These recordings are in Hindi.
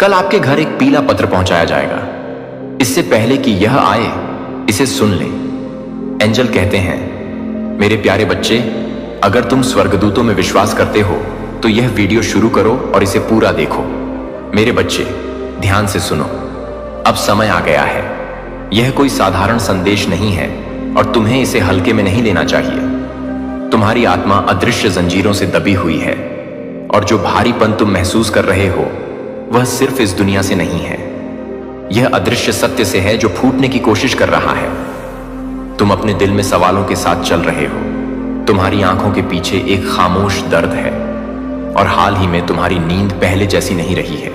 कल आपके घर एक पीला पत्र पहुंचाया जाएगा। इससे पहले कि यह आए, इसे सुन ले। एंजल कहते हैं, मेरे प्यारे बच्चे, अगर तुम स्वर्गदूतों में विश्वास करते हो तो यह वीडियो शुरू करो और इसे पूरा देखो। मेरे बच्चे, ध्यान से सुनो। अब समय आ गया है। यह कोई साधारण संदेश नहीं है और तुम्हें इसे हल्के में नहीं लेना चाहिए। तुम्हारी आत्मा अदृश्य जंजीरों से दबी हुई है और जो भारीपन तुम महसूस कर रहे हो वह सिर्फ इस दुनिया से नहीं है। यह अदृश्य सत्य से है जो फूटने की कोशिश कर रहा है। तुम अपने दिल में सवालों के साथ चल रहे हो। तुम्हारी आंखों के पीछे एक खामोश दर्द है और हाल ही में तुम्हारी नींद पहले जैसी नहीं रही है।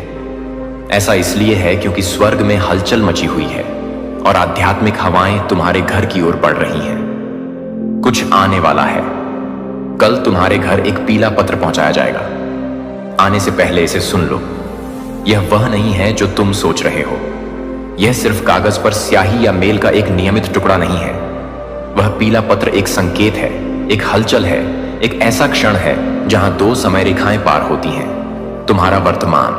ऐसा इसलिए है क्योंकि स्वर्ग में हलचल मची हुई है और आध्यात्मिक हवाएं तुम्हारे घर की ओर बढ़ रही हैं। कुछ आने वाला है। कल तुम्हारे घर एक पीला पत्र पहुंचाया जाएगा। आने से पहले इसे सुन लो। यह वह नहीं है जो तुम सोच रहे हो। यह सिर्फ कागज पर स्याही या मेल का एक नियमित टुकड़ा नहीं है। वह पीला पत्र एक संकेत है, एक हलचल है, एक ऐसा क्षण है जहां दो समय रेखाएं पार होती हैं। तुम्हारा वर्तमान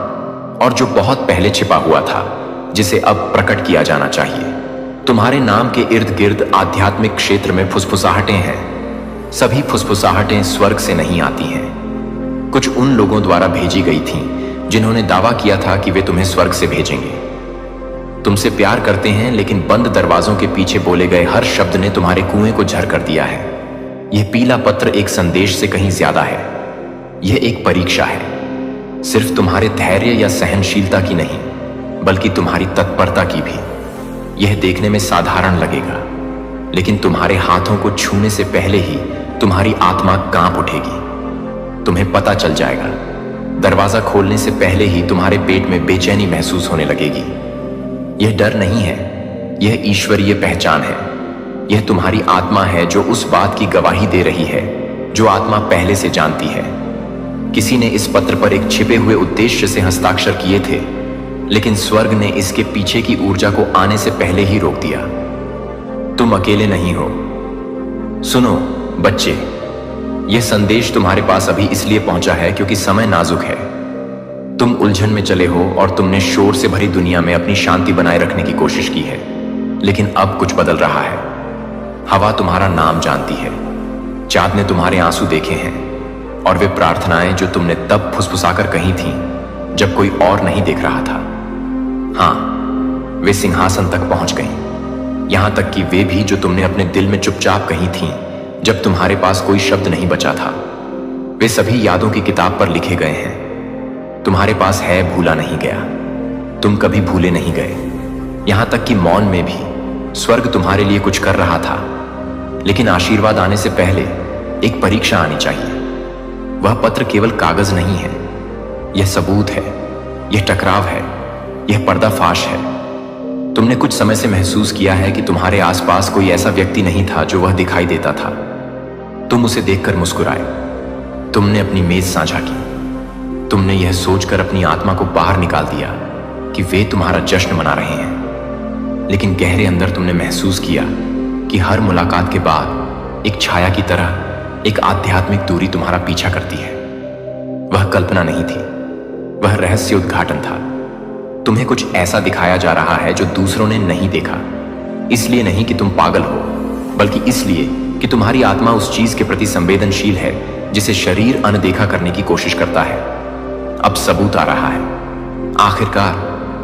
और जो बहुत पहले छिपा हुआ था, जिसे अब प्रकट किया जाना चाहिए। तुम्हारे नाम के इर्द गिर्द आध्यात्मिक क्षेत्र में फुसफुसाहटें हैं। सभी फुसफुसाहटें स्वर्ग से नहीं आती हैं। कुछ उन लोगों द्वारा भेजी गई थीं जिन्होंने दावा किया था कि वे तुम्हें स्वर्ग से भेजेंगे। तुमसे प्यार करते हैं, लेकिन बंद दरवाजों के पीछे बोले गए हर शब्द ने तुम्हारे कुएं को झर कर दिया है। यह पीला पत्र एक संदेश से कहीं ज्यादा है। यह एक परीक्षा है, सिर्फ तुम्हारे धैर्य या सहनशीलता की नहीं, बल्कि तुम्हारी तत्परता की भी। यह देखने में साधारण लगेगा, लेकिन तुम्हारे हाथों को छूने से पहले ही तुम्हारी आत्मा कांप उठेगी। तुम्हें पता चल जाएगा। दरवाजा खोलने से पहले ही तुम्हारे पेट में बेचैनी महसूस होने लगेगी। यह डर नहीं है, यह ईश्वरीय पहचान है। यह तुम्हारी आत्मा है जो उस बात की गवाही दे रही है जो आत्मा पहले से जानती है। किसी ने इस पत्र पर एक छिपे हुए उद्देश्य से हस्ताक्षर किए थे, लेकिन स्वर्ग ने इसके पीछे की ऊर्जा को आने से पहले ही रोक दिया। तुम अकेले नहीं हो। सुनो बच्चे, यह संदेश तुम्हारे पास अभी इसलिए पहुंचा है क्योंकि समय नाजुक है। तुम उलझन में चले हो और तुमने शोर से भरी दुनिया में अपनी शांति बनाए रखने की कोशिश की है, लेकिन अब कुछ बदल रहा है। हवा तुम्हारा नाम जानती है, चांद ने तुम्हारे आंसू देखे हैं और वे प्रार्थनाएं जो तुमने तब फुसफुसाकर कही थीं जब कोई और नहीं देख रहा था, हाँ, वे सिंहासन तक पहुंच गईं। यहां तक कि वे भी जो तुमने अपने दिल में चुपचाप कही थीं जब तुम्हारे पास कोई शब्द नहीं बचा था, वे सभी यादों की किताब पर लिखे गए हैं। तुम्हारे पास है, भूला नहीं गया। तुम कभी भूले नहीं गए। यहां तक कि मौन में भी स्वर्ग तुम्हारे लिए कुछ कर रहा था। लेकिन आशीर्वाद आने से पहले एक परीक्षा आनी चाहिए। वह पत्र केवल कागज नहीं है, यह सबूत है, यह टकराव है, यह पर्दाफाश है। तुमने कुछ समय से महसूस किया है कि तुम्हारे आसपास कोई ऐसा व्यक्ति नहीं था जो वह दिखाई देता था। तुम उसे देखकर मुस्कुराए। तुमने अपनी मेज साझा की। तुमने यह सोचकर अपनी आत्मा को बाहर निकाल दिया कि वे तुम्हारा जश्न मना रहे हैं। लेकिन गहरे अंदर तुमने महसूस किया कि हर मुलाकात के बाद एक छाया की तरह एक आध्यात्मिक दूरी तुम्हारा पीछा करती है। वह कल्पना नहीं थी, वह रहस्य उद्घाटन था। तुम्हें कुछ ऐसा दिखाया जा रहा है जो दूसरों ने नहीं देखा। इसलिए नहीं कि तुम पागल हो, बल्कि इसलिए कि तुम्हारी आत्मा उस चीज के प्रति संवेदनशील है जिसे शरीर अनदेखा करने की कोशिश करता है। अब सबूत आ रहा है। आखिरकार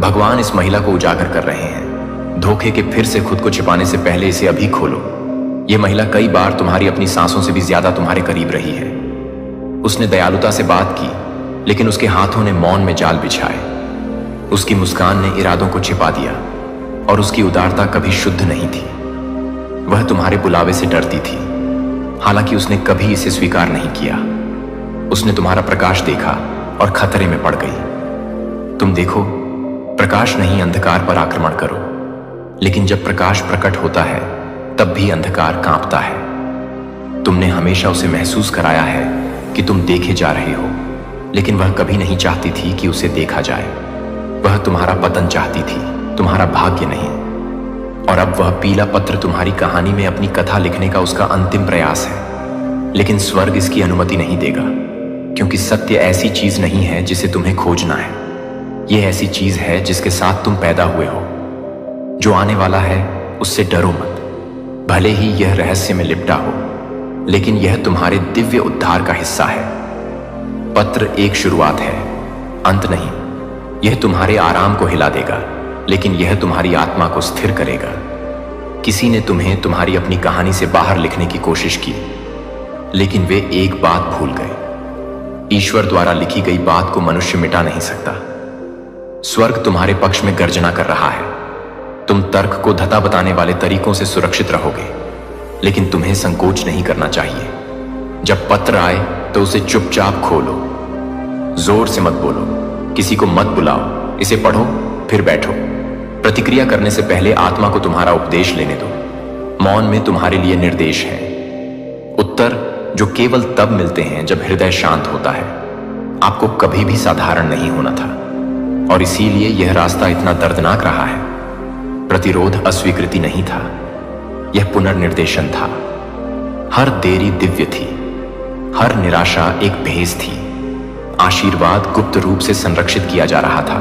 भगवान इस महिला को उजागर कर रहे हैं। धोखे के फिर से खुद को छिपाने से पहले इसे अभी खोलो। यह महिला कई बार तुम्हारी अपनी सांसों से भी ज्यादा तुम्हारे करीब रही है। उसने दयालुता से बात की, लेकिन उसके हाथों ने मौन में जाल बिछाए। उसकी मुस्कान ने इरादों को छिपा दिया और उसकी उदारता कभी शुद्ध नहीं थी। वह तुम्हारे बुलावे से डरती थी, हालांकि उसने कभी इसे स्वीकार नहीं किया। उसने तुम्हारा प्रकाश देखा और खतरे में पड़ गई। तुम देखो, प्रकाश नहीं, अंधकार पर आक्रमण करो। लेकिन जब प्रकाश प्रकट होता है तब भी अंधकार कांपता है। तुमने हमेशा उसे महसूस कराया है कि तुम देखे जा रहे हो, लेकिन वह कभी नहीं चाहती थी कि उसे देखा जाए। वह तुम्हारा पतन चाहती थी, तुम्हारा भाग्य नहीं। और अब वह पीला पत्र तुम्हारी कहानी में अपनी कथा लिखने का उसका अंतिम प्रयास है। लेकिन स्वर्ग इसकी अनुमति नहीं देगा, क्योंकि सत्य ऐसी चीज नहीं है जिसे तुम्हें खोजना है। ये ऐसी चीज है जिसके साथ तुम पैदा हुए हो। जो आने वाला है उससे डरो मत। भले ही यह रहस्य में लिपटा हो, लेकिन यह तुम्हारे दिव्य उद्धार का हिस्सा है। पत्र एक शुरुआत है, अंत नहीं। यह तुम्हारे आराम को हिला देगा, लेकिन यह तुम्हारी आत्मा को स्थिर करेगा। किसी ने तुम्हें तुम्हारी अपनी कहानी से बाहर लिखने की कोशिश की, लेकिन वे एक बात भूल गए। ईश्वर द्वारा लिखी गई बात को मनुष्य मिटा नहीं सकता। स्वर्ग तुम्हारे पक्ष में गर्जना कर रहा है। तुम तर्क को धता बताने वाले तरीकों से सुरक्षित रहोगे, लेकिन तुम्हें संकोच नहीं करना चाहिए। जब पत्र आए तो उसे चुपचाप खोलो। जोर से मत बोलो, किसी को मत बुलाओ। इसे पढ़ो, फिर बैठो। प्रतिक्रिया करने से पहले आत्मा को तुम्हारा उपदेश लेने दो। मौन में तुम्हारे लिए निर्देश है। उत्तर जो केवल तब मिलते हैं जब हृदय शांत होता है। आपको कभी भी साधारण नहीं होना था, और इसीलिए यह रास्ता इतना दर्दनाक रहा है। प्रतिरोध अस्वीकृति नहीं था, यह पुनर्निर्देशन था। हर देरी दिव्य थी, हर निराशा एक भेस थी। आशीर्वाद गुप्त रूप से संरक्षित किया जा रहा था,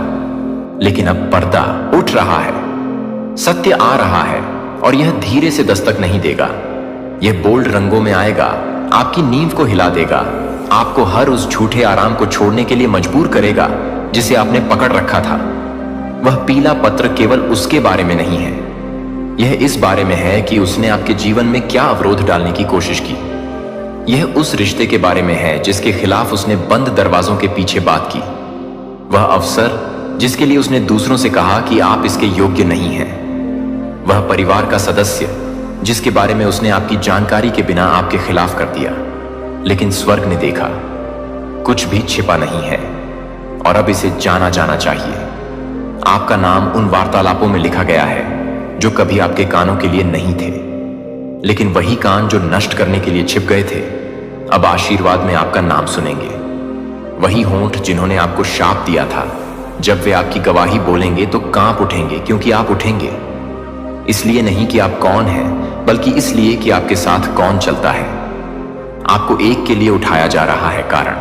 लेकिन अब पर्दा उठ रहा है। सत्य आ रहा है, और यह धीरे से दस्तक नहीं देगा। यह बोल्ड रंगों में आएगा, आपकी नींव को हिला देगा, आपको हर उस झूठे आराम को छोड़ने के लिए मजबूर करेगा जिसे आपने पकड़ रखा था। वह पीला पत्र केवल उसके बारे में नहीं है, यह इस बारे में है कि उसने आपके जीवन में क्या अवरोध डालने की कोशिश की। यह उस रिश्ते के बारे में है जिसके खिलाफ उसने बंद दरवाजों के पीछे बात की। वह अवसर जिसके लिए उसने दूसरों से कहा कि आप इसके योग्य नहीं हैं। वह परिवार का सदस्य जिसके बारे में उसने आपकी जानकारी के बिना आपके खिलाफ कर दिया। लेकिन स्वर्ग ने देखा, कुछ भी छिपा नहीं है, और अब इसे जाना जाना चाहिए। आपका नाम उन वार्तालापों में लिखा गया है जो कभी आपके कानों के लिए नहीं थे, लेकिन वही कान जो नष्ट करने के लिए छिप गए थे अब आशीर्वाद में आपका नाम सुनेंगे। वही होंठ जिन्होंने आपको शाप दिया था, जब वे आपकी गवाही बोलेंगे तो कांप उठेंगे, क्योंकि आप उठेंगे। इसलिए नहीं कि आप कौन हैं, बल्कि इसलिए कि आपके साथ कौन चलता है। आपको एक के लिए उठाया जा रहा है, कारण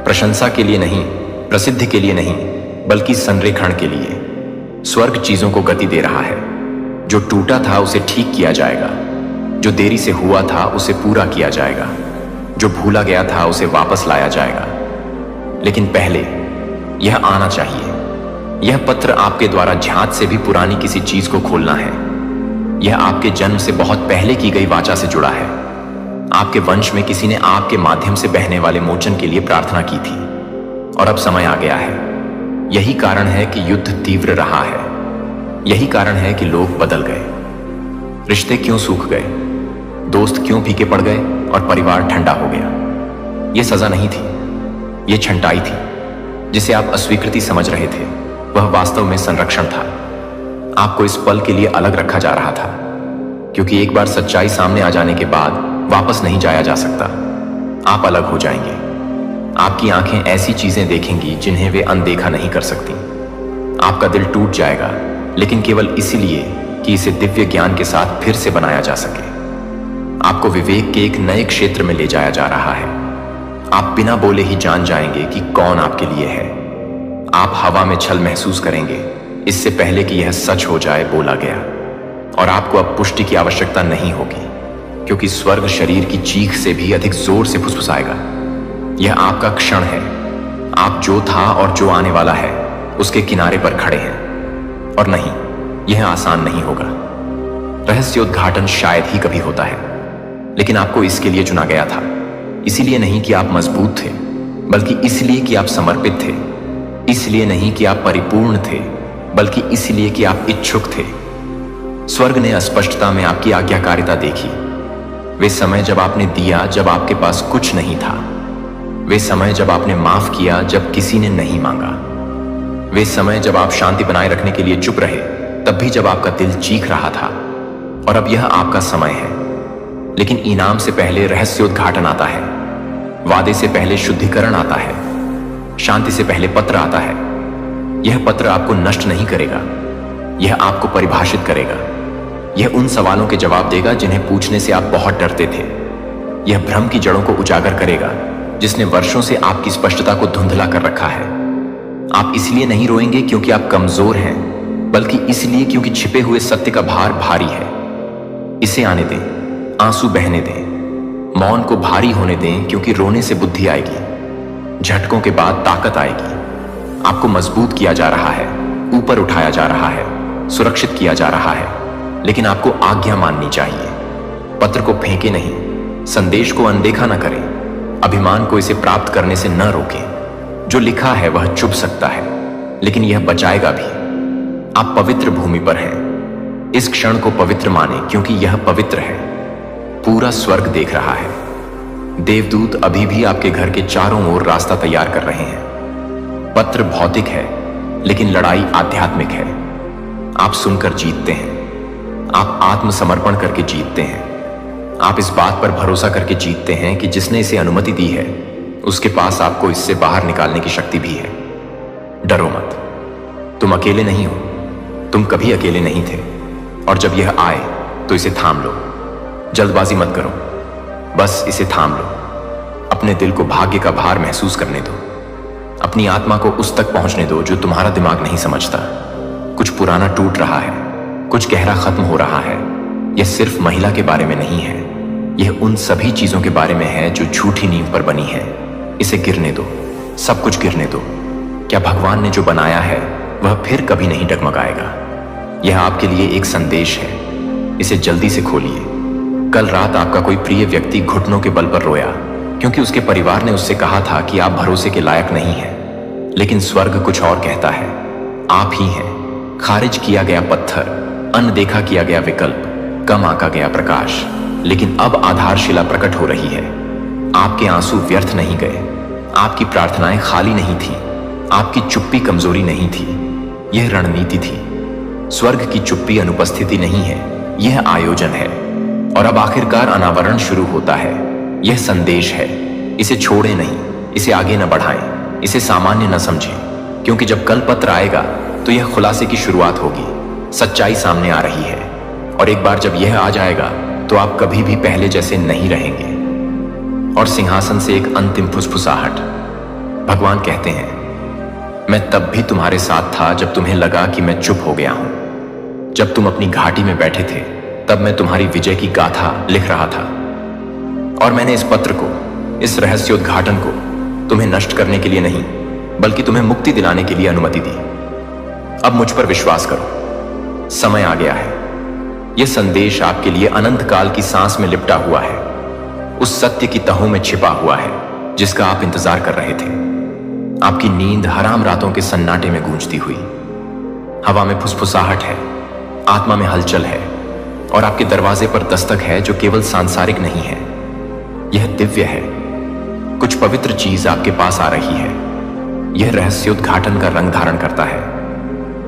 प्रशंसा के लिए नहीं, प्रसिद्धि के लिए नहीं, बल्कि संरेखण के लिए। स्वर्ग चीजों को गति दे रहा है। जो टूटा था उसे ठीक किया जाएगा, जो देरी से हुआ था उसे पूरा किया जाएगा, जो भूला गया था उसे वापस लाया जाएगा। लेकिन पहले यह आना चाहिए। यह पत्र आपके द्वारा झांझ से भी पुरानी किसी चीज को खोलना है। यह आपके जन्म से बहुत पहले की गई वाचा से जुड़ा है। आपके वंश में किसी ने आपके माध्यम से बहने वाले मोचन के लिए प्रार्थना की थी, और अब समय आ गया है। यही कारण है कि युद्ध तीव्र रहा है। यही कारण है कि लोग बदल गए। रिश्ते क्यों सूख गए, दोस्त क्यों फीके पड़ गए, और परिवार ठंडा हो गया। यह सजा नहीं थी, यह छंटाई थी। जिसे आप अस्वीकृति समझ रहे थे, वह वास्तव में संरक्षण था। आपको इस पल के लिए अलग रखा जा रहा था, क्योंकि एक बार सच्चाई सामने आ जाने के बाद वापस नहीं जाया जा सकता। आप अलग हो जाएंगे। आपकी आंखें ऐसी चीजें देखेंगी जिन्हें वे अनदेखा नहीं कर सकती। आपका दिल टूट जाएगा, लेकिन केवल इसीलिए कि इसे दिव्य ज्ञान के साथ फिर से बनाया जा सके। आपको विवेक के एक नए क्षेत्र में ले जाया जा रहा है। आप बिना बोले ही जान जाएंगे कि कौन आपके लिए है। आप हवा में छल महसूस करेंगे, इससे पहले कि यह सच हो जाए बोला गया। और आपको अब पुष्टि की आवश्यकता नहीं होगी, क्योंकि स्वर्ग शरीर की चीख से भी अधिक जोर से फुसफुसाएगा। यह आपका क्षण है। आप जो था और जो आने वाला है उसके किनारे पर खड़े हैं। और नहीं, यह आसान नहीं होगा। रहस्योद्घाटन शायद ही कभी होता है, लेकिन आपको इसके लिए चुना गया था। इसीलिए नहीं कि आप मजबूत थे, बल्कि इसलिए कि आप समर्पित थे। इसलिए नहीं कि आप परिपूर्ण थे, बल्कि इसलिए कि आप इच्छुक थे। स्वर्ग ने अस्पष्टता में आपकी आज्ञाकारिता देखी। वे समय जब आपने दिया जब आपके पास कुछ नहीं था। वे समय जब आपने माफ किया जब किसी ने नहीं मांगा। वे समय जब आप शांति बनाए रखने के लिए चुप रहे, तब भी जब आपका दिल चीख रहा था। और अब यह आपका समय है। लेकिन इनाम से पहले रहस्योद्घाटन आता है, वादे से पहले शुद्धिकरण आता है, शांति से पहले पत्र आता है। यह पत्र आपको नष्ट नहीं करेगा, यह आपको परिभाषित करेगा। यह उन सवालों के जवाब देगा जिन्हें पूछने से आप बहुत डरते थे। यह भ्रम की जड़ों को उजागर करेगा, जिसने वर्षों से आपकी स्पष्टता को धुंधला कर रखा है। आप इसलिए नहीं रोएंगे क्योंकि आप कमजोर हैं, बल्कि इसलिए क्योंकि छिपे हुए सत्य का भार भारी है। इसे आने दें, आंसू बहने दें, मौन को भारी होने दें, क्योंकि रोने से बुद्धि आएगी, झटकों के बाद ताकत आएगी। आपको मजबूत किया जा रहा है, ऊपर उठाया जा रहा है, सुरक्षित किया जा रहा है, लेकिन आपको आज्ञा माननी चाहिए। पत्र को फेंके नहीं, संदेश को अनदेखा न करें, अभिमान को इसे प्राप्त करने से न रोकें। जो लिखा है वह चुप सकता है, लेकिन यह बचाएगा भी। आप पवित्र भूमि पर हैं। इस क्षण को पवित्र माने, क्योंकि यह पवित्र है। पूरा स्वर्ग देख रहा है। देवदूत अभी भी आपके घर के चारों ओर रास्ता तैयार कर रहे हैं। पत्र भौतिक है, लेकिन लड़ाई आध्यात्मिक है। आप सुनकर जीतते हैं, आप आत्मसमर्पण करके जीतते हैं, आप इस बात पर भरोसा करके जीतते हैं कि जिसने इसे अनुमति दी है उसके पास आपको इससे बाहर निकालने की शक्ति भी है। डरो मत, तुम अकेले नहीं हो, तुम कभी अकेले नहीं थे। और जब यह आए तो इसे थाम लो। जल्दबाजी मत करो, बस इसे थाम लो। अपने दिल को भाग्य का भार महसूस करने दो। अपनी आत्मा को उस तक पहुंचने दो जो तुम्हारा दिमाग नहीं समझता। कुछ पुराना टूट रहा है, कुछ गहरा खत्म हो रहा है। यह सिर्फ महिला के बारे में नहीं है, यह उन सभी चीजों के बारे में है जो झूठी नींव पर बनी है। इसे गिरने दो, सब कुछ गिरने दो। क्या भगवान ने जो बनाया है वह फिर कभी नहीं डगमगाएगा। यह आपके लिए एक संदेश है, इसे जल्दी से खोलिए। कल रात आपका कोई प्रिय व्यक्ति घुटनों के बल पर रोया, क्योंकि उसके परिवार ने उससे कहा था कि आप भरोसे के लायक नहीं हैं। लेकिन स्वर्ग कुछ और कहता है। आप ही हैं, खारिज किया गया पत्थर, अनदेखा किया गया विकल्प, कम आंका गया प्रकाश। लेकिन अब आधारशिला प्रकट हो रही है। आपके आंसू व्यर्थ नहीं गए, आपकी प्रार्थनाएं खाली नहीं थी, आपकी चुप्पी कमजोरी नहीं थी, यह रणनीति थी। स्वर्ग की चुप्पी अनुपस्थिति नहीं है, यह आयोजन है। और अब आखिरकार अनावरण शुरू होता है। यह संदेश है, इसे छोड़े नहीं, इसे आगे न बढ़ाएं, इसे सामान्य न समझें, क्योंकि जब कल पत्र आएगा तो यह खुलासे की शुरुआत होगी। सच्चाई सामने आ रही है, और एक बार जब यह आ जाएगा तो आप कभी भी पहले जैसे नहीं रहेंगे। और सिंहासन से एक अंतिम फुसफुसाहट। भगवान कहते हैं, मैं तब भी तुम्हारे साथ था जब तुम्हें लगा कि मैं चुप हो गया हूं। जब तुम अपनी घाटी में बैठे थे तब मैं तुम्हारी विजय की गाथा लिख रहा था। और मैंने इस पत्र को, इस रहस्योद्घाटन को तुम्हें नष्ट करने के लिए नहीं, बल्कि तुम्हें मुक्ति दिलाने के लिए अनुमति दी। अब मुझ पर विश्वास करो, समय आ गया है। यह संदेश आपके लिए अनंत काल की सांस में लिपटा हुआ है, उस सत्य की तहों में छिपा हुआ है जिसका आप इंतजार कर रहे थे। आपकी नींद हराम रातों के सन्नाटे में गूंजती हुई। हवा में फुसफुसाहट है, आत्मा में हलचल है, और आपके दरवाजे पर दस्तक है जो केवल सांसारिक नहीं है, यह दिव्य है। कुछ पवित्र चीज आपके पास आ रही है। यह रहस्योद्घाटन का रंग धारण करता है।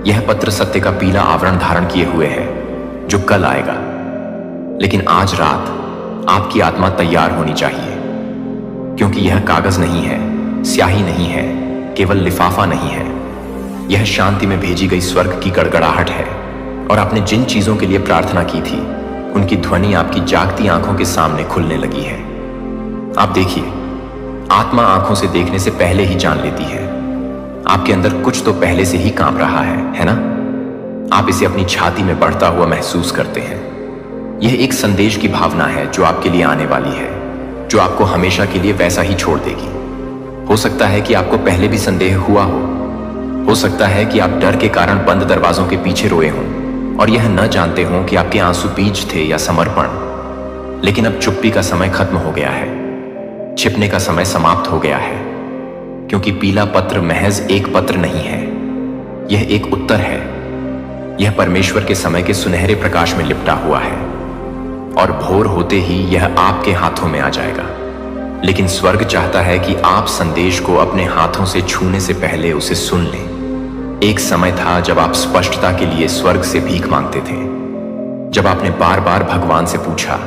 यह पत्र सत्य का पीला आवरण धारण किए हुए है जो कल आएगा। लेकिन आज रात आपकी आत्मा तैयार होनी चाहिए, क्योंकि यह कागज नहीं है, स्याही नहीं है, केवल लिफाफा नहीं है। यह शांति में भेजी गई स्वर्ग की गड़गड़ाहट है। और आपने जिन चीजों के लिए प्रार्थना की थी उनकी ध्वनि आपकी जागती आंखों के सामने खुलने लगी है। आप देखिए, आत्मा आंखों से देखने से पहले ही जान लेती है। आपके अंदर कुछ तो पहले से ही कांप रहा है ना? आप इसे अपनी छाती में बढ़ता हुआ महसूस करते हैं। यह एक संदेश की भावना है जो आपके लिए आने वाली है, जो आपको हमेशा के लिए वैसा ही छोड़ देगी। हो सकता है कि आपको पहले भी संदेह हुआ हो सकता है कि आप डर के कारण बंद दरवाजों के पीछे रोए हों और यह न जानते हों कि आपके आंसू बीज थे या समर्पण। लेकिन अब चुप्पी का समय खत्म हो गया है, छिपने का समय समाप्त हो गया है, क्योंकि पीला पत्र महज एक पत्र नहीं है, यह एक उत्तर है। यह परमेश्वर के समय के सुनहरे प्रकाश में लिपटा हुआ है, और भोर होते ही यह आपके हाथों में आ जाएगा। लेकिन स्वर्ग चाहता है कि आप संदेश को अपने हाथों से छूने से पहले उसे सुन लें। एक समय था जब आप स्पष्टता के लिए स्वर्ग से भीख मांगते थे, जब आपने बार बार भगवान से पूछा,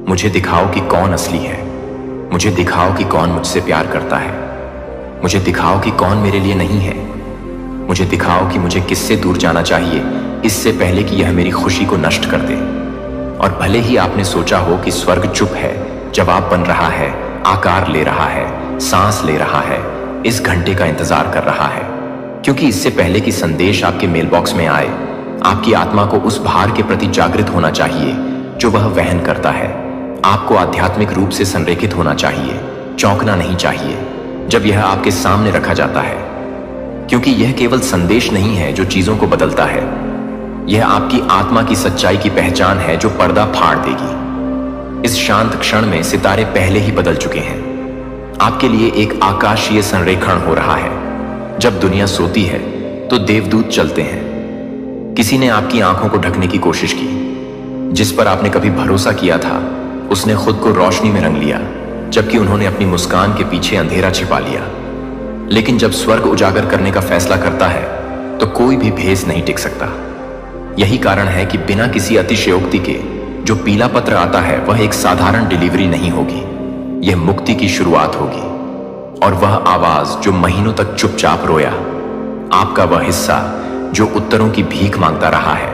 मुझे दिखाओ कि कौन असली है, मुझे दिखाओ कि कौन मुझसे प्यार करता है, मुझे दिखाओ कि कौन मेरे लिए नहीं है, मुझे दिखाओ कि मुझे किससे दूर जाना चाहिए इससे पहले कि यह मेरी खुशी को नष्ट कर दे। और भले ही आपने सोचा हो कि स्वर्ग चुप है, जवाब बन रहा है, आकार ले रहा है, सांस ले रहा है, इस घंटे का इंतजार कर रहा है। क्योंकि इससे पहले कि संदेश आपके मेल बॉक्स में आए, आपकी आत्मा को उस भार के प्रति जागृत होना चाहिए जो वह वहन करता है। आपको आध्यात्मिक रूप से संरेखित होना चाहिए, चौंकना नहीं चाहिए जब यह आपके सामने रखा जाता है, क्योंकि यह केवल संदेश नहीं है जो चीजों को बदलता है। यह आपकी आत्मा की सच्चाई की पहचान है जो पर्दा फाड़ देगी। इस शांत क्षण में सितारे पहले ही बदल चुके हैं। आपके लिए एक आकाशीय संरेखण हो रहा है। जब दुनिया सोती है तो देवदूत चलते हैं। किसी ने आपकी आंखों को ढकने की कोशिश की। जिस पर आपने कभी भरोसा किया था उसने खुद को रोशनी में रंग लिया, जबकि उन्होंने अपनी मुस्कान के पीछे अंधेरा छिपा लिया। लेकिन जब स्वर्ग उजागर करने का फैसला करता है तो कोई भी भेस नहीं टिक सकता। यही कारण है कि बिना किसी अतिशयोक्ति के जो पीला पत्र आता है वह एक साधारण डिलीवरी नहीं होगी, यह मुक्ति की शुरुआत होगी। और वह आवाज जो महीनों तक चुपचाप रोया, आपका वह हिस्सा जो उत्तरों की भीख मांगता रहा है,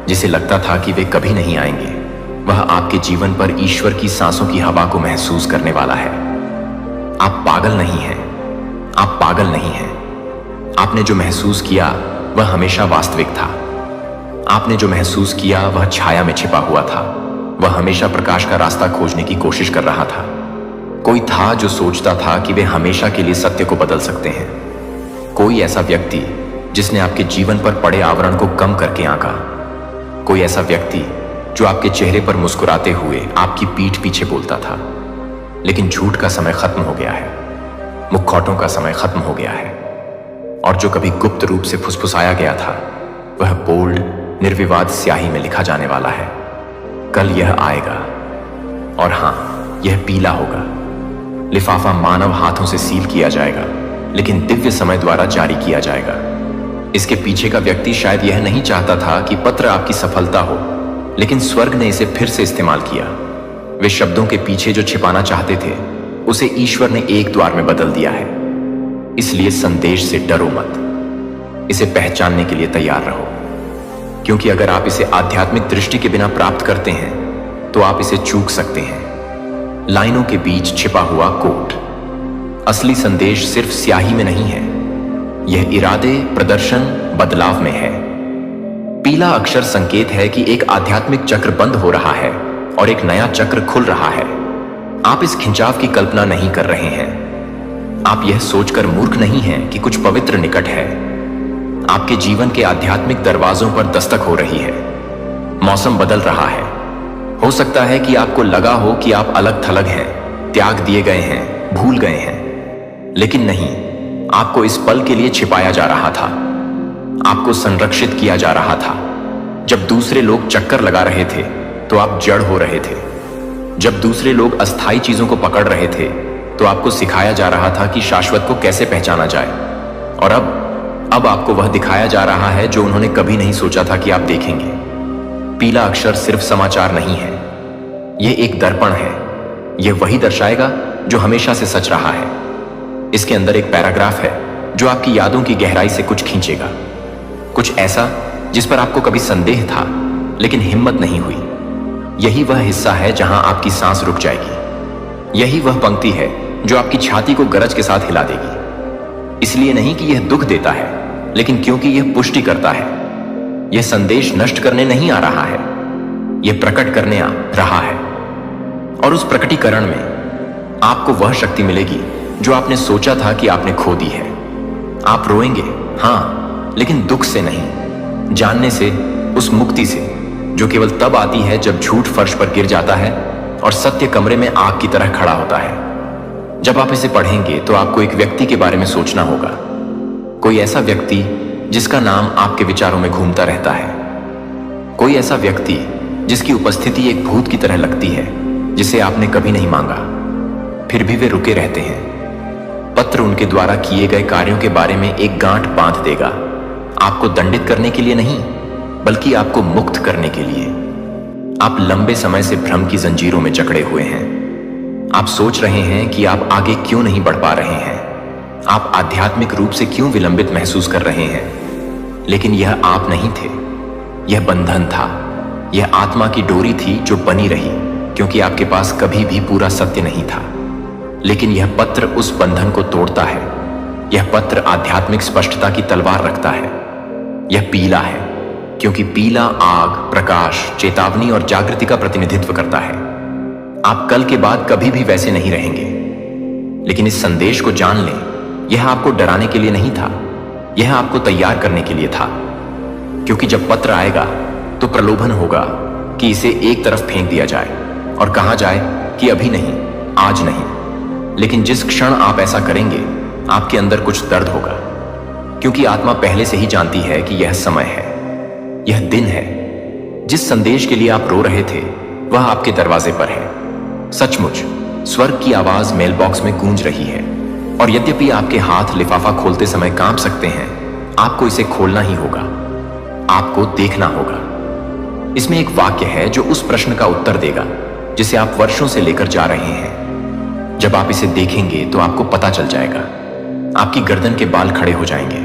जिसे लगता था कि वे कभी नहीं आएंगे, वह आपके जीवन पर ईश्वर की सांसों की हवा को महसूस करने वाला है। आप पागल नहीं हैं, आप पागल नहीं हैं। आपने जो महसूस किया वह हमेशा वास्तविक था। आपने जो महसूस किया वह छाया में छिपा हुआ था। वह हमेशा प्रकाश का रास्ता खोजने की कोशिश कर रहा था। कोई था जो सोचता था कि वे हमेशा के लिए सत्य को बदल सकते हैं। कोई ऐसा व्यक्ति जिसने आपके जीवन पर पड़े आवरण को कम करके आंका। कोई ऐसा व्यक्ति जो आपके चेहरे पर मुस्कुराते हुए आपकी पीठ पीछे बोलता था। लेकिन झूठ का समय खत्म हो गया है, मुखौटों का समय खत्म हो गया है, और जो कभी गुप्त रूप से फुसफुसाया गया था वह बोल्ड निर्विवाद स्याही में लिखा जाने वाला है। कल यह आएगा, और हां, यह पीला होगा। लिफाफा मानव हाथों से सील किया जाएगा, लेकिन दिव्य समय द्वारा जारी किया जाएगा। इसके पीछे का व्यक्ति शायद यह नहीं चाहता था कि पत्र आपकी सफलता हो, लेकिन स्वर्ग ने इसे फिर से इस्तेमाल किया। वे शब्दों के पीछे जो छिपाना चाहते थे उसे ईश्वर ने एक द्वार में बदल दिया है। इसलिए संदेश से डरो मत, इसे पहचानने के लिए तैयार रहो, क्योंकि अगर आप इसे आध्यात्मिक दृष्टि के बिना प्राप्त करते हैं तो आप इसे चूक सकते हैं। लाइनों के बीच छिपा हुआ कोट। असली संदेश सिर्फ स्याही में नहीं है, यह इरादे, प्रदर्शन, बदलाव में है। पीला अक्षर संकेत है कि एक आध्यात्मिक चक्र बंद हो रहा है और एक नया चक्र खुल रहा है। आप इस खिंचाव की कल्पना नहीं कर रहे हैं। आप यह सोचकर मूर्ख नहीं हैं कि कुछ पवित्र निकट है। आपके जीवन के आध्यात्मिक दरवाजों पर दस्तक हो रही है। मौसम बदल रहा है। हो सकता है कि आपको लगा हो कि आप अलग थलग हैं, त्याग दिए गए हैं, भूल गए हैं, लेकिन नहीं, आपको इस पल के लिए छिपाया जा रहा था। आपको संरक्षित किया जा रहा था। जब दूसरे लोग चक्कर लगा रहे थे तो आप जड़ हो रहे थे। जब दूसरे लोग अस्थायी चीजों को पकड़ रहे थे तो आपको सिखाया जा रहा था कि शाश्वत को कैसे पहचाना जाए। और अब आपको वह दिखाया जा रहा है जो उन्होंने कभी नहीं सोचा था कि आप देखेंगे। पीला अक्षर सिर्फ समाचार नहीं है, यह एक दर्पण है। यह वही दर्शाएगा जो हमेशा से सच रहा है। इसके अंदर एक पैराग्राफ है जो आपकी यादों की गहराई से कुछ खींचेगा, कुछ ऐसा जिस पर आपको कभी संदेह था लेकिन हिम्मत नहीं हुई। यही वह हिस्सा है जहां आपकी सांस रुक जाएगी। यही वह पंक्ति है जो आपकी छाती को गरज के साथ हिला देगी। इसलिए नहीं कि यह दुख देता है, लेकिन क्योंकि यह पुष्टि करता है। यह संदेश नष्ट करने नहीं आ रहा है, यह प्रकट करने आ रहा है। और उस प्रकटीकरण में आपको वह शक्ति मिलेगी जो आपने सोचा था कि आपने खो दी है। आप रोएंगे, हां, लेकिन दुख से नहीं, जानने से, उस मुक्ति से जो केवल तब आती है जब झूठ फर्श पर गिर जाता है और सत्य कमरे में आग की तरह खड़ा होता है। जब आप इसे पढ़ेंगे तो आपको एक व्यक्ति के बारे में सोचना होगा, कोई ऐसा व्यक्ति जिसका नाम आपके विचारों में घूमता रहता है, कोई ऐसा व्यक्ति जिसकी उपस्थिति एक भूत की तरह लगती है, जिसे आपने कभी नहीं मांगा, फिर भी वे रुके रहते हैं। पत्र उनके द्वारा किए गए कार्यों के बारे में एक गांठ बांध देगा, आपको दंडित करने के लिए नहीं, बल्कि आपको मुक्त करने के लिए। आप लंबे समय से भ्रम की जंजीरों में जकड़े हुए हैं। आप सोच रहे हैं कि आप आगे क्यों नहीं बढ़ पा रहे हैं, आप आध्यात्मिक रूप से क्यों विलंबित महसूस कर रहे हैं। लेकिन यह आप नहीं थे, यह बंधन था, यह आत्मा की डोरी थी जो बनी रही, क्योंकि आपके पास कभी भी पूरा सत्य नहीं था। लेकिन यह पत्र उस बंधन को तोड़ता है। यह पत्र आध्यात्मिक स्पष्टता की तलवार रखता है। यह पीला है क्योंकि पीला आग, प्रकाश, चेतावनी और जागृति का प्रतिनिधित्व करता है। आप कल के बाद कभी भी वैसे नहीं रहेंगे। लेकिन इस संदेश को जान लें, यह आपको डराने के लिए नहीं था, यह आपको तैयार करने के लिए था। क्योंकि जब पत्र आएगा तो प्रलोभन होगा कि इसे एक तरफ फेंक दिया जाए और कहा जाए कि अभी नहीं, आज नहीं। लेकिन जिस क्षण आप ऐसा करेंगे, आपके अंदर कुछ दर्द होगा, क्योंकि आत्मा पहले से ही जानती है कि यह समय है, यह दिन है। जिस संदेश के लिए आप रो रहे थे वह आपके दरवाजे पर है। सचमुच स्वर्ग की आवाज मेल बॉक्स में गूंज रही है, और यद्यपि आपके हाथ लिफाफा खोलते समय कांप सकते हैं, आपको इसे खोलना ही होगा, आपको देखना होगा। इसमें एक वाक्य है जो उस प्रश्न का उत्तर देगा जिसे आप वर्षों से लेकर जा रहे हैं। जब आप इसे देखेंगे तो आपको पता चल जाएगा। आपकी गर्दन के बाल खड़े हो जाएंगे,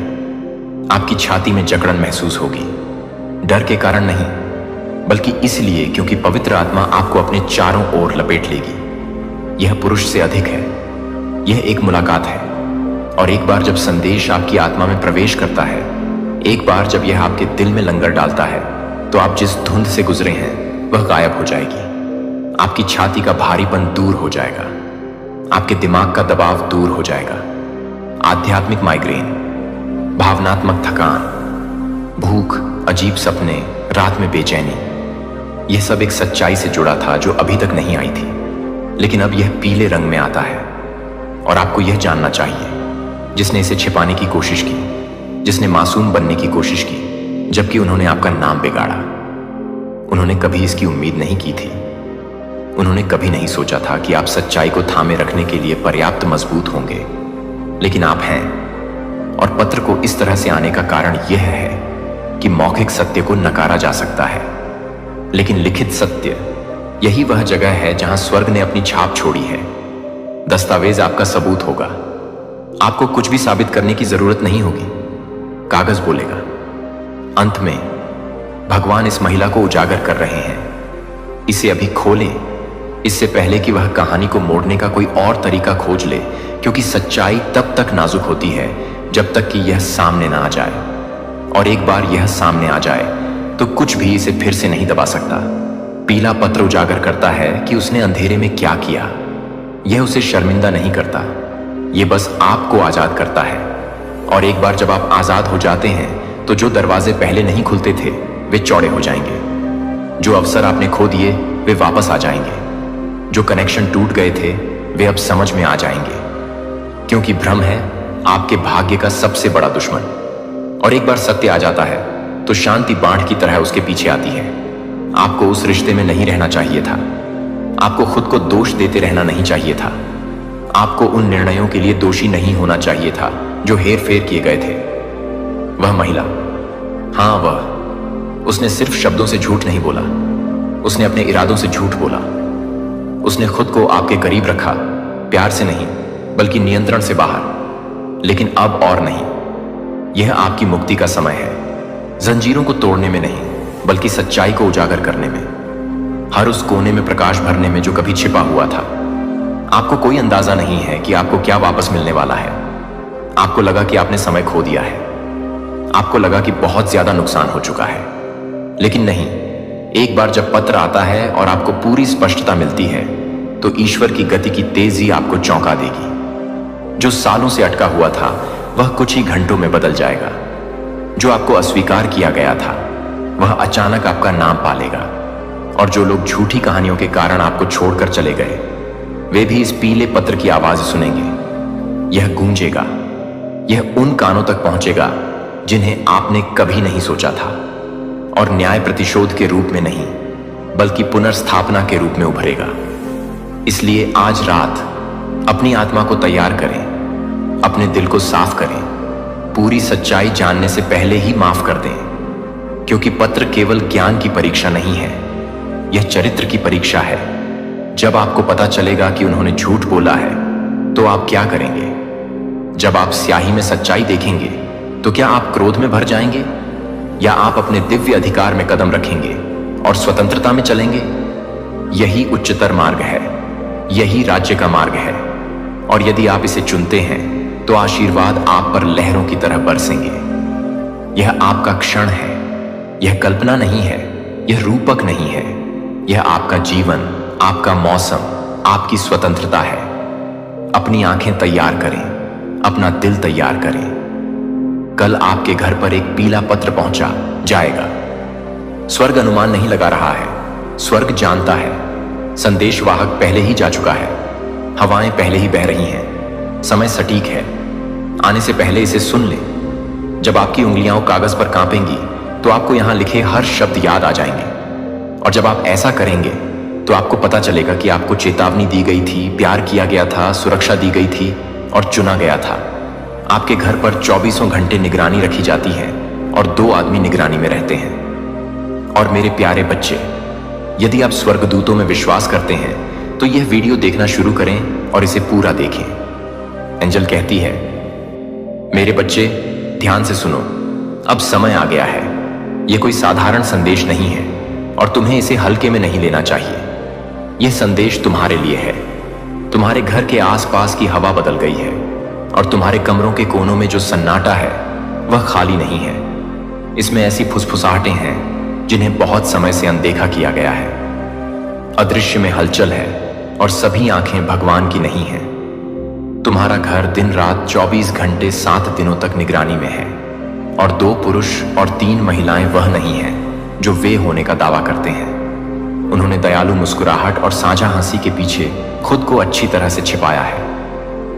आपकी छाती में जकड़न महसूस होगी, डर के कारण नहीं, बल्कि इसलिए क्योंकि पवित्र आत्मा आपको अपने चारों ओर लपेट लेगी। यह पुरुष से अधिक है, यह एक मुलाकात है। और एक बार जब संदेश आपकी आत्मा में प्रवेश करता है, एक बार जब यह आपके दिल में लंगर डालता है, तो आप जिस धुंध से गुजरे हैं वह गायब हो जाएगी। आपकी छाती का भारीपन दूर हो जाएगा, आपके दिमाग का दबाव दूर हो जाएगा। आध्यात्मिक माइग्रेन, भावनात्मक थकान, भूख, अजीब सपने, रात में बेचैनी, यह सब एक सच्चाई से जुड़ा था जो अभी तक नहीं आई थी। लेकिन अब यह पीले रंग में आता है, और आपको यह जानना चाहिए। जिसने इसे छिपाने की कोशिश की, जिसने मासूम बनने की कोशिश की, जबकि उन्होंने आपका नाम बिगाड़ा, उन्होंने कभी इसकी उम्मीद नहीं की थी। उन्होंने कभी नहीं सोचा था कि आप सच्चाई को थामे रखने के लिए पर्याप्त मजबूत होंगे। लेकिन आप हैं। और पत्र को इस तरह से आने का कारण यह है कि मौखिक सत्य को नकारा जा सकता है, लेकिन लिखित सत्य, यही वह जगह है जहां स्वर्ग ने अपनी छाप छोड़ी है। दस्तावेज आपका सबूत होगा। आपको कुछ भी साबित करने की जरूरत नहीं होगी, कागज बोलेगा। अंत में भगवान इस महिला को उजागर कर रहे हैं। इसे अभी खोलें, इससे पहले कि वह कहानी को मोड़ने का कोई और तरीका खोज ले, क्योंकि सच्चाई तब तक नाजुक होती है जब तक कि यह सामने ना आ जाए। और एक बार यह सामने आ जाए तो कुछ भी इसे फिर से नहीं दबा सकता। पीला पत्र उजागर करता है कि उसने अंधेरे में क्या किया। यह उसे शर्मिंदा नहीं करता, यह बस आपको आजाद करता है। और एक बार जब आप आजाद हो जाते हैं तो जो दरवाजे पहले नहीं खुलते थे वे चौड़े हो जाएंगे। जो अवसर आपने खो दिए वे वापस आ जाएंगे। जो कनेक्शन टूट गए थे वे अब समझ में आ जाएंगे, क्योंकि भ्रम है आपके भाग्य का सबसे बड़ा दुश्मन। और एक बार सत्य आ जाता है तो शांति बाढ़ की तरह उसके पीछे आती है। आपको उस रिश्ते में नहीं रहना चाहिए था, आपको खुद को दोष देते रहना नहीं चाहिए था, आपको उन निर्णयों के लिए दोषी नहीं होना चाहिए था जो हेर फेर किए गए थे। वह महिला, हाँ उसने सिर्फ शब्दों से झूठ नहीं बोला, उसने अपने इरादों से झूठ बोला। उसने खुद को आपके करीब रखा, प्यार से नहीं बल्कि नियंत्रण से बाहर। लेकिन अब और नहीं, यह आपकी मुक्ति का समय है। जंजीरों को तोड़ने में नहीं बल्कि सच्चाई को उजागर करने में, हर उस कोने में प्रकाश भरने में जो कभी छिपा हुआ था। आपको कोई अंदाजा नहीं है कि आपको क्या वापस मिलने वाला है। आपको लगा कि आपने समय खो दिया है, आपको लगा कि बहुत ज्यादा नुकसान हो चुका है, लेकिन नहीं। एक बार जब पत्र आता है और आपको पूरी स्पष्टता मिलती है तो ईश्वर की गति की तेजी आपको चौंका देगी। जो सालों से अटका हुआ था वह कुछ ही घंटों में बदल जाएगा। जो आपको अस्वीकार किया गया था वह अचानक आपका नाम पालेगा। और जो लोग झूठी कहानियों के कारण आपको छोड़कर चले गए वे भी इस पीले पत्र की आवाज सुनेंगे। यह गूंजेगा, यह उन कानों तक पहुंचेगा जिन्हें आपने कभी नहीं सोचा था, और न्याय प्रतिशोध के रूप में नहीं बल्कि पुनर्स्थापना के रूप में उभरेगा। इसलिए आज रात अपनी आत्मा को तैयार करें, अपने दिल को साफ करें, पूरी सच्चाई जानने से पहले ही माफ कर दें। क्योंकि पत्र केवल ज्ञान की परीक्षा नहीं है, यह चरित्र की परीक्षा है। जब आपको पता चलेगा कि उन्होंने झूठ बोला है तो आप क्या करेंगे? जब आप स्याही में सच्चाई देखेंगे तो क्या आप क्रोध में भर जाएंगे, या आप अपने दिव्य अधिकार में कदम रखेंगे और स्वतंत्रता में चलेंगे? यही उच्चतर मार्ग है, यही राज्य का मार्ग है। और यदि आप इसे चुनते हैं तो आशीर्वाद आप पर लहरों की तरह बरसेंगे। यह आपका क्षण है, यह कल्पना नहीं है, यह रूपक नहीं है, यह आपका जीवन, आपका मौसम, आपकी स्वतंत्रता है। अपनी आंखें तैयार करें, अपना दिल तैयार करें। कल आपके घर पर एक पीला पत्र पहुंचा जाएगा। स्वर्ग अनुमान नहीं लगा रहा है, स्वर्ग जानता है। संदेशवाहक पहले ही जा चुका है, हवाएं पहले ही बह रही हैं, समय सटीक है। आने से पहले इसे सुन लें। जब आपकी उंगलियां कागज पर कांपेंगी तो आपको यहां लिखे हर शब्द याद आ जाएंगे। और जब आप ऐसा करेंगे तो आपको पता चलेगा कि आपको चेतावनी दी गई थी, प्यार किया गया था, सुरक्षा दी गई थी और चुना गया था। आपके घर पर 24 घंटे निगरानी रखी जाती है और 2 आदमी निगरानी में रहते हैं। और मेरे प्यारे बच्चे, यदि आप स्वर्गदूतों में विश्वास करते हैं तो यह वीडियो देखना शुरू करें और इसे पूरा देखें। एंजल कहती है, मेरे बच्चे ध्यान से सुनो, अब समय आ गया है। यह कोई साधारण संदेश नहीं है और तुम्हें इसे हल्के में नहीं लेना चाहिए। यह संदेश तुम्हारे लिए है। तुम्हारे घर के आसपास की हवा बदल गई है और तुम्हारे कमरों के कोनों में जो सन्नाटा है वह खाली नहीं है। इसमें ऐसी फुसफुसाहटें हैं जिन्हें बहुत समय से अनदेखा किया गया है। अदृश्य में हलचल है और सभी आंखें भगवान की नहीं हैं। तुम्हारा घर दिन रात 24 घंटे 7 दिनों तक निगरानी में है और 2 पुरुष और 3 महिलाएं वह नहीं हैं जो वे होने का दावा करते हैं। उन्होंने दयालु मुस्कुराहट और साझा हंसी के पीछे खुद को अच्छी तरह से छिपाया है,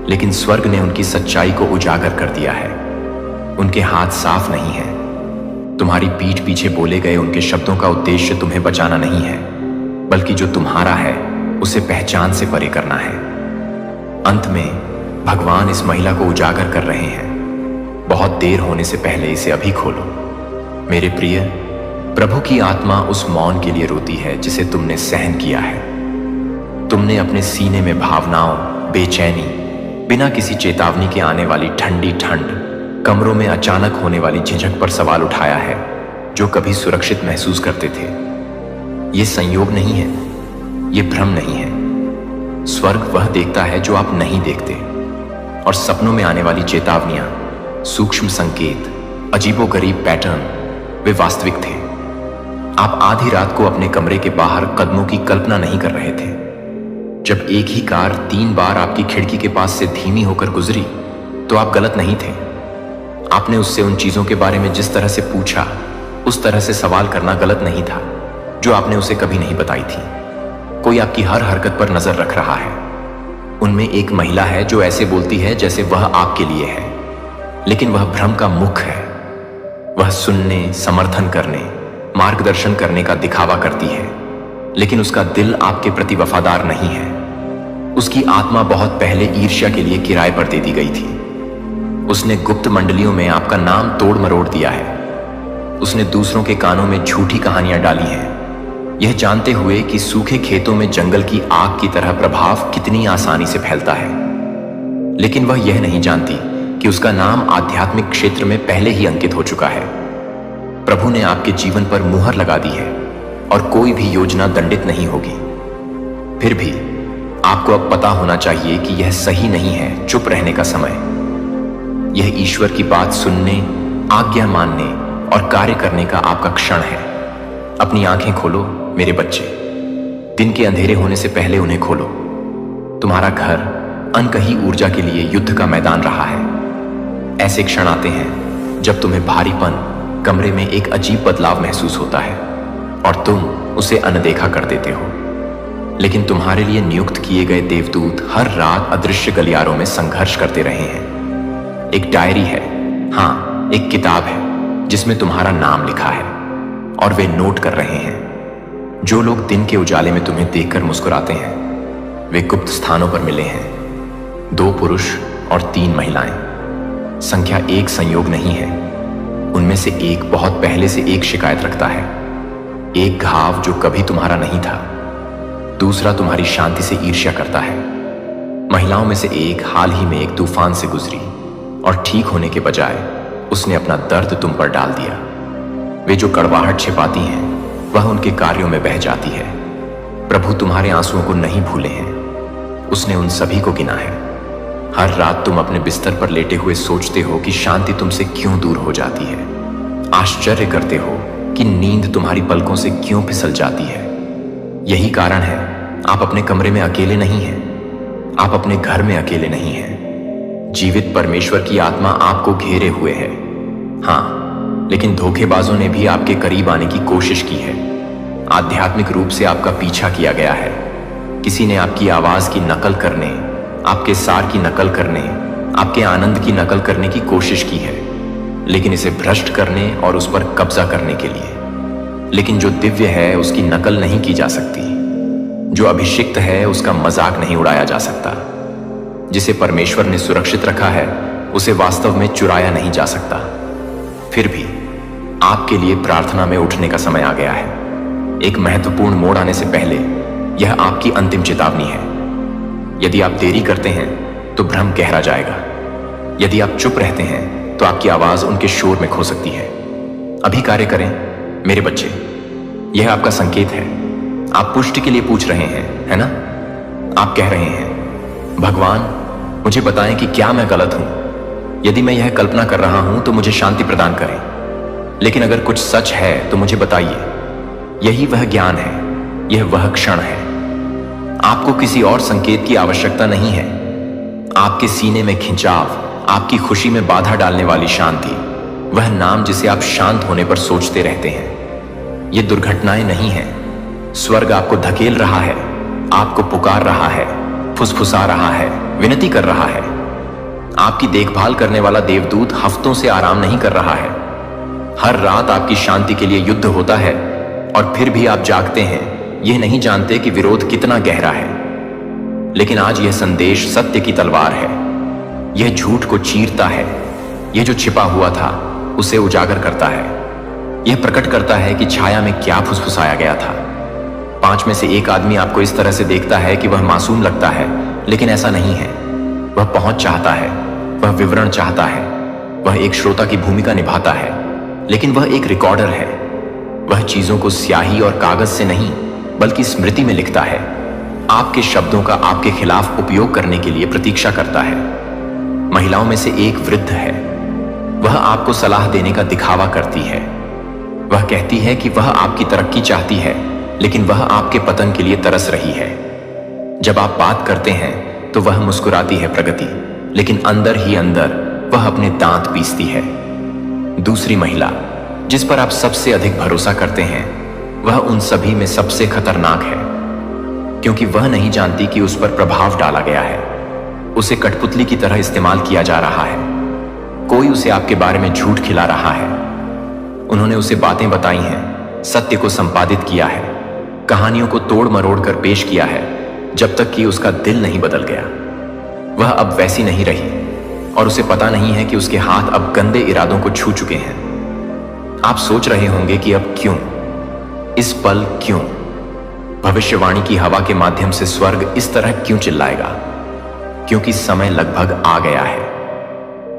लेकिन स्वर्ग ने उनकी सच्चाई को उजागर कर दिया है। उनके हाथ साफ नहीं हैं। तुम्हारी पीठ पीछे बोले गए उनके शब्दों का उद्देश्य तुम्हें बचाना नहीं है, बल्कि जो तुम्हारा है उसे पहचान से परे करना है। अंत में भगवान इस महिला को उजागर कर रहे हैं। बहुत देर होने से पहले इसे अभी खोलो। मेरे प्रिय, प्रभु की आत्मा उस मौन के लिए रोती है जिसे तुमने सहन किया है। तुमने अपने सीने में भावनाओं, बेचैनी, बिना किसी चेतावनी के आने वाली ठंडी ठंड, कमरों में अचानक होने वाली झिझक पर सवाल उठाया है जो कभी सुरक्षित महसूस करते थे। यह संयोग नहीं है, यह भ्रम नहीं है। स्वर्ग वह देखता है जो आप नहीं देखते, और सपनों में आने वाली चेतावनियां, सूक्ष्म संकेत, अजीबोगरीब पैटर्न, वे वास्तविक थे। आप आधी रात को अपने कमरे के बाहर कदमों की कल्पना नहीं कर रहे थे। जब एक ही कार 3 बार आपकी खिड़की के पास से धीमी होकर गुजरी तो आप गलत नहीं थे। आपने उससे उन चीजों के बारे में जिस तरह से पूछा, उस तरह से सवाल करना गलत नहीं था जो आपने उसे कभी नहीं बताई थी। कोई आपकी हर हरकत पर नजर रख रहा है। उनमें एक महिला है जो ऐसे बोलती है जैसे वह आपके लिए है, लेकिन वह भ्रम का मुख है। वह सुनने, समर्थन करने, मार्गदर्शन करने का दिखावा करती है, लेकिन उसका दिल आपके प्रति वफादार नहीं है। उसकी आत्मा बहुत पहले ईर्ष्या के लिए किराए पर दे दी गई थी। उसने गुप्त मंडलियों में आपका नाम तोड़ मरोड़ दिया है। उसने दूसरों के कानों में झूठी कहानियां डाली हैं, यह जानते हुए कि सूखे खेतों में जंगल की आग की तरह प्रभाव कितनी आसानी से फैलता है। लेकिन वह यह नहीं जानती कि उसका नाम आध्यात्मिक क्षेत्र में पहले ही अंकित हो चुका है। प्रभु ने आपके जीवन पर मुहर लगा दी है और कोई भी योजना दंडित नहीं होगी। फिर भी आपको अब पता होना चाहिए कि यह सही नहीं है चुप रहने का समय। यह ईश्वर की बात सुनने, आज्ञा मानने और कार्य करने का आपका क्षण है। अपनी आंखें खोलो मेरे बच्चे। दिन के अंधेरे होने से पहले उन्हें खोलो। तुम्हारा घर अनकही ऊर्जा के लिए युद्ध का मैदान रहा है। ऐसे क्षण आते हैं जब तुम्हें भारीपन, कमरे में एक अजीब बदलाव महसूस होता है और तुम उसे अनदेखा कर देते हो। लेकिन तुम्हारे लिए नियुक्त किए गए देवदूत हर रात अदृश्य गलियारों में संघर्ष करते रहे हैं। एक डायरी है, हाँ, एक किताब है जिसमें तुम्हारा नाम लिखा है और वे नोट कर रहे हैं। जो लोग दिन के उजाले में तुम्हें देखकर मुस्कुराते हैं वे गुप्त स्थानों पर मिले हैं। 2 पुरुष और 3 महिलाएं। संख्या एक संयोग नहीं है। उनमें से एक बहुत पहले से एक शिकायत रखता है। एक घाव जो कभी तुम्हारा नहीं था, दूसरा तुम्हारी शांति से ईर्ष्या करता है। महिलाओं में से एक हाल ही में एक तूफान से गुजरी और ठीक होने के बजाय उसने अपना दर्द तुम पर डाल दिया। वे जो कड़वाहट छिपाती हैं वह उनके कार्यों में बह जाती है। प्रभु तुम्हारे आंसुओं को नहीं भूले हैं, उसने उन सभी को गिना है। हर रात तुम अपने बिस्तर पर लेटे हुए सोचते हो कि शांति तुमसे क्यों दूर हो जाती है। आश्चर्य करते हो कि नींद तुम्हारी पलकों से क्यों फिसल जाती है। यही कारण है आप अपने कमरे में अकेले नहीं हैं, आप अपने घर में अकेले नहीं हैं। जीवित परमेश्वर की आत्मा आपको घेरे हुए है। हाँ, लेकिन धोखेबाजों ने भी आपके करीब आने की कोशिश की है। आध्यात्मिक रूप से आपका पीछा किया गया है। किसी ने आपकी आवाज की नकल करने, आपके सार की नकल करने, आपके आनंद की नकल करने की कोशिश की है, लेकिन इसे भ्रष्ट करने और उस पर कब्जा करने के लिए। लेकिन जो दिव्य है उसकी नकल नहीं की जा सकती। जो अभिषिक्त है उसका मजाक नहीं उड़ाया जा सकता। जिसे परमेश्वर ने सुरक्षित रखा है उसे वास्तव में चुराया नहीं जा सकता। फिर भी आपके लिए प्रार्थना में उठने का समय आ गया है। एक महत्वपूर्ण मोड़ आने से पहले यह आपकी अंतिम चेतावनी है। यदि आप देरी करते हैं तो भ्रम गहरा जाएगा। यदि आप चुप रहते हैं तो आपकी आवाज उनके शोर में खो सकती है। अभी कार्य करें मेरे बच्चे, यह आपका संकेत है। आप पुष्टि के लिए पूछ रहे हैं, है ना? आप कह रहे हैं, भगवान मुझे बताएं कि क्या मैं गलत हूं। यदि मैं यह कल्पना कर रहा हूं तो मुझे शांति प्रदान करें, लेकिन अगर कुछ सच है तो मुझे बताइए। यही वह ज्ञान है, यह वह क्षण है। आपको किसी और संकेत की आवश्यकता नहीं है। आपके सीने में खिंचाव, आपकी खुशी में बाधा डालने वाली शांति, वह नाम जिसे आप शांत होने पर सोचते रहते हैं। ये दुर्घटनाएं नहीं हैं। स्वर्ग आपको धकेल रहा है, आपको पुकार रहा है, फुसफुसा रहा है, विनती कर रहा है। आपकी देखभाल करने वाला देवदूत हफ्तों से आराम नहीं कर रहा है। हर रात आपकी शांति के लिए युद्ध होता है और फिर भी आप जागते हैं, यह नहीं जानते कि विरोध कितना गहरा है। लेकिन आज यह संदेश सत्य की तलवार है। यह झूठ को चीरता है। यह जो छिपा हुआ था उसे उजागर करता है। यह प्रकट करता है कि छाया में क्या फुसफुसाया गया था। 5 में से 1 आदमी आपको इस तरह से देखता है कि वह मासूम लगता है, लेकिन ऐसा नहीं है। वह पहुंच चाहता है, वह विवरण चाहता है, वह एक श्रोता की भूमिका निभाता है, लेकिन वह एक रिकॉर्डर है। वह चीजों को स्याही और कागज से नहीं बल्कि स्मृति में लिखता है। आपके शब्दों का आपके खिलाफ उपयोग करने के लिए प्रतीक्षा करता है। महिलाओं में से एक वृद्ध है। वह आपको सलाह देने का दिखावा करती है। वह कहती है कि वह आपकी तरक्की चाहती है, लेकिन वह आपके पतन के लिए तरस रही है। जब आप बात करते हैं तो वह मुस्कुराती है प्रगति, लेकिन अंदर ही अंदर वह अपने दांत पीसती है। दूसरी महिला जिस पर आप सबसे अधिक भरोसा करते हैं, वह उन सभी में सबसे खतरनाक है, क्योंकि वह नहीं जानती कि उस पर प्रभाव डाला गया है। उसे कठपुतली की तरह इस्तेमाल किया जा रहा है। कोई उसे आपके बारे में झूठ खिला रहा है। उन्होंने उसे बातें बताई हैं, सत्य को संपादित किया है, कहानियों को तोड़ मरोड़ कर पेश किया है, जब तक कि उसका दिल नहीं बदल गया। वह अब वैसी नहीं रही और उसे पता नहीं है कि उसके हाथ अब गंदे इरादों को छू चुके हैं। आप सोच रहे होंगे कि अब क्यों, इस पल क्यों? भविष्यवाणी की हवा के माध्यम से स्वर्ग इस तरह क्यों चिल्लाएगा? क्योंकि समय लगभग आ गया है।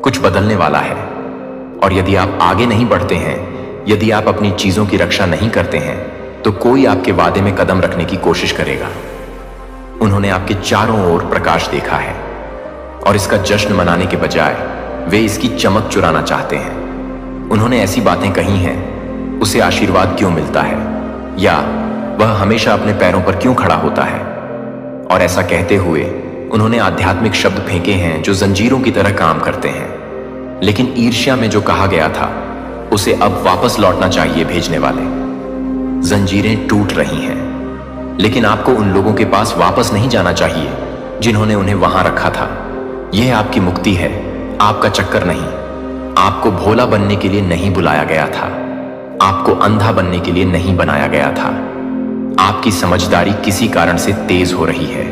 कुछ बदलने वाला है। और यदि आप आगे नहीं बढ़ते हैं, यदि आप अपनी चीजों की रक्षा नहीं करते हैं, तो कोई आपके वादे में कदम रखने की कोशिश करेगा। उन्होंने आपके चारों ओर प्रकाश देखा है और इसका जश्न मनाने के बजाय वे इसकी चमक चुराना चाहते हैं। उन्होंने ऐसी बातें कही हैं, उसे आशीर्वाद क्यों मिलता है, या वह हमेशा अपने पैरों पर क्यों खड़ा होता है। और ऐसा कहते हुए उन्होंने आध्यात्मिक शब्द फेंके हैं जो जंजीरों की तरह काम करते हैं। लेकिन ईर्ष्या में जो कहा गया था उसे अब वापस लौटना चाहिए भेजने वाले। जंजीरें टूट रही हैं, लेकिन आपको उन लोगों के पास वापस नहीं जाना चाहिए जिन्होंने उन्हें वहां रखा था। यह आपकी मुक्ति है, आपका चक्कर नहीं। आपको भोला बनने के लिए नहीं बुलाया गया था, आपको अंधा बनने के लिए नहीं बनाया गया था। आपकी समझदारी किसी कारण से तेज हो रही है।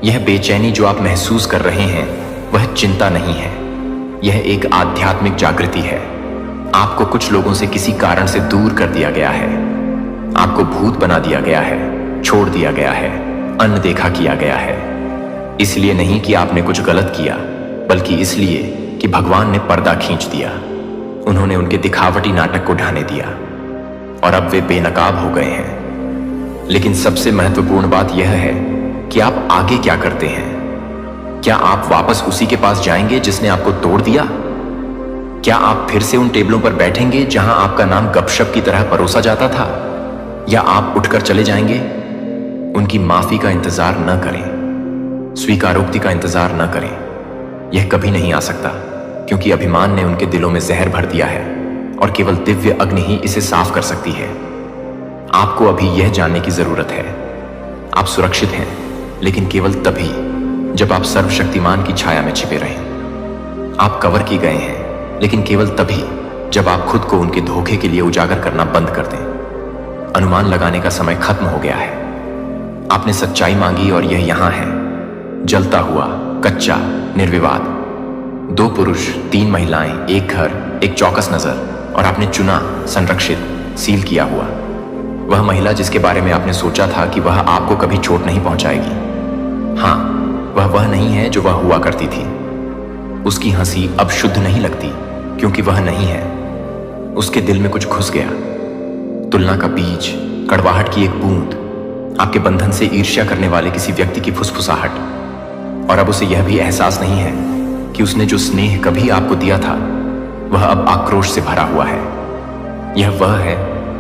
यह बेचैनी जो आप महसूस कर रहे हैं वह चिंता नहीं है, यह एक आध्यात्मिक जागृति है। आपको कुछ लोगों से किसी कारण से दूर कर दिया गया है। आपको भूत बना दिया गया है, छोड़ दिया गया है, अनदेखा किया गया है। इसलिए नहीं कि आपने कुछ गलत किया, बल्कि इसलिए कि भगवान ने पर्दा खींच दिया। उन्होंने उनके दिखावटी नाटक को ढाने दिया और अब वे बेनकाब हो गए हैं। लेकिन सबसे महत्वपूर्ण बात यह है कि आप आगे क्या करते हैं। क्या आप वापस उसी के पास जाएंगे जिसने आपको तोड़ दिया? क्या आप फिर से उन टेबलों पर बैठेंगे जहां आपका नाम गपशप की तरह परोसा जाता था? या आप उठकर चले जाएंगे? उनकी माफी का इंतजार न करें, स्वीकारोक्ति का इंतजार न करें। यह कभी नहीं आ सकता, क्योंकि अभिमान ने उनके दिलों में जहर भर दिया है और केवल दिव्य अग्नि ही इसे साफ कर सकती है। आपको अभी यह जानने की जरूरत है, आप सुरक्षित हैं, लेकिन केवल तभी जब आप सर्वशक्तिमान की छाया में छिपे रहें। आप कवर किए गए हैं, लेकिन केवल तभी जब आप खुद को उनके धोखे के लिए उजागर करना बंद कर दें। अनुमान लगाने का समय खत्म हो गया है। आपने सच्चाई मांगी और यह यहां है, जलता हुआ, कच्चा, निर्विवाद। 2 पुरुष, 3 महिलाएं, एक घर, एक चौकस नजर, और आपने चुना, संरक्षित, सील किया हुआ। वह महिला जिसके बारे में आपने सोचा था कि वह आपको कभी चोट नहीं पहुंचाएगी। हाँ, वह नहीं है जो वह हुआ करती थी। उसकी हंसी अब शुद्ध नहीं लगती, क्योंकि वह नहीं है। उसके दिल में कुछ घुस गया, तुलना का बीज, कड़वाहट की एक बूंद, आपके बंधन से ईर्ष्या करने वाले किसी व्यक्ति की फुसफुसाहट। और अब उसे यह भी एहसास नहीं है कि उसने जो स्नेह कभी आपको दिया था वह अब आक्रोश से भरा हुआ है। यह वह है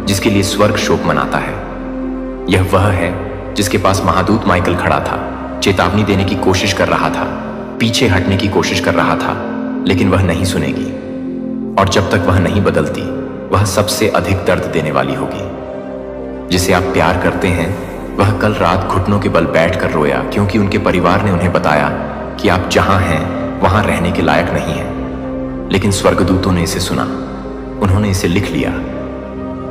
जिसके लिए स्वर्ग शोक मनाता है। यह वह है जिसके पास महादूत माइकल खड़ा था, चेतावनी देने की कोशिश कर रहा था, पीछे हटने की कोशिश कर रहा था, लेकिन वह नहीं सुनेगी। और जब तक वह नहीं बदलती, वह सबसे अधिक दर्द देने वाली होगी। जिसे आप प्यार करते हैं, वह कल रात घुटनों के बल बैठकर रोया, क्योंकि उनके परिवार ने उन्हें बताया कि आप जहां हैं वहां रहने के लायक नहीं हैं। लेकिन स्वर्गदूतों ने इसे सुना, उन्होंने इसे लिख लिया।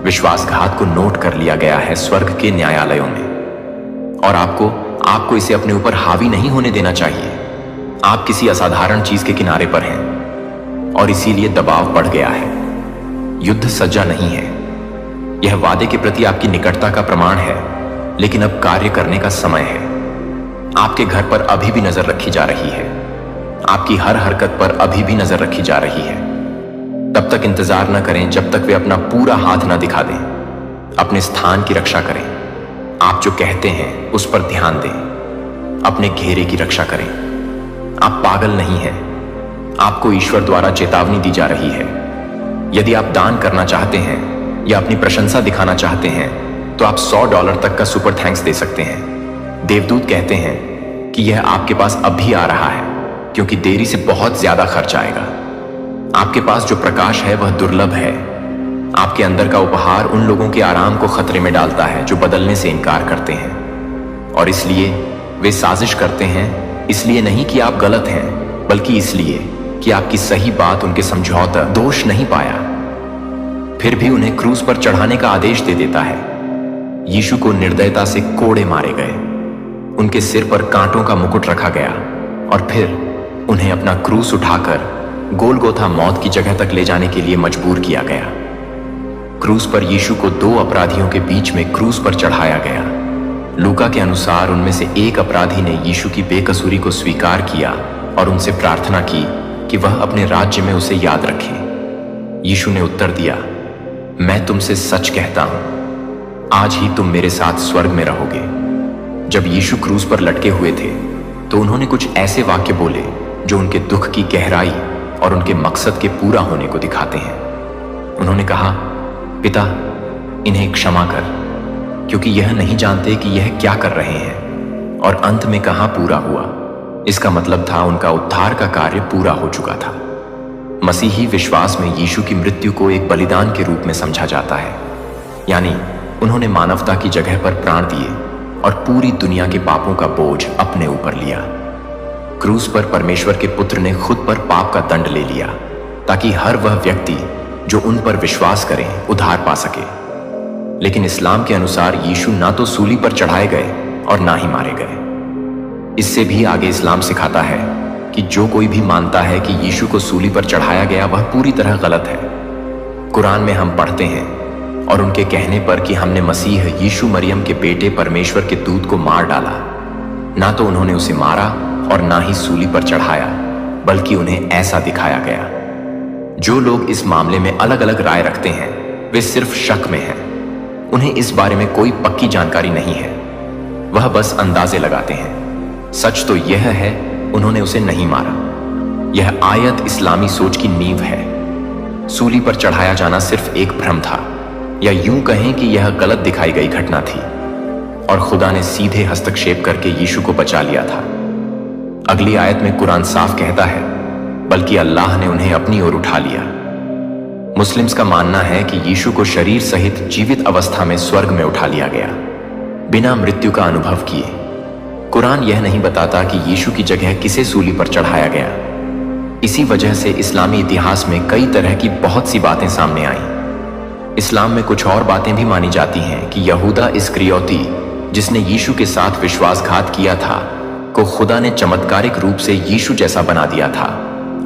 विश्वासघात को नोट कर लिया गया है स्वर्ग के न्यायालयों में। और आपको इसे अपने ऊपर हावी नहीं होने देना चाहिए। आप किसी असाधारण चीज के किनारे पर हैं और इसीलिए दबाव बढ़ गया है। युद्ध सज्जा नहीं है। यह वादे के प्रति आपकी निकटता का प्रमाण है, लेकिन अब कार्य करने का समय है। आपके घर पर अभी भी नजर रखी जा रही है। आपकी हर हरकत पर अभी भी नजर रखी जा रही है। तब तक इंतजार न करें जब तक वे अपना पूरा हाथ न दिखा दें। अपने स्थान की रक्षा करें। आप जो कहते हैं उस पर ध्यान दें। अपने घेरे की रक्षा करें। आप पागल नहीं हैं। आपको ईश्वर द्वारा चेतावनी दी जा रही है। यदि आप दान करना चाहते हैं या अपनी प्रशंसा दिखाना चाहते हैं, तो आप $100 तक का सुपर थैंक्स दे सकते हैं। देवदूत कहते हैं कि यह आपके पास अब भी आ रहा है, क्योंकि देरी से बहुत ज्यादा खर्च आएगा। आपके पास जो प्रकाश है वह दुर्लभ है। आपके अंदर का उपहार उन लोगों के आराम को खतरे में डालता है जो बदलने से इनकार करते हैं। और इसलिए वे साजिश करते हैं, इसलिए नहीं कि आप गलत हैं, बल्कि इसलिए कि आपकी सही बात उनके समझौता दोष नहीं पाया। फिर भी उन्हें क्रूस पर चढ़ाने का आदेश दे देता है। यीशु को निर्दयता से कोड़े मारे गए, उनके सिर पर कांटों का मुकुट रखा गया और फिर उन्हें अपना क्रूस उठाकर गोलगोथा मौत की जगह तक ले जाने के लिए मजबूर किया गया। क्रूस पर यीशु को 2 अपराधियों के बीच में क्रूस पर चढ़ाया गया। लूका के अनुसार उनमें से एक अपराधी ने यीशु की बेकसूरी को स्वीकार किया और उनसे प्रार्थना की कि वह अपने राज्य में उसे याद रखे। यीशु ने उत्तर दिया, मैं तुमसे सच कहता हूं, आज ही तुम मेरे साथ स्वर्ग में रहोगे। जब यीशु क्रूस पर लटके हुए थे, तो उन्होंने कुछ ऐसे वाक्य बोले जो उनके दुख की गहराई और उनके मकसद के पूरा होने को दिखाते हैं। उन्होंने कहा, पिता, इन्हें क्षमा कर, क्योंकि यह नहीं जानते कि यह क्या कर रहे हैं। और अंत में कहां पूरा हुआ, इसका मतलब था उनका उद्धार का कार्य पूरा हो चुका था। मसीही विश्वास में यीशु की मृत्यु को एक बलिदान के रूप में समझा जाता है, यानी उन्होंने मानवता की जगह पर प्राण दिए और पूरी दुनिया के पापों का बोझ अपने ऊपर लिया। क्रूस पर परमेश्वर के पुत्र ने खुद पर पाप का दंड ले लिया, ताकि हर वह व्यक्ति जो उन पर विश्वास करें उद्धार पा सके। लेकिन इस्लाम के अनुसार यीशु ना तो सूली पर चढ़ाए गए और ना ही मारे गए। इससे भी आगे इस्लाम सिखाता है कि जो कोई भी मानता है कि यीशु को सूली पर चढ़ाया गया वह पूरी तरह गलत है। कुरान में हम पढ़ते हैं, और उनके कहने पर कि हमने मसीह यीशु मरियम के बेटे परमेश्वर के दूत को मार डाला, ना तो उन्होंने उसे मारा और ना ही सूली पर चढ़ाया, बल्कि उन्हें ऐसा दिखाया गया। जो लोग इस मामले में अलग अलग राय रखते हैं वे सिर्फ शक में हैं। उन्हें इस बारे में कोई पक्की जानकारी नहीं है, वह बस अंदाजे लगाते हैं। सच तो यह है उन्होंने उसे नहीं मारा। यह आयत इस्लामी सोच की नींव है। सूली पर चढ़ाया जाना सिर्फ एक भ्रम था, या यूं कहें कि यह गलत दिखाई गई घटना थी, और खुदा ने सीधे हस्तक्षेप करके यीशु को बचा लिया था। अगली आयत में कुरान साफ कहता है, बल्कि अल्लाह ने उन्हें अपनी ओर उठा लिया। मुस्लिम्स का मानना है कि यीशु को शरीर सहित जीवित अवस्था में स्वर्ग में उठा लिया गया, बिना मृत्यु का अनुभव किए। कुरान यह नहीं बताता कि यीशु की जगह किसे सूली पर चढ़ाया गया। इसी वजह से इस्लामी इतिहास में कई तरह की बहुत सी बातें सामने आईं। इस्लाम में कुछ और बातें भी मानी जाती हैं कि यहूदा इस्करियोती, जिसने यीशु के साथ विश्वासघात किया था, को खुदा ने चमत्कारिक रूप से यीशु जैसा बना दिया था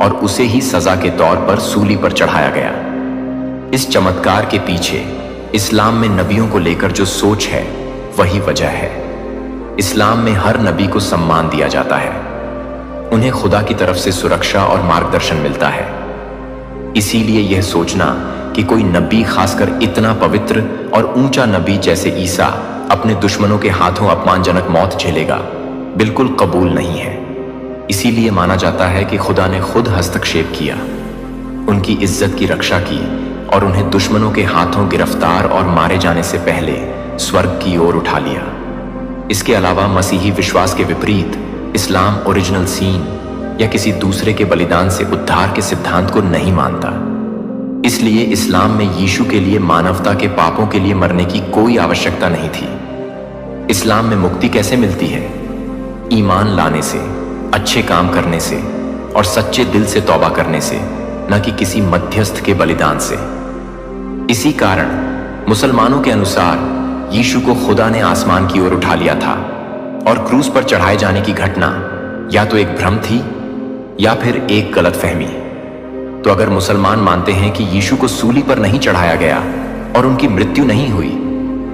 और उसे ही सजा के तौर पर सूली पर चढ़ाया गया। इस चमत्कार के पीछे इस्लाम में नबियों को लेकर जो सोच है वही वजह है। इस्लाम में हर नबी को सम्मान दिया जाता है, उन्हें खुदा की तरफ से सुरक्षा और मार्गदर्शन मिलता है। इसीलिए यह सोचना कि कोई नबी, खासकर इतना पवित्र और ऊंचा नबी जैसे ईसा, अपने दुश्मनों के हाथों अपमानजनक मौत झेलेगा, बिल्कुल कबूल नहीं है। इसीलिए माना जाता है कि खुदा ने खुद हस्तक्षेप किया, उनकी इज्जत की रक्षा की और उन्हें दुश्मनों के हाथों गिरफ्तार और मारे जाने से पहले स्वर्ग की ओर उठा लिया। इसके अलावा मसीही विश्वास के विपरीत इस्लाम ओरिजिनल सीन या किसी दूसरे के बलिदान से उद्धार के सिद्धांत को नहीं मानता। इसलिए इस्लाम में यीशु के लिए मानवता के पापों के लिए मरने की कोई आवश्यकता नहीं थी। इस्लाम में मुक्ति कैसे मिलती है? ईमान लाने से, अच्छे काम करने से और सच्चे दिल से तौबा करने से, न कि किसी मध्यस्थ के बलिदान से। इसी कारण मुसलमानों के अनुसार यीशु को खुदा ने आसमान की ओर उठा लिया था और क्रूस पर चढ़ाए जाने की घटना या तो एक भ्रम थी या फिर एक गलतफहमी। तो अगर मुसलमान मानते हैं कि यीशु को सूली पर नहीं चढ़ाया गया और उनकी मृत्यु नहीं हुई,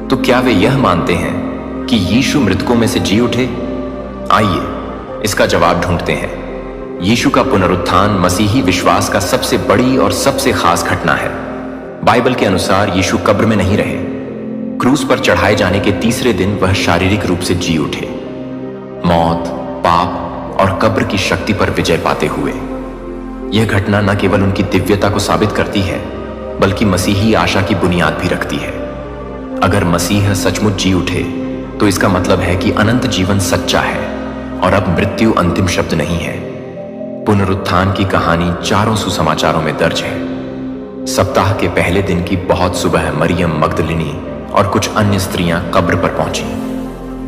तो क्या वे यह मानते हैं कि यीशु मृतकों में से जी उठे? आइए इसका जवाब ढूंढते हैं। यीशु का पुनरुत्थान मसीही विश्वास का सबसे बड़ी और सबसे खास घटना है। बाइबल के अनुसार यीशु कब्र में नहीं रहे। क्रूस पर चढ़ाए जाने के तीसरे दिन वह शारीरिक रूप से जी उठे, मौत, पाप और कब्र की शक्ति पर विजय पाते हुए। यह घटना न केवल उनकी दिव्यता को साबित करती है, बल्कि मसीही आशा की बुनियाद भी रखती है। अगर मसीह सचमुच जी उठे, तो इसका मतलब है कि अनंत जीवन सच्चा है और अब मृत्यु अंतिम शब्द नहीं है। पुनरुत्थान की कहानी चारों सुसमाचारों में दर्ज है। सप्ताह के पहले दिन की बहुत सुबह मरियम मगदलिनी और कुछ अन्य स्त्रियां कब्र पर पहुंची,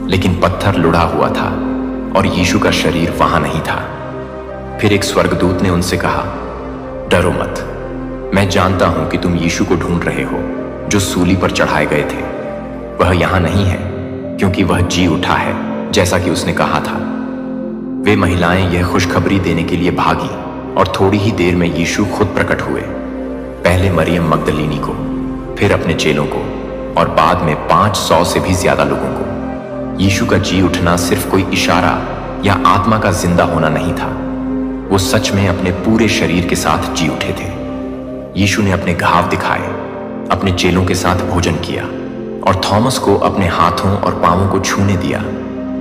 लेकिन पत्थर लुढ़ा हुआ था और यीशु का शरीर वहां नहीं था। फिर एक स्वर्गदूत ने उनसे कहा, डरो मत, मैं जानता हूं कि तुम यीशु को ढूंढ रहे हो जो सूली पर चढ़ाए गए थे। वह यहां नहीं है, क्योंकि वह जी उठा है जैसा कि उसने कहा था। वे महिलाएं यह खुशखबरी देने के लिए भागी और थोड़ी ही देर में यीशु खुद प्रकट हुए। पहले मरियम मगदलिनी को, फिर अपने चेलों को और बाद में 500 से भी ज्यादा लोगों को। यीशु का जी उठना सिर्फ कोई इशारा या आत्मा का जिंदा होना नहीं था, वो सच में अपने पूरे शरीर के साथ जी उठे थे। यीशु ने अपने घाव दिखाए, अपने चेलों के साथ भोजन किया और थॉमस को अपने हाथों और पांवों को छूने दिया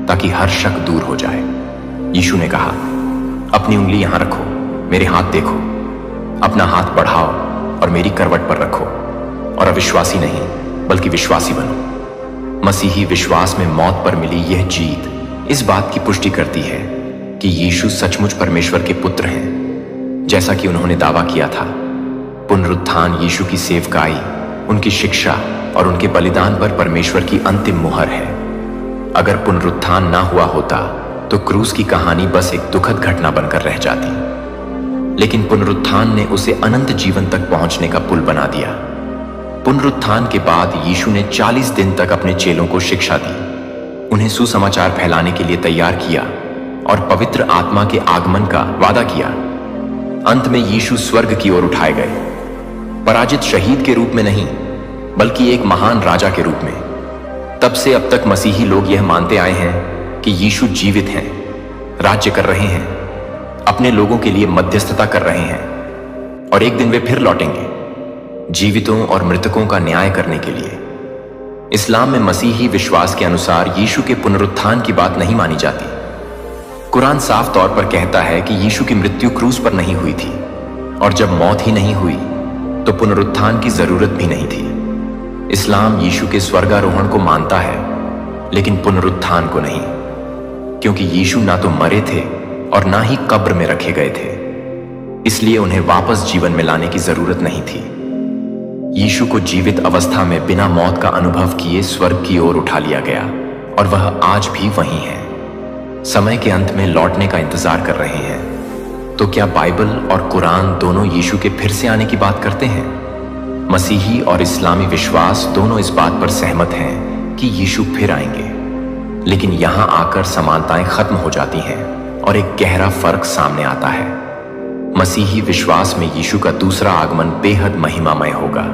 ताकि हर शक दूर हो जाए। यीशु ने कहा, अपनी उंगली यहां रखो, मेरे हाथ देखो, अपना हाथ बढ़ाओ और मेरी करवट पर रखो और अविश्वासी नहीं बल्कि विश्वासी बनो। मसीही विश्वास में मौत पर मिली यह जीत इस बात की पुष्टि करती है कि यीशु सचमुच परमेश्वर के पुत्र हैं, जैसा कि उन्होंने दावा किया था। पुनरुत्थान यीशु की सेवकाई, उनकी शिक्षा और उनके बलिदान पर परमेश्वर की अंतिम मुहर है। अगर पुनरुत्थान ना हुआ होता तो क्रूस की कहानी बस एक दुखद घटना बनकर रह जाती, लेकिन पुनरुत्थान ने उसे अनंत जीवन तक पहुंचने का पुल बना दिया। पुनरुत्थान के बाद यीशु ने 40 दिन तक अपने चेलों को शिक्षा दी, उन्हें सुसमाचार फैलाने के लिए तैयार किया और पवित्र आत्मा के आगमन का वादा किया। अंत में यीशु स्वर्ग की ओर उठाए गए, पराजित शहीद के रूप में नहीं बल्कि एक महान राजा के रूप में। तब से अब तक मसीही लोग यह मानते आए हैं कि यीशु जीवित हैं, राज्य कर रहे हैं, अपने लोगों के लिए मध्यस्थता कर रहे हैं और एक दिन वे फिर लौटेंगे जीवितों और मृतकों का न्याय करने के लिए। इस्लाम में मसीही विश्वास के अनुसार यीशु के पुनरुत्थान की बात नहीं मानी जाती। कुरान साफ तौर पर कहता है कि यीशु की मृत्यु क्रूस पर नहीं हुई थी, और जब मौत ही नहीं हुई तो पुनरुत्थान की जरूरत भी नहीं थी। इस्लाम यीशु के स्वर्गारोहण को मानता है लेकिन पुनरुत्थान को नहीं, क्योंकि यीशु ना तो मरे थे और ना ही कब्र में रखे गए थे, इसलिए उन्हें वापस जीवन में लाने की जरूरत नहीं थी। यीशु को जीवित अवस्था में बिना मौत का अनुभव किए स्वर्ग की ओर उठा लिया गया और वह आज भी वहीं है, समय के अंत में लौटने का इंतजार कर रहे हैं। तो क्या बाइबल और कुरान दोनों यीशु के फिर से आने की बात करते हैं? मसीही और इस्लामी विश्वास दोनों इस बात पर सहमत हैं कि यीशु फिर आएंगे, लेकिन यहां आकर समानताएं खत्म हो जाती हैं और एक गहरा फर्क सामने आता है। मसीही विश्वास में यीशु का दूसरा आगमन बेहद महिमामय होगा।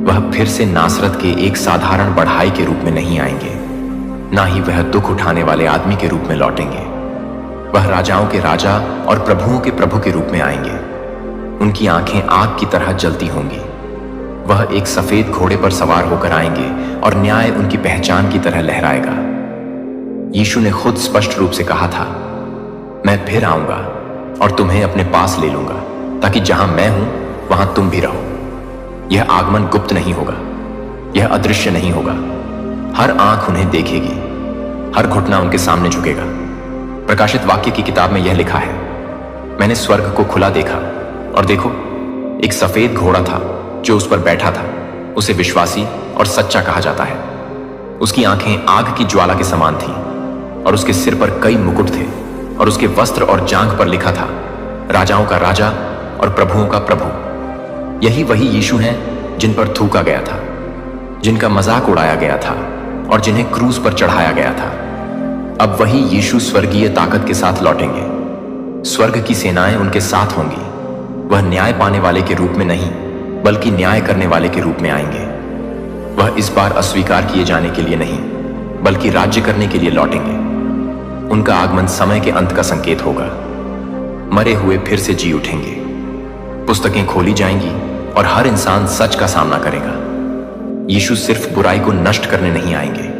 वह फिर से नासरत के एक साधारण बढ़ाई के रूप में नहीं आएंगे, ना ही वह दुख उठाने वाले आदमी के रूप में लौटेंगे। वह राजाओं के राजा और प्रभुओं के प्रभु के रूप में आएंगे। उनकी आंखें आग की तरह जलती होंगी। वह एक सफेद घोड़े पर सवार होकर आएंगे और न्याय उनकी पहचान की तरह लहराएगा। यीशु ने खुद स्पष्ट रूप से कहा था, मैं फिर आऊंगा और तुम्हें अपने पास ले लूंगा, ताकि जहां मैं हूं वहां तुम भी रहो। यह आगमन गुप्त नहीं होगा, यह अदृश्य नहीं होगा। हर आंख उन्हें देखेगी, हर घुटना उनके सामने झुकेगा। प्रकाशित वाक्य की किताब में यह लिखा है, मैंने स्वर्ग को खुला देखा और देखो, एक सफेद घोड़ा था जो उस पर बैठा था। उसे विश्वासी और सच्चा कहा जाता है। उसकी आंखें आग की ज्वाला के समान थीं और उसके सिर पर कई मुकुट थे और उसके वस्त्र और जांघ पर लिखा था, राजाओं का राजा और प्रभुओं का प्रभु। यही वही यीशु हैं जिन पर थूका गया था, जिनका मजाक उड़ाया गया था और जिन्हें क्रूस पर चढ़ाया गया था। अब वही यीशु स्वर्गीय ताकत के साथ लौटेंगे। स्वर्ग की सेनाएं उनके साथ होंगी। वह न्याय पाने वाले के रूप में नहीं, बल्कि न्याय करने वाले के रूप में आएंगे। वह इस बार अस्वीकार किए जाने के लिए नहीं, बल्कि राज्य करने के लिए लौटेंगे। उनका आगमन समय के अंत का संकेत होगा। मरे हुए फिर से जी उठेंगे, पुस्तकें खोली जाएंगी और हर इंसान सच का सामना करेगा। यीशु सिर्फ बुराई को नष्ट करने नहीं आएंगे,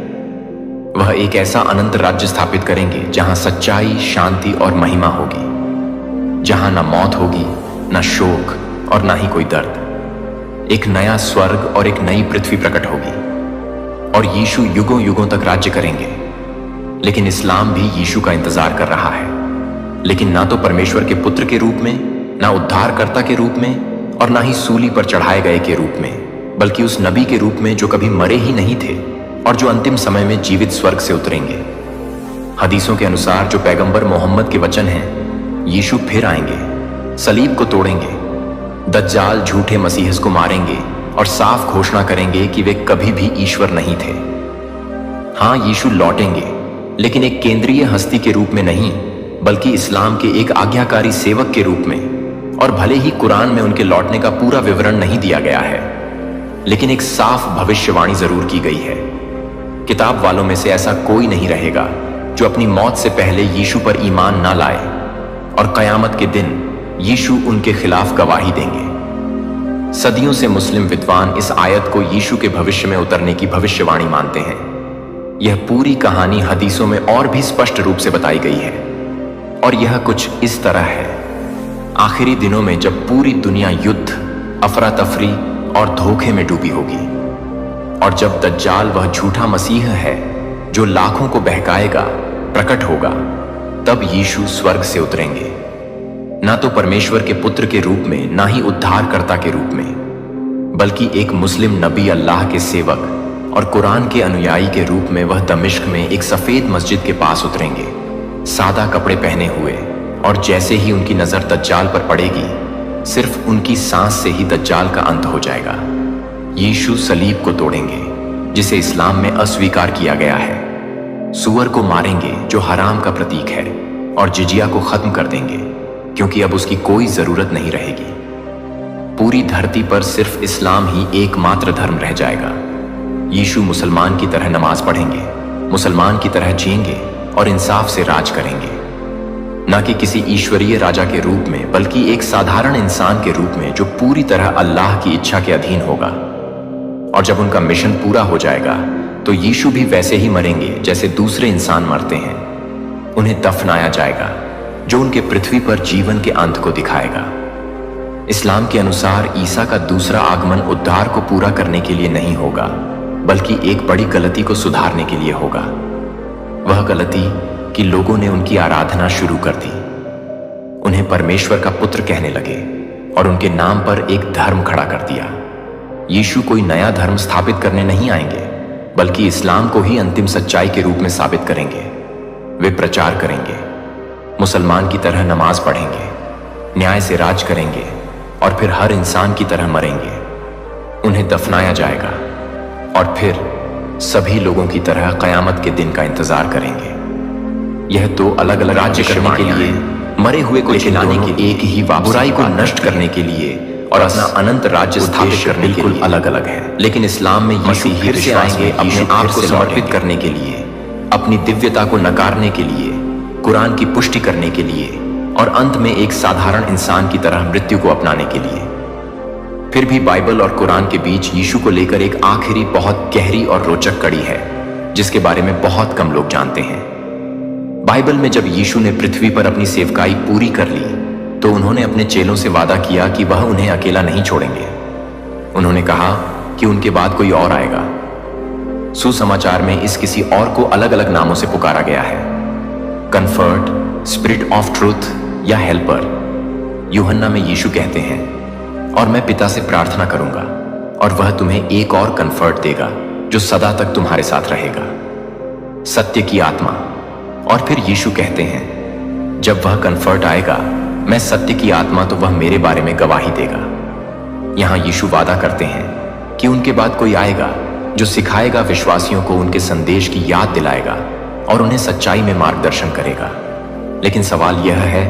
वह एक ऐसा अनंत राज्य स्थापित करेंगे जहां सच्चाई, शांति और महिमा होगी, जहां ना मौत होगी, ना शोक और ना ही कोई दर्द। एक नया स्वर्ग और एक नई पृथ्वी प्रकट होगी और यीशु युगों युगों तक राज्य करेंगे। लेकिन इस्लाम भी यीशु का इंतजार कर रहा है, लेकिन ना तो परमेश्वर के पुत्र के रूप में, ना उद्धारकर्ता के रूप में और ना ही सूली पर चढ़ाए गए के रूप में, बल्कि उस नबी के रूप में जो कभी मरे ही नहीं थे और जो अंतिम समय में जीवित स्वर्ग से उतरेंगे। हदीसों के अनुसार जो पैगंबर मोहम्मद के वचन हैं, यीशु फिर आएंगे, सलीब को तोड़ेंगे, दज्जाल झूठे मसीहस को मारेंगे और साफ घोषणा करेंगे कि वे कभी भी ईश्वर नहीं थे। हां, यीशु लौटेंगे, लेकिन एक केंद्रीय हस्ती के रूप में नहीं, बल्कि इस्लाम के एक आज्ञाकारी सेवक के रूप में। और भले ही कुरान में उनके लौटने का पूरा विवरण नहीं दिया गया है, लेकिन एक साफ भविष्यवाणी जरूर की गई है। किताब वालों में से ऐसा कोई नहीं रहेगा जो अपनी मौत से पहले यीशु पर ईमान ना लाए, और कयामत के दिन यीशु उनके खिलाफ गवाही देंगे। सदियों से मुस्लिम विद्वान इस आयत को यीशु के भविष्य में उतरने की भविष्यवाणी मानते हैं। यह पूरी कहानी हदीसों में और भी स्पष्ट रूप से बताई गई है, और यह कुछ इस तरह है। आखिरी दिनों में जब पूरी दुनिया युद्ध, अफरा तफरी और धोखे में डूबी होगी, और जब दज्जाल, वह झूठा मसीह है जो लाखों को बहकाएगा, प्रकट होगा, तब यीशु स्वर्ग से उतरेंगे, ना तो परमेश्वर के पुत्र के रूप में, ना ही उद्धारकर्ता के रूप में, बल्कि एक मुस्लिम नबी, अल्लाह के सेवक और कुरान के अनुयायी के रूप में। वह दमिश्क में एक सफेद मस्जिद के पास उतरेंगे, सादा कपड़े पहने हुए, और जैसे ही उनकी नजर दज्जाल पर पड़ेगी, सिर्फ उनकी सांस से ही दज्जाल का अंत हो जाएगा। यीशु सलीब को तोड़ेंगे, जिसे इस्लाम में अस्वीकार किया गया है। सूअर को मारेंगे जो हराम का प्रतीक है, और जिजिया को खत्म कर देंगे, क्योंकि अब उसकी कोई जरूरत नहीं रहेगी। पूरी धरती पर सिर्फ इस्लाम ही एकमात्र धर्म रह जाएगा। यीशु मुसलमान की तरह नमाज पढ़ेंगे, मुसलमान की तरह जिएंगे और इंसाफ से राज करेंगे, न कि किसी ईश्वरीय राजा के रूप में, बल्कि एक साधारण इंसान के रूप में जो पूरी तरह अल्लाह की इच्छा के अधीन होगा। और जब उनका मिशन पूरा हो जाएगा, तो यीशु भी वैसे ही मरेंगे जैसे दूसरे इंसान मरते हैं। उन्हें दफनाया जाएगा, जो उनके पृथ्वी पर जीवन के अंत को दिखाएगा। इस्लाम के अनुसार ईसा का दूसरा आगमन उद्धार को पूरा करने के लिए नहीं होगा, बल्कि एक बड़ी गलती को सुधारने के लिए होगा। वह गलती कि लोगों ने उनकी आराधना शुरू कर दी, उन्हें परमेश्वर का पुत्र कहने लगे और उनके नाम पर एक धर्म खड़ा कर दिया। यीशु कोई नया धर्म स्थापित करने नहीं आएंगे, बल्कि इस्लाम को ही अंतिम सच्चाई के रूप में साबित करेंगे। वे प्रचार करेंगे, मुसलमान की तरह नमाज पढ़ेंगे, न्याय से राज करेंगे और फिर हर इंसान की तरह मरेंगे। उन्हें दफनाया जाएगा और फिर सभी लोगों की तरह कयामत के दिन का इंतजार करेंगे। यह दो अलग अलग राज्य करने के लिए, मरे हुए को जिलाने के एक ही बुराई को नष्ट करने के लिए और अपना अनंत राज्य स्थापित करने के लिए अलग अलग है। लेकिन इस्लाम में यीशु फिर से आएंगे अपने आप को समर्पित करने के लिए, अपनी दिव्यता को नकारने के लिए, कुरान की पुष्टि करने के लिए और अंत में एक साधारण इंसान की तरह मृत्यु को अपनाने के लिए। फिर भी बाइबल और कुरान के बीच यीशु को लेकर एक आखिरी बहुत गहरी और रोचक कड़ी है, जिसके बारे में बहुत कम लोग जानते हैं। बाइबल में जब यीशु ने पृथ्वी पर अपनी सेवकाई पूरी कर ली, तो उन्होंने अपने चेलों से वादा किया कि वह उन्हें अकेला नहीं छोड़ेंगे। उन्होंने कहा कि उनके बाद कोई और आएगा। सुसमाचार में इस किसी और को अलग अलग नामों से पुकारा गया है, कंफर्ट, स्पिरिट ऑफ ट्रूथ या हेल्पर। यूहन्ना में यीशु कहते हैं, और मैं पिता से प्रार्थना करूंगा और वह तुम्हें एक और कंफर्ट देगा जो सदा तक तुम्हारे साथ रहेगा, सत्य की आत्मा। और फिर यीशु कहते हैं, जब वह कंफर्ट आएगा, मैं सत्य की आत्मा, तो वह मेरे बारे में गवाही देगा। यहां यीशु वादा करते हैं कि उनके बाद कोई आएगा जो सिखाएगा विश्वासियों को, उनके संदेश की याद दिलाएगा और उन्हें सच्चाई में मार्गदर्शन करेगा। लेकिन सवाल यह है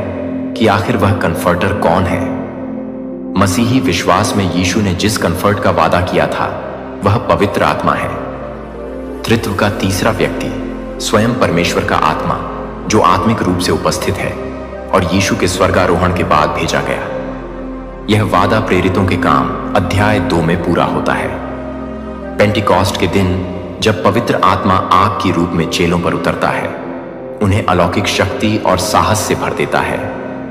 कि आखिर वह कंफर्टर कौन है? मसीही विश्वास में यीशु ने जिस कंफर्ट का वादा किया था, वह पवित्र आत्मा है, त्रित्व का तीसरा व्यक्ति, स्वयं परमेश्वर का आत्मा, जो आत्मिक रूप से उपस्थित है और यीशु के स्वर्गारोहण के बाद भेजा गया। यह वादा प्रेरितों के काम अध्याय 2 में पूरा होता है। पेंटिकॉस्ट के दिन जब पवित्र आत्मा आग की रूप में चेलों पर उतरता है, उन्हें अलौकिक शक्ति और साहस से भर देता है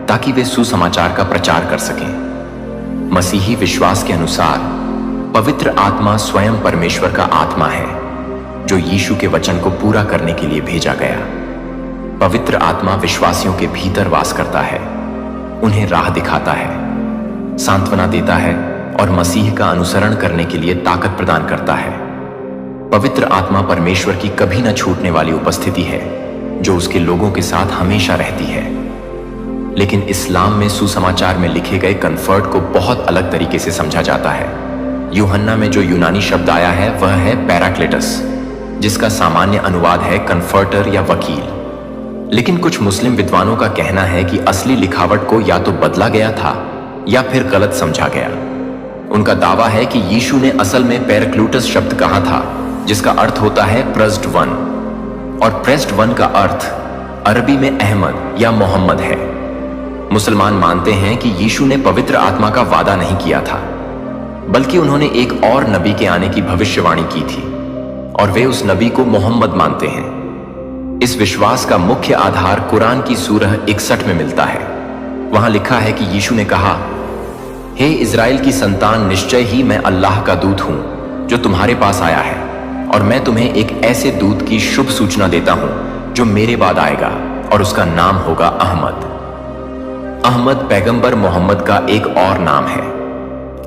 ताकि वे सुसमाचार का प्रचार कर सकें। मसीही विश्वास के अनुसार पवित्र आत्मा स्वयं परमेश्वर का आत्मा है, जो यीशु के वचन को पूरा करने के लिए भेजा गया। पवित्र आत्मा विश्वासियों के भीतर वास करता है, उन्हें राह दिखाता है, सांत्वना देता है और मसीह का अनुसरण करने के लिए ताकत प्रदान करता है। पवित्र आत्मा परमेश्वर की कभी न छूटने वाली उपस्थिति है, जो उसके लोगों के साथ हमेशा रहती है। लेकिन इस्लाम में सुसमाचार में लिखे गए कंफर्ट को बहुत अलग तरीके से समझा जाता है। यूहन्ना में जो यूनानी शब्द आया है वह है पैराक्लेटस, जिसका सामान्य अनुवाद है कंफर्टर या वकील। लेकिन कुछ मुस्लिम विद्वानों का कहना है कि असली लिखावट को या तो बदला गया था या फिर गलत समझा गया। उनका दावा है कि यीशु ने असल में पैराक्लूटस शब्द कहा था, जिसका अर्थ होता है प्रेस्ड वन, और प्रेस्ड वन का अर्थ अरबी में अहमद या मोहम्मद है। मुसलमान मानते हैं कि यीशु ने पवित्र आत्मा का वादा नहीं किया था, बल्कि उन्होंने एक और नबी के आने की भविष्यवाणी की थी और वे उस नबी को मोहम्मद मानते हैं। इस विश्वास का मुख्य आधार कुरान की सूरह 61 में मिलता है। वहां लिखा है कि यीशु ने कहा, हे इज़राइल की संतान, निश्चय ही मैं अल्लाह का दूत हूं जो तुम्हारे पास आया है, और मैं तुम्हें एक ऐसे दूत की शुभ सूचना देता हूं जो मेरे बाद आएगा और उसका नाम होगा अहमद। अहमद पैगंबर मोहम्मद का एक और नाम है।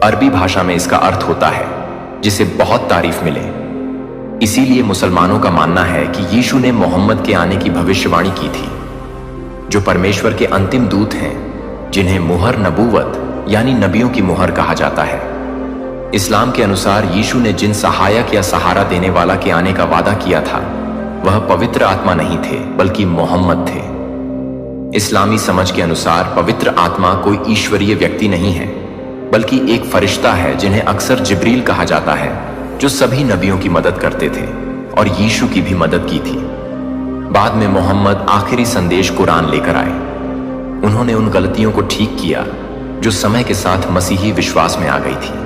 अरबी भाषा में इसका अर्थ होता है जिसे बहुत तारीफ मिले। इसीलिए मुसलमानों का मानना है कि यीशु ने मोहम्मद के आने की भविष्यवाणी की थी, जो परमेश्वर के अंतिम दूत हैं, जिन्हें मुहर नबूवत यानी नबियों की मुहर कहा जाता है। इस्लाम के अनुसार यीशु ने जिन सहायक या सहारा देने वाला के आने का वादा किया था, वह पवित्र आत्मा नहीं थे, बल्कि मोहम्मद थे। इस्लामी समझ के अनुसार पवित्र आत्मा कोई ईश्वरीय व्यक्ति नहीं है, बल्कि एक फरिश्ता है जिन्हें अक्सर जिब्रील कहा जाता है, जो सभी नबियों की मदद करते थे और यीशु की भी मदद की थी। बाद में मोहम्मद आखिरी संदेश कुरान लेकर आए। उन्होंने उन गलतियों को ठीक किया जो समय के साथ मसीही विश्वास में आ गई थी।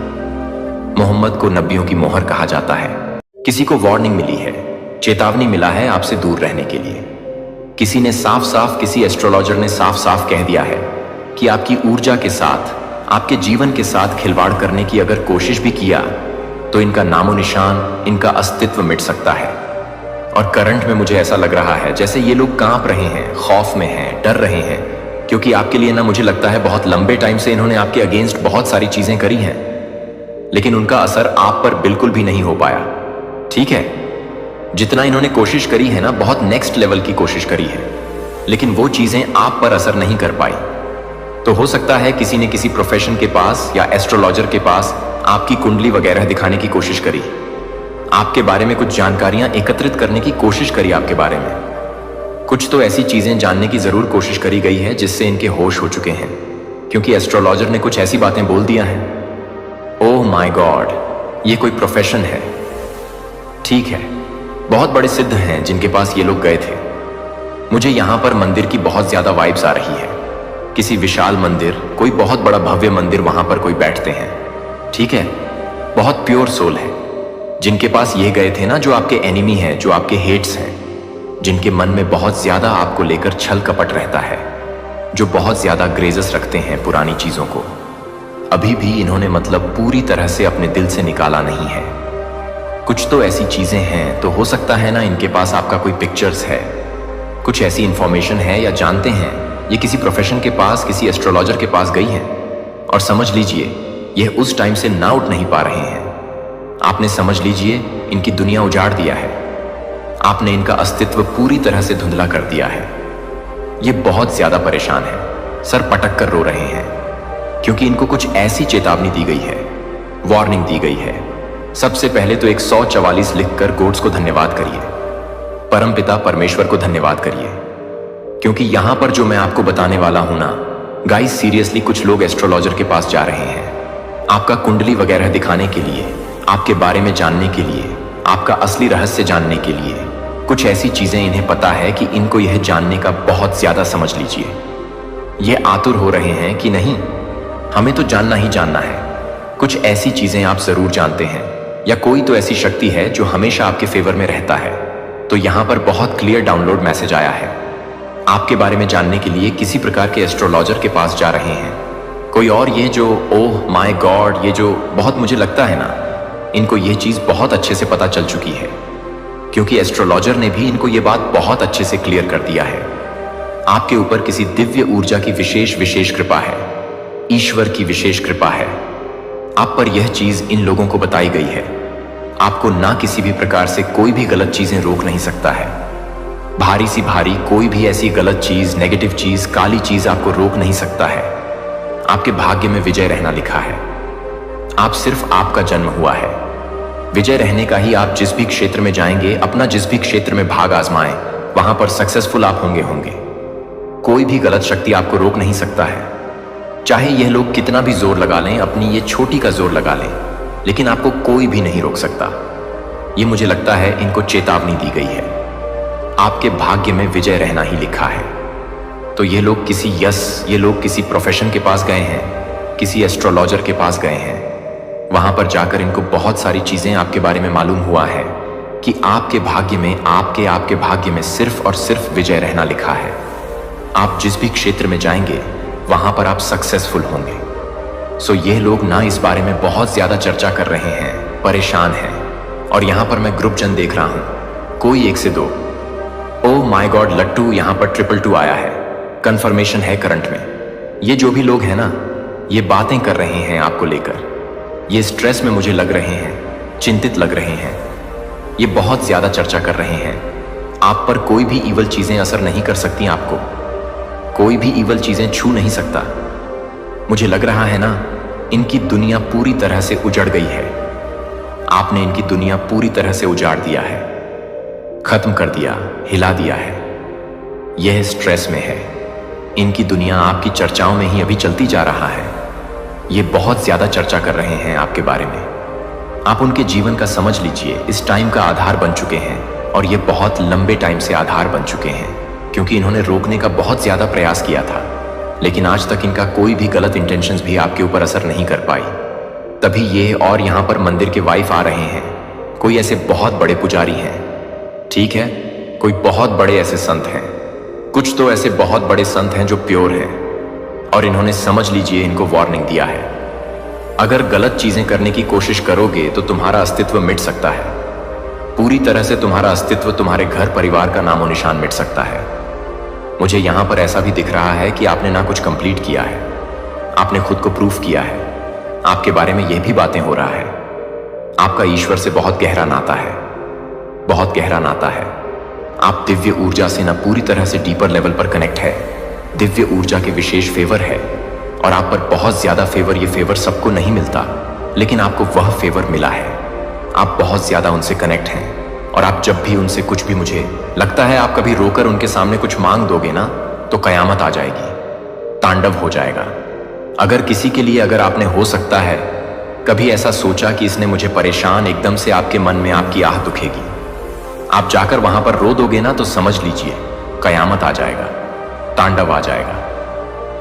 मोहम्मद को नबियों की मोहर कहा जाता है। किसी को वार्निंग मिली है, चेतावनी मिला है आपसे दूर रहने के लिए। किसी ने साफ साफ, किसी एस्ट्रोलॉजर ने साफ साफ कह दिया है कि आपकी ऊर्जा के साथ, आपके जीवन के साथ खिलवाड़ करने की अगर कोशिश भी किया तो इनका नामो निशान, इनका अस्तित्व मिट सकता है। और करंट में मुझे ऐसा लग रहा है जैसे ये लोग कांप रहे हैं, खौफ में हैं, डर रहे हैं, क्योंकि आपके लिए ना मुझे लगता है बहुत लंबे टाइम से इन्होंने आपके अगेंस्ट बहुत सारी चीजें करी हैं, लेकिन उनका असर आप पर बिल्कुल भी नहीं हो पाया। ठीक है, जितना इन्होंने कोशिश करी है ना, बहुत नेक्स्ट लेवल की कोशिश करी है, लेकिन वो चीजें आप पर असर नहीं कर पाई। तो हो सकता है किसी ने किसी प्रोफेशन के पास या एस्ट्रोलॉजर के पास आपकी कुंडली वगैरह दिखाने की कोशिश करी, आपके बारे में कुछ जानकारियां एकत्रित करने की कोशिश करी, आपके बारे में कुछ तो ऐसी चीजें जानने की जरूर कोशिश करी गई है जिससे इनके होश हो चुके हैं, क्योंकि एस्ट्रोलॉजर ने कुछ ऐसी बातें बोल दिया है। ओह माय गॉड, ये कोई प्रोफेशन है। ठीक है, बहुत बड़े सिद्ध हैं जिनके पास ये लोग गए थे। मुझे यहां पर मंदिर की बहुत ज्यादा वाइब्स आ रही है, किसी विशाल मंदिर, कोई बहुत बड़ा भव्य मंदिर, वहां पर कोई बैठते हैं। ठीक है, बहुत प्योर सोल है जिनके पास ये गए थे ना, जो आपके एनिमी हैं, जो आपके हेट्स हैं, जिनके मन में बहुत ज्यादा आपको लेकर छल कपट रहता है, जो बहुत ज्यादा ग्रेजेस रखते हैं पुरानी चीजों को। अभी भी इन्होंने मतलब पूरी तरह से अपने दिल से निकाला नहीं है। कुछ तो ऐसी चीजें हैं, तो हो सकता है ना इनके पास आपका कोई पिक्चर्स है, कुछ ऐसी इंफॉर्मेशन है, या जानते हैं ये किसी प्रोफेशन के पास, किसी एस्ट्रोलॉजर के पास गई हैं, और समझ लीजिए यह उस टाइम से ना उठ नहीं पा रहे हैं। आपने समझ लीजिए इनकी दुनिया उजाड़ दिया है, आपने इनका अस्तित्व पूरी तरह से धुंधला कर दिया है। ये बहुत ज्यादा परेशान है, सर पटक कर रो रहे हैं, क्योंकि इनको कुछ ऐसी चेतावनी दी गई है, वार्निंग दी गई है। सबसे पहले तो 144 लिखकर गॉड्स को धन्यवाद करिए, परमपिता परमेश्वर को धन्यवाद करिए, क्योंकि यहां पर जो मैं आपको बताने वाला हूं ना गाइस, सीरियसली कुछ लोग एस्ट्रोलॉजर के पास जा रहे हैं आपका कुंडली वगैरह दिखाने के लिए, आपके बारे में जानने के लिए, आपका असली रहस्य जानने के लिए। कुछ ऐसी चीजें इन्हें पता है कि इनको यह जानने का बहुत ज्यादा, समझ लीजिए, ये आतुर हो रहे हैं कि नहीं, हमें तो जानना ही जानना है। कुछ ऐसी चीजें आप जरूर जानते हैं, या कोई तो ऐसी शक्ति है जो हमेशा आपके फेवर में रहता है। तो यहां पर बहुत क्लियर डाउनलोड मैसेज आया है, आपके बारे में जानने के लिए किसी प्रकार के एस्ट्रोलॉजर के पास जा रहे हैं कोई और। ये जो ओह माय गॉड, ये जो बहुत, मुझे लगता है ना इनको ये चीज बहुत अच्छे से पता चल चुकी है, क्योंकि एस्ट्रोलॉजर ने भी इनको ये बात बहुत अच्छे से क्लियर कर दिया है। आपके ऊपर किसी दिव्य ऊर्जा की विशेष कृपा है, ईश्वर की विशेष कृपा है। आप पर यह चीज इन लोगों को बताई गई है। आपको ना किसी भी प्रकार से कोई भी गलत चीजें रोक नहीं सकता है। भारी सी भारी कोई भी ऐसी गलत चीज, नेगेटिव चीज, काली चीज आपको रोक नहीं सकता है। आपके भाग्य में विजय रहना लिखा है। आप सिर्फ, आपका जन्म हुआ है विजय रहने का ही। आप जिस भी क्षेत्र में जाएंगे, अपना जिस भी क्षेत्र में भाग आजमाएं, वहां पर सक्सेसफुल आप होंगे। कोई भी गलत शक्ति आपको रोक नहीं सकता है। चाहे यह लोग कितना भी जोर लगा लें, अपनी ये छोटी का जोर लगा लें, लेकिन आपको कोई भी नहीं रोक सकता। ये मुझे लगता है इनको चेतावनी दी गई है, आपके भाग्य में विजय रहना ही लिखा है। तो ये लोग किसी प्रोफेशन के पास गए हैं, किसी एस्ट्रोलॉजर के पास गए हैं। वहां पर जाकर इनको बहुत सारी चीजें आपके बारे में मालूम हुआ है कि आपके भाग्य में, आपके भाग्य में सिर्फ और सिर्फ विजय रहना लिखा है। आप जिस भी क्षेत्र में जाएंगे वहां पर आप सक्सेसफुल होंगे। सो ये लोग ना इस बारे में बहुत ज्यादा चर्चा कर रहे हैं, परेशान हैं। और यहां पर मैं ग्रुप जन देख रहा हूं, कोई 1 से 2। ओह माय गॉड, लट्टू यहां पर 222 आया है, कंफर्मेशन है करंट में। ये जो भी लोग हैं ना, ये बातें कर रहे हैं आपको लेकर, ये स्ट्रेस में मुझे लग रहे हैं, चिंतित लग रहे हैं, ये बहुत ज्यादा चर्चा कर रहे हैं। आप पर कोई भी ईवल चीजें असर नहीं कर सकती, आपको कोई भी ईवल चीजें छू नहीं सकता। मुझे लग रहा है ना इनकी दुनिया पूरी तरह से उजड़ गई है। आपने इनकी दुनिया पूरी तरह से उजाड़ दिया है, खत्म कर दिया, हिला दिया है। यह स्ट्रेस में है, इनकी दुनिया आपकी चर्चाओं में ही अभी चलती जा रहा है। ये बहुत ज्यादा चर्चा कर रहे हैं आपके बारे में। आप उनके जीवन का, समझ लीजिए, इस टाइम का आधार बन चुके हैं, और ये बहुत लंबे टाइम से आधार बन चुके हैं, क्योंकि इन्होंने रोकने का बहुत ज्यादा प्रयास किया था, लेकिन आज तक इनका कोई भी गलत इंटेंशंस भी आपके ऊपर असर नहीं कर पाई। तभी ये और यहां पर मंदिर के वाइफ आ रहे हैं, कोई ऐसे बहुत बड़े पुजारी हैं, ठीक है, कोई बहुत बड़े ऐसे संत हैं कुछ तो ऐसे बहुत बड़े संत हैं जो प्योर हैं, और इन्होंने समझ लीजिए इनको वार्निंग दिया है। अगर गलत चीजें करने की कोशिश करोगे तो तुम्हारा अस्तित्व मिट सकता है। पूरी तरह से तुम्हारा अस्तित्व, तुम्हारे घर परिवार का नामो निशान मिट सकता है। मुझे यहां पर ऐसा भी दिख रहा है कि आपने ना कुछ कंप्लीट किया है, आपने खुद को प्रूफ किया है। आपके बारे में यह भी बातें हो रहा है। आपका ईश्वर से बहुत गहरा नाता है, बहुत गहरा नाता है। आप दिव्य ऊर्जा से ना पूरी तरह से डीपर लेवल पर कनेक्ट है। दिव्य ऊर्जा के विशेष फेवर है और आप पर बहुत ज्यादा फेवर। ये फेवर सबको नहीं मिलता, लेकिन आपको वह फेवर मिला है। आप बहुत ज्यादा उनसे कनेक्ट हैं और आप जब भी उनसे कुछ भी, मुझे लगता है आप कभी रोकर उनके सामने कुछ मांग दोगे ना तो कयामत आ जाएगी, तांडव हो जाएगा। अगर किसी के लिए, अगर आपने हो सकता है कभी ऐसा सोचा कि इसने मुझे परेशान, एकदम से आपके मन में आपकी आह दुखेगी, आप जाकर वहां पर रो दोगे ना तो समझ लीजिए कयामत आ जाएगा, तांडव आ जाएगा।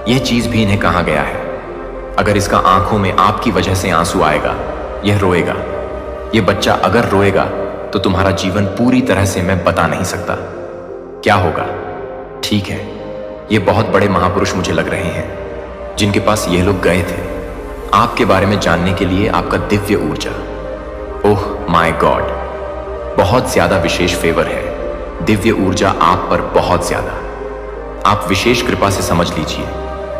यह चीज भी इन्हें कहा गया है। अगर इसका आंखों में आपकी वजह से आंसू आएगा, यह रोएगा। यह बच्चा अगर रोएगा तो तुम्हारा जीवन पूरी तरह से मैं बता नहीं सकता क्या होगा। ठीक है, ये बहुत बड़े महापुरुष मुझे लग रहे हैं जिनके पास ये लोग गए थे आपके बारे में जानने के लिए। आपका दिव्य ऊर्जा, ओह माय गॉड, बहुत ज्यादा विशेष फेवर है। दिव्य ऊर्जा आप पर बहुत ज्यादा, आप विशेष कृपा से समझ लीजिए,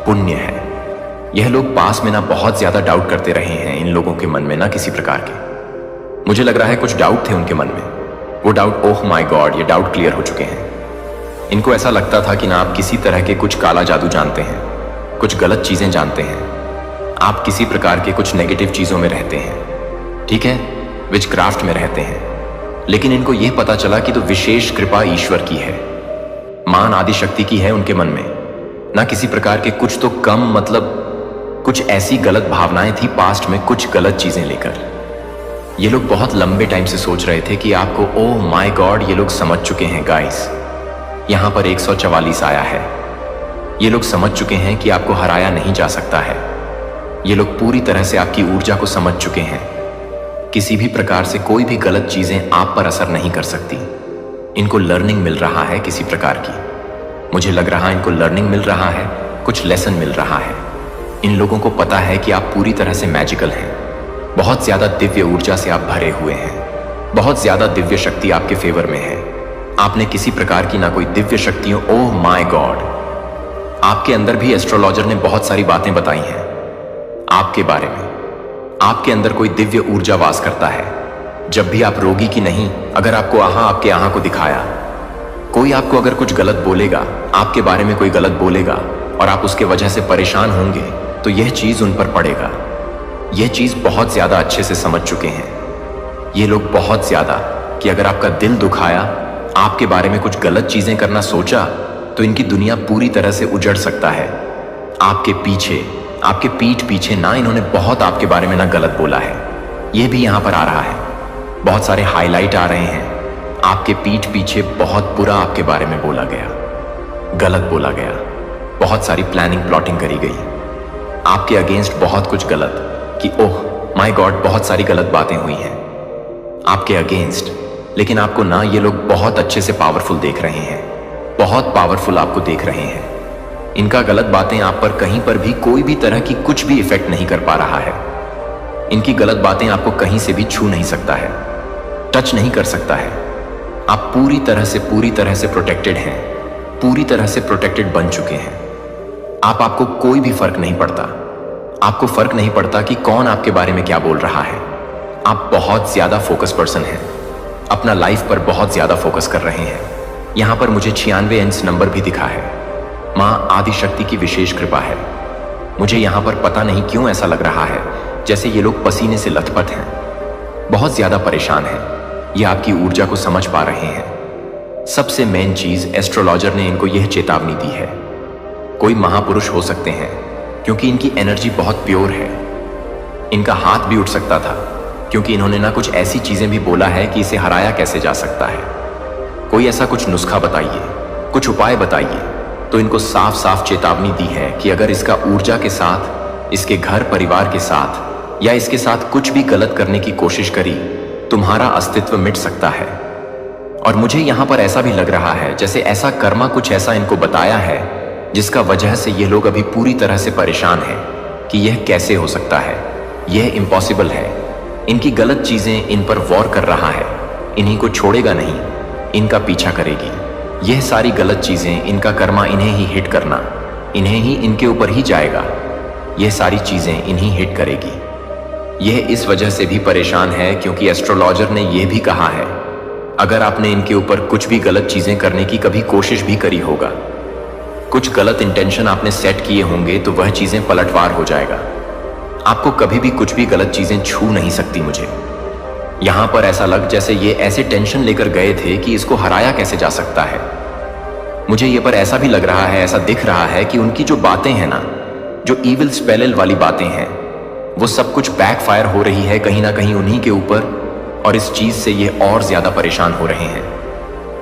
पुण्य है। यह लोग पास में ना बहुत ज्यादा डाउट करते रहे हैं। इन लोगों के मन में ना किसी प्रकार के, मुझे लग रहा है कुछ डाउट थे उनके मन में। वो डाउट, ओह माय गॉड, ये डाउट क्लियर हो चुके हैं। इनको ऐसा लगता था कि ना आप किसी तरह के कुछ काला जादू जानते हैं, कुछ गलत चीजें जानते हैं, आप किसी प्रकार के कुछ नेगेटिव चीजों में रहते हैं, ठीक है, विचक्राफ्ट में रहते हैं। लेकिन इनको यह पता चला कि तो विशेष कृपा ईश्वर की है, मान आदि शक्ति की है उनके मन में, ना किसी प्रकार के कुछ तो कम, मतलब कुछ ऐसी गलत भावनाएं थी पास्ट में, कुछ गलत चीजें लेकर। ये लोग बहुत लंबे टाइम से सोच रहे थे कि आपको, ओह माय गॉड, ये लोग समझ चुके हैं गाइस। यहां पर 144 आया है। ये लोग समझ चुके हैं कि आपको हराया नहीं जा सकता है। ये लोग पूरी तरह से आपकी ऊर्जा को समझ चुके हैं। किसी भी प्रकार से कोई भी गलत चीजें आप पर असर नहीं कर सकती। इनको लर्निंग मिल रहा है किसी प्रकार की, मुझे लग रहा है इनको लर्निंग मिल रहा है, कुछ लेसन मिल रहा है। इन लोगों को पता है कि आप पूरी तरह से मैजिकल हैं। बहुत ज्यादा दिव्य ऊर्जा से आप भरे हुए हैं, बहुत ज्यादा दिव्य शक्ति आपके फेवर में है। आपने किसी प्रकार की ना कोई दिव्य शक्तियों, ओह माय गॉड, आपके अंदर भी एस्ट्रोलॉजर ने बहुत सारी बातें बताई हैं आपके बारे में। आपके अंदर कोई दिव्य ऊर्जा वास करता है। जब भी आप रोगी की नहीं, अगर आपको आपके आहा को दिखाया, कोई आपको अगर कुछ गलत बोलेगा, आपके बारे में कोई गलत बोलेगा और आप उसके वजह से परेशान होंगे, तो यह चीज उन पर पड़ेगा। यह चीज बहुत ज्यादा अच्छे से समझ चुके हैं ये लोग, बहुत ज्यादा, कि अगर आपका दिल दुखाया, आपके बारे में कुछ गलत चीजें करना सोचा, तो इनकी दुनिया पूरी तरह से उजड़ सकता है। आपके पीछे, आपके पीठ पीछे ना इन्होंने बहुत आपके बारे में ना गलत बोला है। यह भी यहां पर आ रहा है, बहुत सारे हाईलाइट आ रहे हैं। आपके पीठ पीछे बहुत बुरा आपके बारे में बोला गया, गलत बोला गया, बहुत सारी प्लानिंग प्लॉटिंग करी गई आपके अगेंस्ट, बहुत कुछ गलत, कि ओह माय गॉड, बहुत सारी गलत बातें हुई हैं आपके अगेंस्ट। लेकिन आपको ना ये लोग बहुत अच्छे से पावरफुल देख रहे हैं, बहुत पावरफुल आपको देख रहे हैं। इनका गलत बातें आप पर कहीं पर भी कोई भी तरह की कुछ भी इफेक्ट नहीं कर पा रहा है। इनकी गलत बातें आपको कहीं से भी छू नहीं सकता है, टच नहीं कर सकता है। आप पूरी तरह से प्रोटेक्टेड हैं, पूरी तरह से प्रोटेक्टेड बन चुके हैं। आपको कोई भी फर्क नहीं पड़ता, आपको फर्क नहीं पड़ता कि कौन आपके बारे में क्या बोल रहा है। आप बहुत ज्यादा फोकस पर्सन हैं, अपना लाइफ पर बहुत ज्यादा फोकस कर रहे हैं। यहां पर मुझे 96 इंच नंबर भी दिखा है। मां आदि शक्ति की विशेष कृपा है। मुझे यहां पर पता नहीं क्यों ऐसा लग रहा है जैसे ये लोग पसीने से लथपथ हैं, बहुत ज्यादा परेशान हैं। ये आपकी ऊर्जा को समझ पा रहे हैं। सबसे मेन चीज, एस्ट्रोलॉजर ने इनको यह चेतावनी दी है, कोई महापुरुष हो सकते हैं क्योंकि इनकी एनर्जी बहुत प्योर है। इनका हाथ भी उठ सकता था क्योंकि इन्होंने ना कुछ ऐसी चीजें भी बोला है कि इसे हराया कैसे जा सकता है। कोई ऐसा कुछ नुस्खा बताइए, कुछ उपाय बताइए। तो इनको साफ साफ चेतावनी दी है कि अगर इसका ऊर्जा के साथ, इसके घर परिवार के साथ या इसके साथ कुछ भी गलत करने की कोशिश करी, तुम्हारा अस्तित्व मिट सकता है। और मुझे यहाँ पर ऐसा भी लग रहा है जैसे ऐसा कर्मा कुछ ऐसा इनको बताया है जिसका वजह से ये लोग अभी पूरी तरह से परेशान हैं कि यह कैसे हो सकता है, यह इम्पॉसिबल है। इनकी गलत चीजें इन पर वॉर कर रहा है, इन्हीं को छोड़ेगा नहीं, इनका पीछा करेगी। यह सारी गलत चीजें, इनका कर्मा इन्हें ही हिट करना, इन्हें ही, इनके ऊपर ही जाएगा। यह सारी चीजें इन्हीं हिट करेगी। यह इस वजह से भी परेशान है क्योंकि एस्ट्रोलॉजर ने यह भी कहा है अगर आपने इनके ऊपर कुछ भी गलत चीजें करने की कभी कोशिश भी करी होगा, कुछ गलत इंटेंशन आपने सेट किए होंगे, तो वह चीजें पलटवार हो जाएगा। आपको कभी भी कुछ भी गलत चीजें छू नहीं सकती। मुझे यहां पर ऐसा लग जैसे ये ऐसे टेंशन लेकर गए थे कि इसको हराया कैसे जा सकता है। मुझे ये पर ऐसा भी लग रहा है, ऐसा दिख रहा है कि उनकी जो बातें हैं ना, जो ईविल स्पेल वाली बातें हैं, वो सब कुछ बैकफायर हो रही है कहीं ना कहीं उन्हीं के ऊपर, और इस चीज से ये और ज्यादा परेशान हो रहे हैं।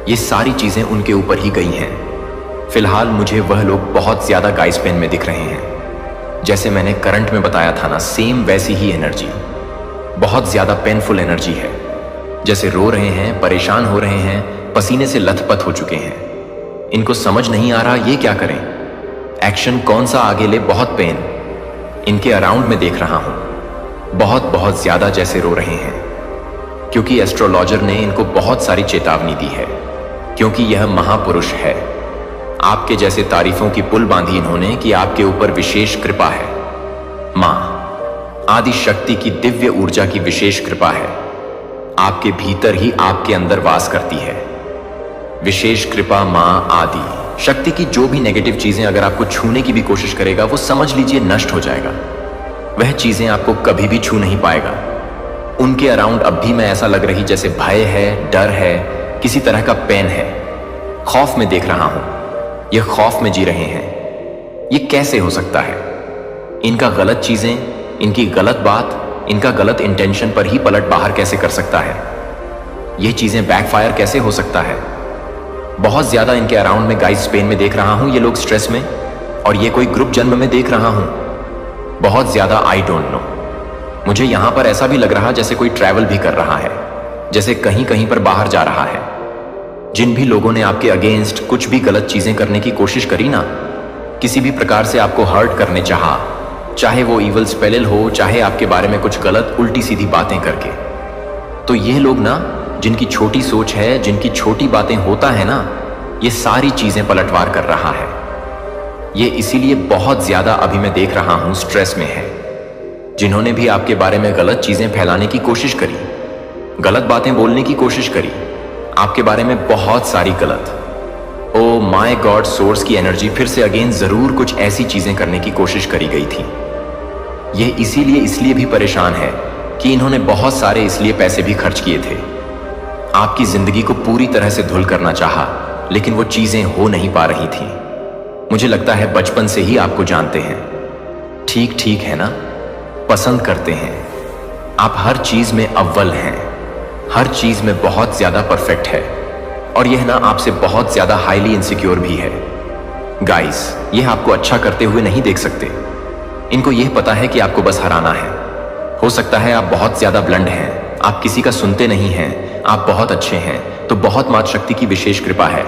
ये सारी चीजें उनके ऊपर ही गई हैं। फिलहाल मुझे वह लोग बहुत ज्यादा गाइस पेन में दिख रहे हैं। जैसे मैंने करंट में बताया था ना, सेम वैसी ही एनर्जी, बहुत ज्यादा पेनफुल एनर्जी है। जैसे रो रहे हैं, परेशान हो रहे हैं, पसीने से लथपथ हो चुके हैं। इनको समझ नहीं आ रहा ये क्या करें, एक्शन कौन सा आगे ले। बहुत पेन इनके अराउंड में देख रहा हूं, बहुत ज्यादा जैसे रो रहे हैं, क्योंकि एस्ट्रोलॉजर ने इनको बहुत सारी चेतावनी दी है। क्योंकि यह महापुरुष है, आपके जैसे तारीफों की पुल बांधी इन्होंने कि आपके ऊपर विशेष कृपा है। मां आदि शक्ति की दिव्य ऊर्जा की विशेष कृपा है, आपके भीतर ही आपके अंदर वास करती है। विशेष कृपा मां आदि शक्ति की जो भी नेगेटिव चीजें अगर आपको छूने की भी कोशिश करेगा, वो समझ लीजिए नष्ट हो जाएगा। वह चीजें आपको कभी भी छू नहीं पाएगा। उनके अराउंड अब भी मैं ऐसा लग रही जैसे भय है, डर है, किसी तरह का पेन है, खौफ में देख रहा हूं। यह खौफ में जी रहे हैं। यह कैसे हो सकता है? इनका गलत चीजें, इनकी गलत बात, इनका गलत इंटेंशन पर ही पलट बाहर कैसे कर सकता है? यह चीजें बैकफायर कैसे हो सकता है? बहुत ज्यादा इनके अराउंड में गाइस पेन में देख रहा हूं, ये लोग स्ट्रेस में, और ये कोई ग्रुप जन्म में देख रहा हूं, बहुत ज्यादा। आई डोंट नो, मुझे यहां पर ऐसा भी लग रहा जैसे कोई ट्रैवल भी कर रहा है, जैसे कहीं कहीं पर बाहर जा रहा है। जिन भी लोगों ने आपके अगेंस्ट कुछ भी गलत चीजें करने की कोशिश करी ना, किसी भी प्रकार से आपको हर्ट करने चाहा, चाहे वो इवल स्पेल हो, चाहे आपके बारे में कुछ गलत उल्टी सीधी बातें करके, तो ये लोग ना, जिनकी छोटी सोच है, जिनकी छोटी बातें होता है ना, ये सारी चीजें पलटवार कर रहा है। ये इसीलिए बहुत ज्यादा अभी मैं देख रहा हूं स्ट्रेस में है। जिन्होंने भी आपके बारे में गलत चीजें फैलाने की कोशिश करी, गलत बातें बोलने की कोशिश करी, आपके बारे में बहुत सारी गलत, ओ माय गॉड, सोर्स की एनर्जी फिर से अगेन जरूर कुछ ऐसी चीजें करने की कोशिश करी गई थी। यह इसीलिए इसलिए भी परेशान है कि इन्होंने बहुत सारे इसलिए पैसे भी खर्च किए थे। आपकी जिंदगी को पूरी तरह से धुल करना चाहा, लेकिन वो चीजें हो नहीं पा रही थी। मुझे लगता है बचपन से ही आपको जानते हैं। ठीक ठीक है ना, पसंद करते हैं, आप हर चीज में अव्वल हैं, हर चीज में बहुत ज्यादा परफेक्ट है, और यह ना आपसे बहुत ज्यादा हाईली इनसिक्योर भी है। गाइस, यह आपको अच्छा करते हुए नहीं देख सकते। इनको यह पता है कि आपको बस हराना है। हो सकता है आप बहुत ज्यादा ब्लंड हैं, आप किसी का सुनते नहीं हैं, आप बहुत अच्छे हैं तो बहुत माता शक्ति की विशेष कृपा है,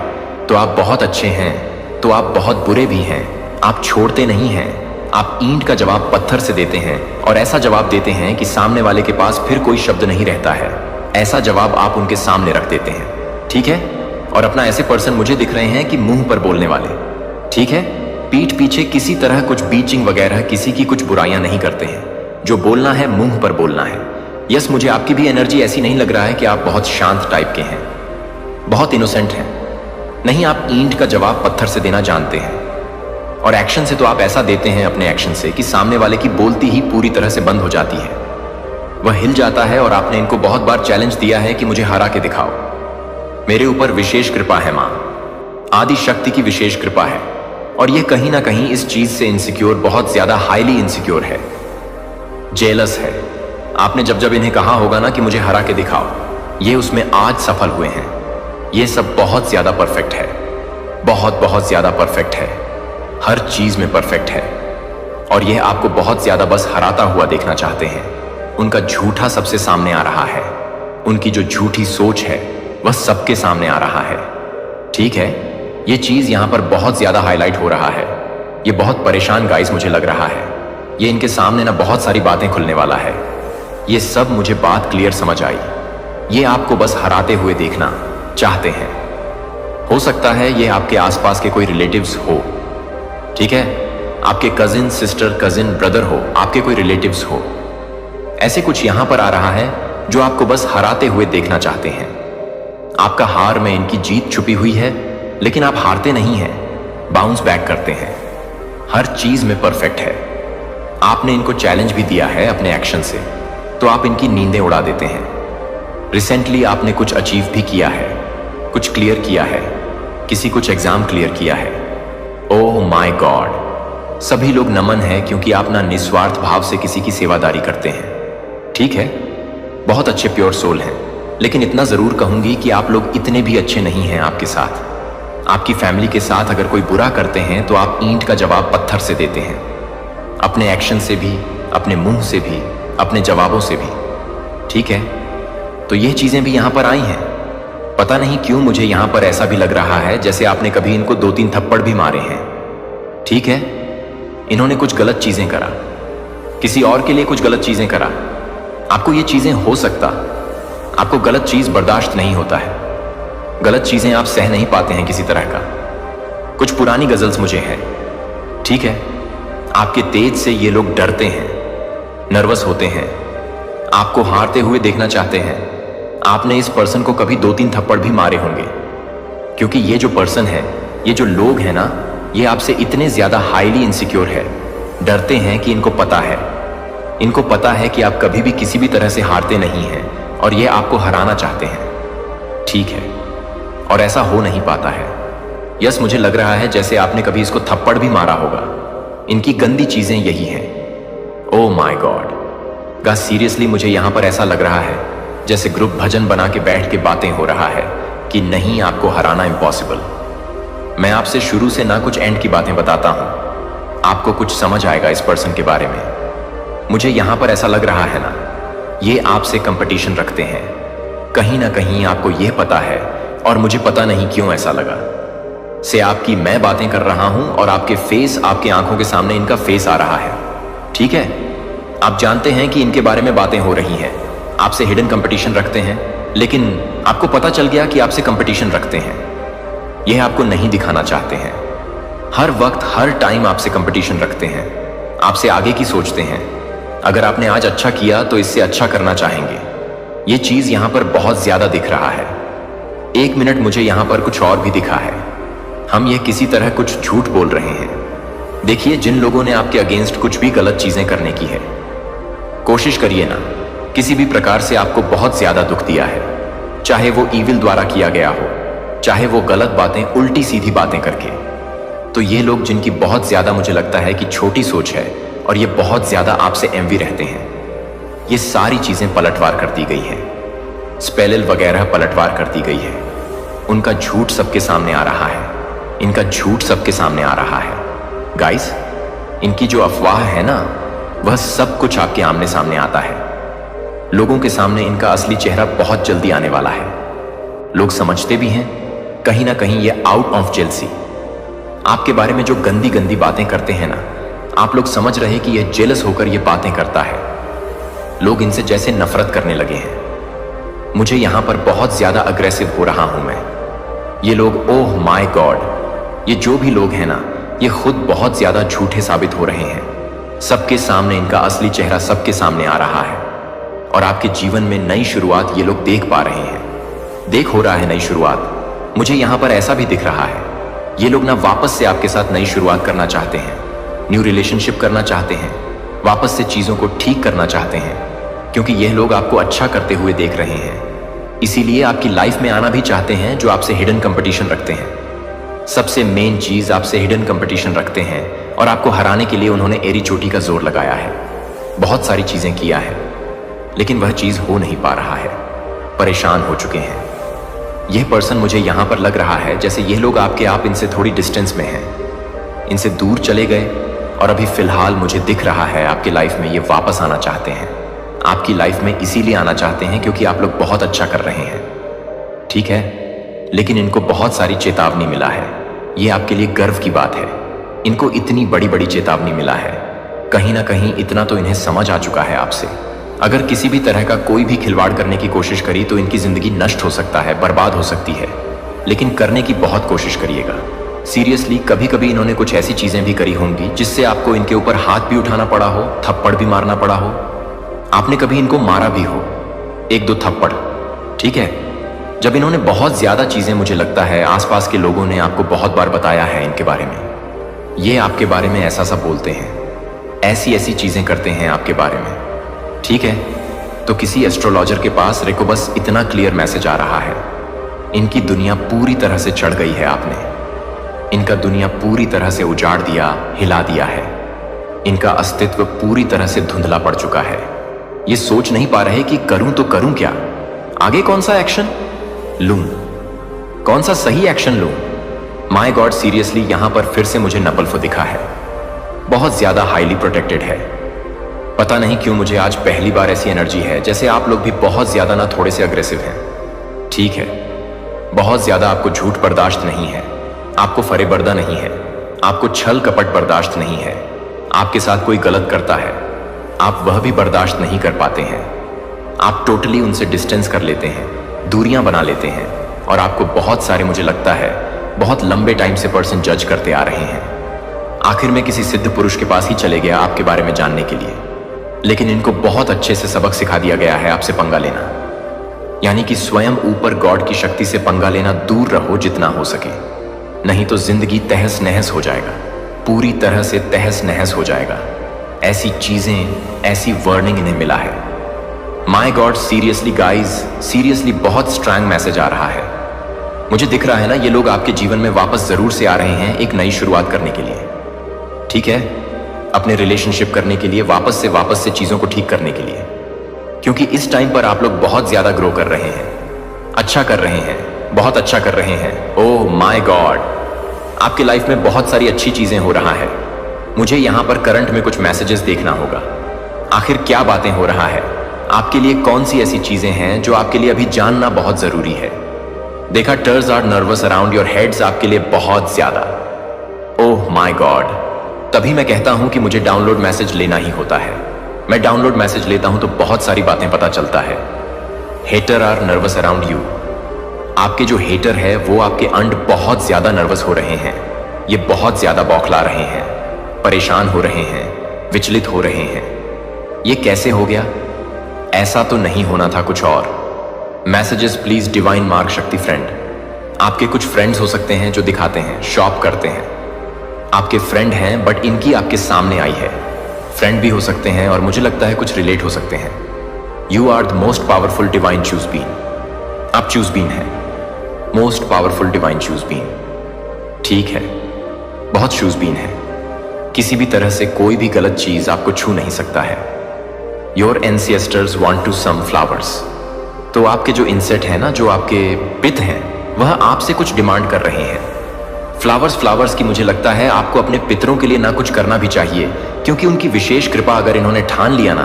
तो आप बहुत अच्छे हैं तो आप बहुत बुरे भी हैं, आप छोड़ते नहीं हैं, आप ईंट का जवाब पत्थर से देते हैं, और ऐसा जवाब देते हैं कि सामने वाले के पास फिर कोई शब्द नहीं रहता है। ऐसा जवाब आप उनके सामने रख देते हैं, ठीक है? और अपना ऐसे पर्सन मुझे दिख रहे हैं कि मुंह पर बोलने वाले, ठीक है? पीठ पीछे किसी तरह कुछ बीचिंग वगैरह, किसी की कुछ बुराइयां नहीं करते हैं। जो बोलना है मुंह पर बोलना है। यस, मुझे आपकी भी एनर्जी ऐसी नहीं लग रहा है कि आप बहुत शांत टाइप के हैं, बहुत इनोसेंट हैं। नहीं, आप ईंट का जवाब पत्थर से देना जानते हैं, और एक्शन से तो आप ऐसा देते हैं अपने एक्शन से कि सामने वाले की बोलती ही पूरी तरह से बंद हो जाती है, वह हिल जाता है। और आपने इनको बहुत बार चैलेंज दिया है कि मुझे हरा के दिखाओ। मेरे ऊपर विशेष कृपा है, मां आदि शक्ति की विशेष कृपा है, और यह कहीं ना कहीं इस चीज से इनसिक्योर, बहुत ज्यादा हाईली इनसिक्योर है, जेलस है। आपने जब जब इन्हें कहा होगा ना कि मुझे हरा के दिखाओ, ये उसमें आज सफल हुए हैं। ये सब बहुत ज्यादा परफेक्ट है, बहुत ज्यादा परफेक्ट है, हर चीज में परफेक्ट है, और यह आपको बहुत ज्यादा बस हराता हुआ देखना चाहते हैं। उनका झूठा सबसे सामने आ रहा है, उनकी जो झूठी सोच है वह सबके सामने आ रहा है। ठीक है, ये चीज यहां पर बहुत ज्यादा हाईलाइट हो रहा है। ये बहुत परेशान गाइस मुझे लग रहा है। ये इनके सामने ना बहुत सारी बातें खुलने वाला है। ये सब मुझे बात क्लियर समझ आई। ये आपको बस हराते हुए देखना चाहते हैं। हो सकता है ये आपके आसपास के कोई रिलेटिव्स हो, ठीक है, आपके कजिन सिस्टर, कजिन ब्रदर हो, आपके कोई रिलेटिव्स हो। ऐसे कुछ यहां पर आ रहा है जो आपको बस हराते हुए देखना चाहते हैं। आपका हार में इनकी जीत छुपी हुई है, लेकिन आप हारते नहीं हैं, बाउंस बैक करते हैं। हर चीज में परफेक्ट है। आपने इनको चैलेंज भी दिया है अपने एक्शन से, तो आप इनकी नींदें उड़ा देते हैं। रिसेंटली आपने कुछ अचीव भी किया है, कुछ क्लियर किया है, किसी कुछ एग्जाम क्लियर किया है। ओह माय गॉड, सभी लोग नमन है क्योंकि आप ना निस्वार्थ भाव से किसी की सेवादारी करते हैं। ठीक है, बहुत अच्छे प्योर सोल हैं, लेकिन इतना जरूर कहूंगी कि आप लोग इतने भी अच्छे नहीं हैं आपके साथ। आपकी फैमिली के साथ अगर कोई बुरा करते हैं तो आप ईंट का जवाब पत्थर से देते हैं, अपने एक्शन से भी, अपने मुंह से भी, अपने जवाबों से भी। ठीक है, तो ये चीजें भी यहां पर आई हैं। पता नहीं क्यों मुझे यहां पर ऐसा भी लग रहा है जैसे आपने कभी इनको 2-3 थप्पड़ भी मारे हैं। ठीक है, इन्होंने कुछ गलत चीजें करा, किसी और के लिए कुछ गलत चीजें करा। आपको ये चीजें हो सकता, आपको गलत चीज बर्दाश्त नहीं होता है, गलत चीजें आप सह नहीं पाते हैं किसी तरह का। कुछ पुरानी गजल्स मुझे है। ठीक है, आपके तेज से ये लोग डरते हैं, नर्वस होते हैं, आपको हारते हुए देखना चाहते हैं। आपने इस पर्सन को कभी 2-3 थप्पड़ भी मारे होंगे, क्योंकि ये जो पर्सन है, ये जो लोग हैं ना, ये आपसे इतने ज्यादा हाईली इनसिक्योर है, डरते हैं कि इनको पता है कि आप कभी भी किसी भी तरह से हारते नहीं हैं और ये आपको हराना चाहते हैं। ठीक है, और ऐसा हो नहीं पाता है। यस, मुझे लग रहा है जैसे आपने कभी इसको थप्पड़ भी मारा होगा। इनकी गंदी चीजें यही हैं। Oh my God guys, seriously मुझे यहां पर ऐसा लग रहा है जैसे ग्रुप भजन बना के बैठ के बातें हो रहा है कि नहीं, आपको हराना इम्पॉसिबल। मैं आपसे शुरू से ना कुछ एंड की बातें बताता हूं, आपको कुछ समझ आएगा इस पर्सन के बारे में। मुझे यहां पर ऐसा लग रहा है ना, ये आपसे कंपटीशन रखते हैं। कहीं ना कहीं आपको यह पता है, और मुझे पता नहीं क्यों ऐसा लगा से आपकी मैं बातें कर रहा हूं और आपके फेस, आपके आंखों के सामने इनका फेस आ रहा है। ठीक है, आप जानते हैं कि इनके बारे में बातें हो रही हैं, आपसे हिडन कंपटीशन रखते हैं, लेकिन आपको पता चल गया कि आपसे कंपटीशन रखते हैं। यह आपको नहीं दिखाना चाहते हैं। हर वक्त, हर टाइम आपसे कंपटीशन रखते हैं, आपसे आगे की सोचते हैं। अगर आपने आज अच्छा किया तो इससे अच्छा करना चाहेंगे। यह चीज यहां पर बहुत ज्यादा दिख रहा है। 1 मिनट, मुझे यहां पर कुछ और भी दिखा है। हम ये किसी तरह कुछ झूठ बोल रहे हैं। देखिए, जिन लोगों ने आपके अगेंस्ट कुछ भी गलत चीजें करने की है, कोशिश करिए ना, किसी भी प्रकार से आपको बहुत ज्यादा दुख दिया है, चाहे वो ईविल द्वारा किया गया हो, चाहे वो गलत बातें, उल्टी सीधी बातें करके। तो ये लोग जिनकी बहुत ज्यादा मुझे लगता है कि छोटी सोच है और ये बहुत ज्यादा आपसे एनवी रहते हैं, ये सारी चीजें पलटवार कर दी गई हैं, स्पेलिल वगैरह पलटवार कर दी गई है। उनका झूठ सबके सामने आ रहा है, इनका झूठ सबके सामने आ रहा है। गाइस, इनकी जो अफवाह है ना, वह सब कुछ आपके आमने सामने आता है। लोगों के सामने इनका असली चेहरा बहुत जल्दी आने वाला है। लोग समझते भी हैं कहीं ना कहीं ये आउट ऑफ जेलसी। आपके बारे में जो गंदी गंदी बातें करते हैं ना, आप लोग समझ रहे कि यह जेलस होकर ये बातें करता है। लोग इनसे जैसे नफरत करने लगे हैं। मुझे यहां पर बहुत ज्यादा अग्रेसिव हो रहा हूं मैं। ये लोग, ओह माय गॉड, ये जो भी लोग हैं ना, ये खुद बहुत ज्यादा झूठे साबित हो रहे हैं। सबके सामने इनका असली चेहरा सबके सामने आ रहा है और आपके जीवन में नई शुरुआत ये लोग देख पा रहे हैं। हो रहा है नई शुरुआत। मुझे यहां पर ऐसा भी दिख रहा है, ये लोग ना वापस से आपके साथ नई शुरुआत करना चाहते हैं, न्यू रिलेशनशिप करना चाहते हैं, वापस से चीजों को ठीक करना चाहते हैं, क्योंकि यह लोग आपको अच्छा करते हुए देख रहे हैं। इसीलिए आपकी लाइफ में आना भी चाहते हैं जो आपसे हिडन कंपटीशन रखते हैं। सबसे मेन चीज, आपसे हिडन कंपटीशन रखते हैं और आपको हराने के लिए उन्होंने एरी चोटी का जोर लगाया है, बहुत सारी चीजें किया है, लेकिन वह चीज हो नहीं पा रहा है। परेशान हो चुके हैं। यह पर्सन मुझे यहां पर लग रहा है जैसे यह लोग आप इनसे थोड़ी डिस्टेंस में हैं, इनसे दूर चले गए और अभी फिलहाल मुझे दिख रहा है आपकी लाइफ में ये वापस आना चाहते हैं। आपकी लाइफ में इसीलिए आना चाहते हैं क्योंकि आप लोग बहुत अच्छा कर रहे हैं। ठीक है, लेकिन इनको बहुत सारी चेतावनी मिला है। ये आपके लिए गर्व की बात है। इनको इतनी बड़ी बड़ी चेतावनी मिला है। कहीं ना कहीं इतना तो इन्हें समझ आ चुका है आपसे। अगर किसी भी तरह का कोई भी खिलवाड़ करने की कोशिश करी तो इनकी जिंदगी नष्ट हो सकता है, बर्बाद हो सकती है। लेकिन करने की बहुत कोशिश करिएगा। सीरियसली, कभी कभी इन्होंने कुछ ऐसी चीजें भी करी होंगी जिससे आपको इनके ऊपर हाथ भी उठाना पड़ा हो, थप्पड़ भी मारना पड़ा हो। आपने कभी इनको मारा भी हो, 1-2 थप्पड़, ठीक है। जब इन्होंने बहुत ज्यादा चीजें, मुझे लगता है आसपास के लोगों ने आपको बहुत बार बताया है इनके बारे में। ये आपके बारे में ऐसा सा बोलते हैं, ऐसी ऐसी चीजें करते हैं आपके बारे में, ठीक है। तो किसी एस्ट्रोलॉजर के पास रेको बस इतना क्लियर मैसेज आ रहा है, इनकी दुनिया पूरी तरह से चढ़ गई है आपने। इनका दुनिया पूरी तरह से उजाड़ दिया, हिला दिया है। इनका अस्तित्व पूरी तरह से धुंधला पड़ चुका है। ये सोच नहीं पा रहे कि करूं तो करूं क्या, आगे कौन सा एक्शन लूं, कौन सा सही एक्शन लूं। माय गॉड, सीरियसली यहां पर फिर से मुझे नपल्फो दिखा है। बहुत ज्यादा हाईली प्रोटेक्टेड है। पता नहीं क्यों मुझे आज पहली बार ऐसी एनर्जी है जैसे आप लोग भी बहुत ज्यादा ना थोड़े से अग्रेसिव हैं, ठीक है। बहुत ज्यादा आपको झूठ बर्दाश्त नहीं है, आपको फरेबर्दा नहीं है, आपको छल कपट बर्दाश्त नहीं है। आपके साथ कोई गलत करता है, आप वह भी बर्दाश्त नहीं कर पाते हैं। आप टोटली उनसे डिस्टेंस कर लेते हैं, दूरियां बना लेते हैं। और आपको बहुत सारे, मुझे लगता है बहुत लंबे टाइम से पर्सन जज करते आ रहे हैं। आखिर में किसी सिद्ध पुरुष के पास ही चले गया आपके बारे में जानने के लिए, लेकिन इनको बहुत अच्छे से सबक सिखा दिया गया है आपसे पंगा लेना। यानी कि स्वयं ऊपर गॉड की शक्ति से पंगा लेना दूर रहो जितना हो सके, नहीं तो जिंदगी तहस नहस हो जाएगा, पूरी तरह से तहस नहस हो जाएगा। ऐसी चीजें, ऐसी वार्निंग इन्हें मिला है। My God, seriously guys, seriously बहुत स्ट्रांग मैसेज आ रहा है। मुझे दिख रहा है ना, ये लोग आपके जीवन में वापस जरूर से आ रहे हैं एक नई शुरुआत करने के लिए, ठीक है। अपने रिलेशनशिप करने के लिए, वापस से चीजों को ठीक करने के लिए। क्योंकि इस टाइम पर आप लोग बहुत ज्यादा ग्रो कर रहे हैं, अच्छा कर रहे हैं, बहुत अच्छा कर रहे हैं। ओह माय गॉड, आपके लाइफ में बहुत सारी अच्छी चीजें हो रहा है। मुझे यहां पर करंट में कुछ मैसेजेस देखना होगा। आखिर क्या बातें हो रहा है आपके लिए, कौन सी ऐसी चीजें हैं जो आपके लिए अभी जानना बहुत जरूरी है। देखा, tears are nervous around your heads आपके लिए बहुत ज्यादा। ओह माय गॉड, तभी मैं कहता हूं कि मुझे डाउनलोड मैसेज लेना ही होता है। मैं डाउनलोड मैसेज लेता हूं तो बहुत सारी बातें पता चलता है। Hater are nervous around you. आपके जो हेटर है वो आपके अंड बहुत ज्यादा नर्वस हो रहे हैं। ये बहुत ज्यादा बौखला रहे हैं, परेशान हो रहे हैं, विचलित हो रहे हैं। ये कैसे हो गया? ऐसा तो नहीं होना था, कुछ और। मैसेजेस प्लीज डिवाइन मार्क शक्ति फ्रेंड। आपके कुछ फ्रेंड्स हो सकते हैं जो दिखाते हैं, शॉप करते हैं। आपके फ्रेंड हैं बट इनकी आपके सामने आई है। फ्रेंड भी हो सकते हैं और मुझे लगता है कुछ रिलेट हो सकते हैं। You are the most powerful divine choose been. आप चूज बीन हैं, most powerful divine choose been, ठीक है। बहुत चूज बीन है। किसी भी तरह से कोई भी गलत चीज आपको छू नहीं सकता है। Your ancestors want to some flowers. तो आपके जो इंसेट है ना, जो आपके पित हैं, वह आपसे कुछ डिमांड कर रहे हैं। फ्लावर्स की मुझे लगता है आपको अपने पितरों के लिए ना कुछ करना भी चाहिए, क्योंकि उनकी विशेष कृपा अगर इन्होंने ठान लिया ना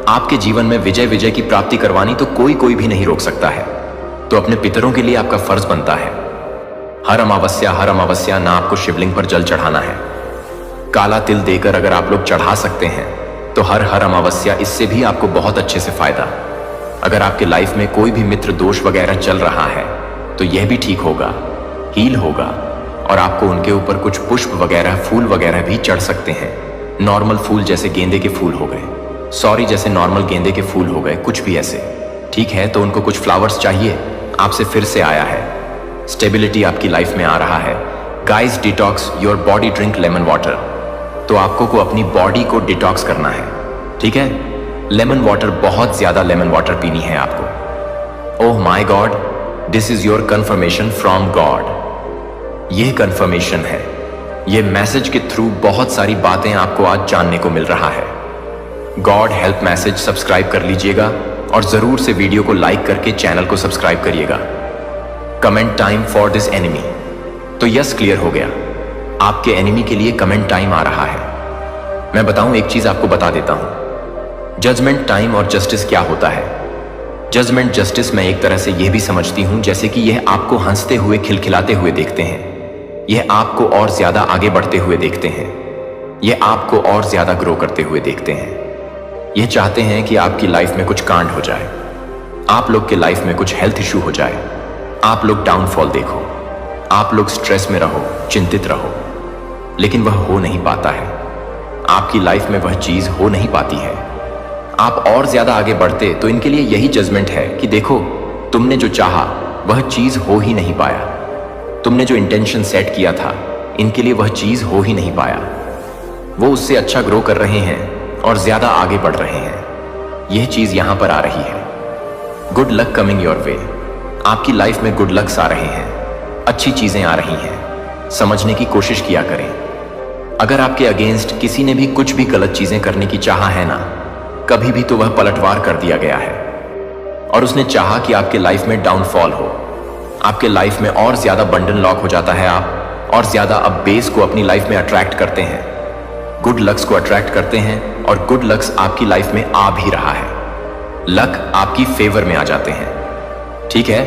आपके जीवन में विजय की प्राप्ति करवानी, तो कोई भी नहीं रोक सकता है। तो अपने पितरों के लिए आपका फर्ज बनता है हर अमावस्या ना आपको शिवलिंग पर जल चढ़ाना है। काला तिल देकर अगर आप लोग चढ़ा सकते हैं तो हर अमावस्या, इससे भी आपको बहुत अच्छे से फायदा। अगर आपके लाइफ में कोई भी मित्र दोष वगैरह चल रहा है तो यह भी ठीक होगा, हील होगा, और आपको उनके ऊपर कुछ पुष्प वगैरह, फूल वगैरह भी चढ़ सकते हैं। नॉर्मल फूल जैसे गेंदे के फूल हो गए, जैसे नॉर्मल गेंदे के फूल हो गए, कुछ भी ऐसे, ठीक है। तो उनको कुछ फ्लावर्स चाहिए, आपसे फिर से आया है। स्टेबिलिटी आपकी लाइफ में आ रहा है। Guys, detox your body, drink lemon water. तो आपको को अपनी बॉडी को डिटॉक्स करना है, ठीक है। लेमन वाटर, बहुत ज्यादा लेमन वाटर पीनी है आपको। Oh my God, this is your confirmation from God. यह कंफर्मेशन है, यह मैसेज के थ्रू बहुत सारी बातें आपको आज जानने को मिल रहा है। गॉड हेल्प मैसेज सब्सक्राइब कर लीजिएगा और जरूर से वीडियो को लाइक करके चैनल को सब्सक्राइब करिएगा। Comment time for this enemy. तो यस, क्लियर हो गया, आपके एनिमी के लिए कमेंट टाइम आ रहा है। मैं बताऊं, एक चीज आपको बता देता हूं, जजमेंट टाइम और जस्टिस क्या होता है। जजमेंट जस्टिस मैं एक तरह से यह भी समझती हूं जैसे कि यह आपको हंसते हुए खिलखिलाते हुए देखते हैं, यह आपको और ज्यादा आगे बढ़ते हुए देखते हैं, यह आपको और ज्यादा ग्रो करते हुए देखते हैं। यह चाहते हैं कि आपकी लाइफ में कुछ कांड हो जाए, आप लोग के लाइफ में कुछ हेल्थ इशू हो जाए, आप लोग डाउनफॉल देखो, आप लोग स्ट्रेस में रहो, चिंतित रहो, लेकिन वह हो नहीं पाता है। आपकी लाइफ में वह चीज हो नहीं पाती है। आप और ज्यादा आगे बढ़ते तो इनके लिए यही जजमेंट है कि देखो, तुमने जो चाहा वह चीज हो ही नहीं पाया, तुमने जो इंटेंशन सेट किया था इनके लिए वह चीज हो ही नहीं पाया। वो उससे अच्छा ग्रो कर रहे हैं और ज्यादा आगे बढ़ रहे हैं। यह चीज यहां पर आ रही है। Good luck coming your way. आपकी लाइफ में गुड लक्स आ रहे हैं, अच्छी चीजें आ रही हैं। समझने की कोशिश किया करें। अगर आपके अगेंस्ट किसी ने भी कुछ भी गलत चीजें करने की चाहा है ना, कभी भी तो वह पलटवार कर दिया गया है और उसने चाहा कि आपके लाइफ में डाउनफॉल हो, आपके लाइफ में और ज्यादा बंडन लॉक हो जाता है आप, और ज्यादा अब बेस को अपनी लाइफ में अट्रैक्ट करते हैं, गुड लक्स को अट्रैक्ट करते हैं और गुड लक्स आपकी लाइफ में आ भी रहा है। लक आपकी फेवर में आ जाते हैं। ठीक है,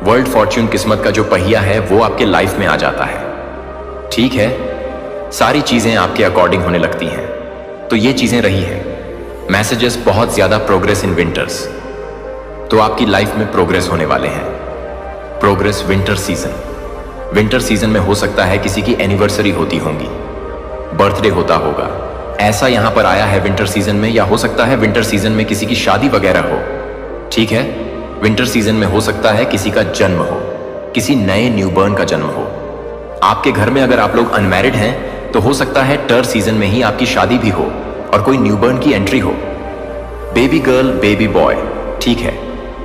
वर्ल्ड फॉर्च्यून किस्मत का जो पहिया है वो आपके लाइफ में आ जाता है। ठीक है, सारी चीजें आपके अकॉर्डिंग होने लगती हैं। तो ये चीजें रही है मैसेजेस, बहुत ज्यादा प्रोग्रेस इन विंटर्स। तो आपकी लाइफ में प्रोग्रेस होने वाले हैं। Progress winter season. Winter season में हो सकता है किसी की एनिवर्सरी होती होंगी, बर्थडे होता होगा, ऐसा यहां पर आया है विंटर सीजन में। या हो सकता है विंटर सीजन में किसी की शादी वगैरह हो। ठीक है, विंटर सीजन में हो सकता है किसी का जन्म हो, किसी नए न्यूबॉर्न का जन्म हो। आपके घर में अगर आप लोग अनमैरिड हैं तो हो सकता है टर सीजन में ही आपकी शादी भी हो और कोई न्यूबॉर्न की एंट्री हो। Baby girl, baby boy. ठीक है,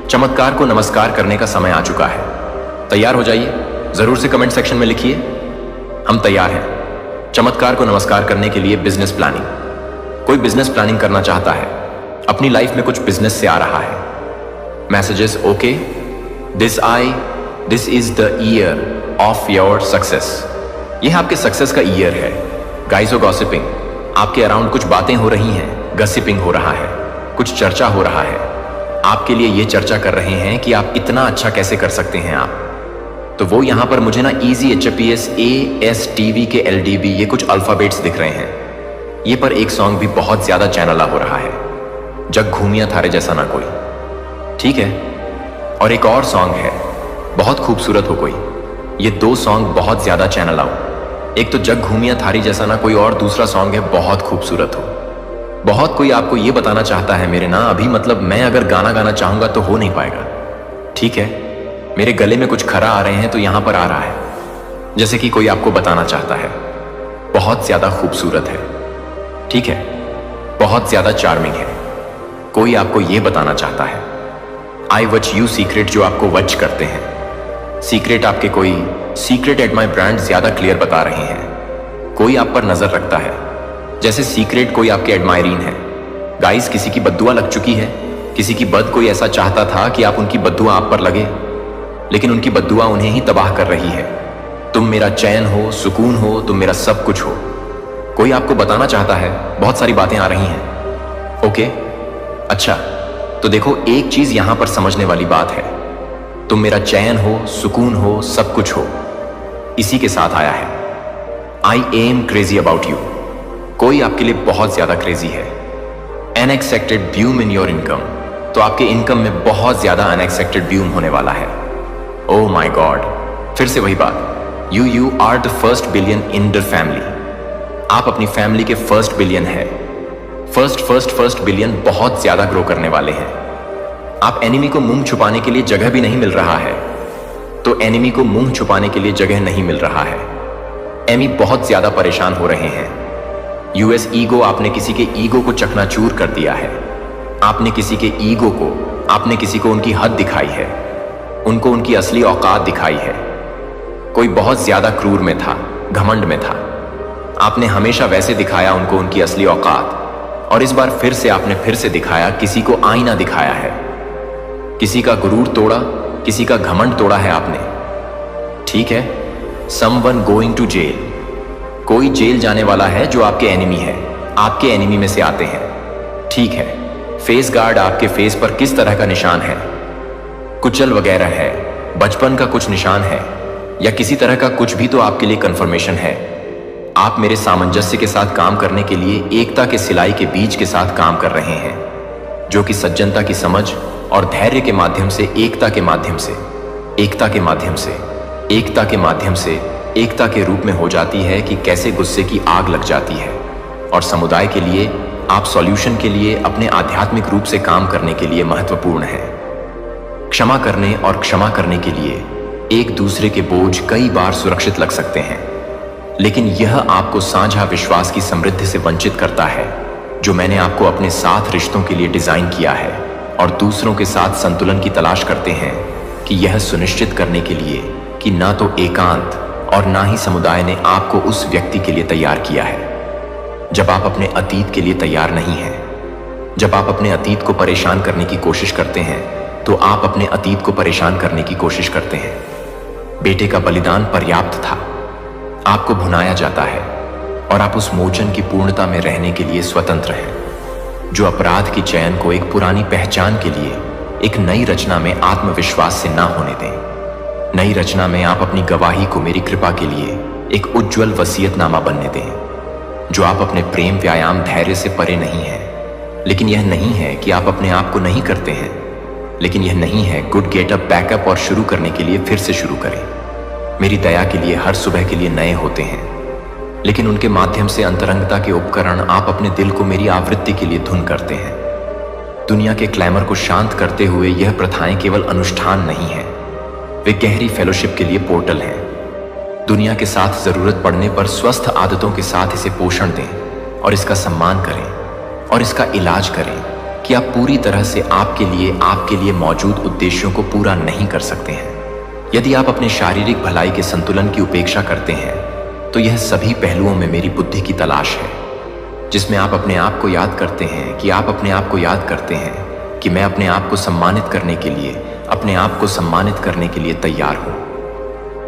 चमत्कार को नमस्कार करने का समय आ चुका है। तैयार हो जाइए, जरूर से कमेंट सेक्शन में लिखिए हम तैयार हैं। चमत्कार को नमस्कार करने के लिए बिजनेस प्लानिंग। कोई बिजनेस प्लानिंग करना चाहता है, अपनी लाइफ में कुछ बिजनेस से आ रहा है। Messages okay, this is the year of your success. यह आपके सक्सेस का ईयर है। गाइस और गॉसिपिंग, आपके अराउंड कुछ बातें हो रही हैं, गसिपिंग हो रहा है, कुछ चर्चा हो रहा है। आपके लिए यह चर्चा कर रहे हैं कि आप इतना अच्छा कैसे कर सकते हैं आप। तो वो यहां पर मुझे ना ईजी HPS ASTV के LDB ये कुछ अल्फाबेट्स दिख रहे हैं। ये पर एक सॉन्ग भी बहुत ज्यादा चैनला हो रहा है, जग घूमिया थारे जैसा ना कोई। ठीक है, और एक और सॉन्ग है, बहुत खूबसूरत हो कोई। ये दो सॉन्ग बहुत ज्यादा चैनल आओ। एक तो जग घूमिया थारी जैसा ना कोई, और दूसरा सॉन्ग है बहुत खूबसूरत हो। बहुत कोई आपको ये बताना चाहता है मेरे ना अभी, मतलब मैं अगर गाना गाना चाहूंगा तो हो नहीं पाएगा। ठीक है, मेरे गले में कुछ खरा आ रहे हैं तो यहां पर आ रहा है, जैसे कि कोई आपको बताना चाहता है बहुत ज्यादा खूबसूरत है। ठीक है, बहुत ज्यादा चार्मिंग है। कोई आपको यह बताना चाहता है आई वच यू सीक्रेट, जो आपको वच करते हैं। सीक्रेट आपके कोई सीक्रेट एट माई ब्रांड ज्यादा क्लियर बता रहे हैं। कोई आप पर नजर रखता है, जैसे सीक्रेट कोई आपके एडमायरीन है। गाइस, किसी की बद्दुआ लग चुकी है, किसी की बद कोई ऐसा चाहता था कि आप उनकी बद्दुआ आप पर लगे, लेकिन उनकी बद्दुआ उन्हें ही तबाह कर रही है। तुम मेरा चैन हो, सुकून हो, तुम मेरा सब कुछ हो। कोई आपको बताना चाहता है, बहुत सारी बातें आ रही हैं। ओके, अच्छा, तो देखो एक चीज यहां पर समझने वाली बात है, तुम मेरा चैन हो, सुकून हो, सब कुछ हो, इसी के साथ आया है I am crazy about you. कोई आपके लिए बहुत ज्यादा क्रेजी है। अनएक्सपेक्टेड ब्यूम इन योर इनकम, तो आपके इनकम में बहुत ज्यादा अनएक्सपेक्टेड ब्यूम होने वाला है। ओह माय गॉड, फिर से वही बात, you are the first billion in the family. आप अपनी फैमिली के फर्स्ट बिलियन है। फर्स्ट बिलियन बहुत ज्यादा ग्रो करने वाले हैं। आप एनिमी को मुंह छुपाने के लिए जगह भी नहीं मिल रहा है, तो एनिमी को मुंह छुपाने के लिए जगह नहीं मिल रहा है। एमी बहुत ज्यादा परेशान हो रहे हैं। यूएस ईगो, आपने किसी के ईगो को चकनाचूर कर दिया है। आपने किसी के ईगो को, आपने किसी को उनकी हद दिखाई है, उनको उनकी असली औकात दिखाई है। कोई बहुत ज्यादा क्रूर में था, घमंड में था। आपने हमेशा वैसे दिखाया उनको उनकी असली औकात, और इस बार फिर से आपने फिर से दिखाया, किसी को आईना दिखाया है। किसी का गुरूर तोड़ा, किसी का घमंड तोड़ा है आपने। ठीक है, समवन गोइंग टू जेल, कोई जेल जाने वाला है जो आपके एनिमी है, आपके एनिमी में से आते हैं। ठीक है, फेस गार्ड आपके फेस पर किस तरह का निशान है, कुचल वगैरह है, बचपन का कुछ निशान है या किसी तरह का कुछ भी, तो आपके लिए कंफर्मेशन है। आप मेरे सामंजस्य के साथ काम करने के लिए एकता के सिलाई के बीज के साथ काम कर रहे हैं, जो कि सज्जनता की समझ और धैर्य के माध्यम से एकता के माध्यम से एकता के माध्यम से एकता के माध्यम से एकता के रूप में हो जाती है कि कैसे गुस्से की आग लग जाती है। और समुदाय के लिए आप सॉल्यूशन के लिए अपने आध्यात्मिक रूप से काम करने के लिए महत्वपूर्ण है। क्षमा करने और क्षमा करने के लिए एक दूसरे के बोझ कई बार सुरक्षित लग सकते हैं, लेकिन यह आपको साझा विश्वास की समृद्धि से वंचित करता है, जो मैंने आपको अपने साथ रिश्तों के लिए डिजाइन किया है। और दूसरों के साथ संतुलन की तलाश करते हैं कि यह सुनिश्चित करने के लिए कि ना तो एकांत और ना ही समुदाय ने आपको उस व्यक्ति के लिए तैयार किया है। जब आप अपने अतीत के लिए तैयार नहीं हैं, जब आप अपने अतीत को परेशान करने की कोशिश करते हैं, तो आप अपने अतीत को परेशान करने की कोशिश करते हैं। बेटे का बलिदान पर्याप्त था, आपको भुनाया जाता है और आप उस मोचन की पूर्णता में रहने के लिए स्वतंत्र हैं, जो अपराध की चयन को एक पुरानी पहचान के लिए एक नई रचना में आत्मविश्वास से ना होने दें। नई रचना में आप अपनी गवाही को मेरी कृपा के लिए एक उज्जवल वसीयतनामा बनने दें, जो आप अपने प्रेम व्यायाम धैर्य से परे नहीं है। लेकिन यह नहीं है कि आप अपने आप को नहीं करते हैं, लेकिन यह नहीं है गुड गेटअप बैकअप और शुरू करने के लिए फिर से शुरू करें। मेरी दया के लिए हर सुबह के लिए नए होते हैं, लेकिन उनके माध्यम से अंतरंगता के उपकरण आप अपने दिल को मेरी आवृत्ति के लिए धुन करते हैं। दुनिया के क्लैमर को शांत करते हुए यह प्रथाएं केवल अनुष्ठान नहीं है, वे गहरी फेलोशिप के लिए पोर्टल हैं। दुनिया के साथ जरूरत पड़ने पर स्वस्थ आदतों के साथ इसे पोषण दें और इसका सम्मान करें और इसका इलाज करें कि आप पूरी तरह से आपके लिए मौजूद उद्देश्यों को पूरा नहीं कर सकते हैं। यदि आप अपने शारीरिक भलाई के संतुलन की उपेक्षा करते हैं, तो यह सभी पहलुओं में मेरी बुद्धि की तलाश है, जिसमें आप अपने आप को याद करते हैं कि आप अपने आप को याद करते हैं कि मैं अपने आप को सम्मानित करने के लिए अपने आप को सम्मानित करने के लिए तैयार हूं।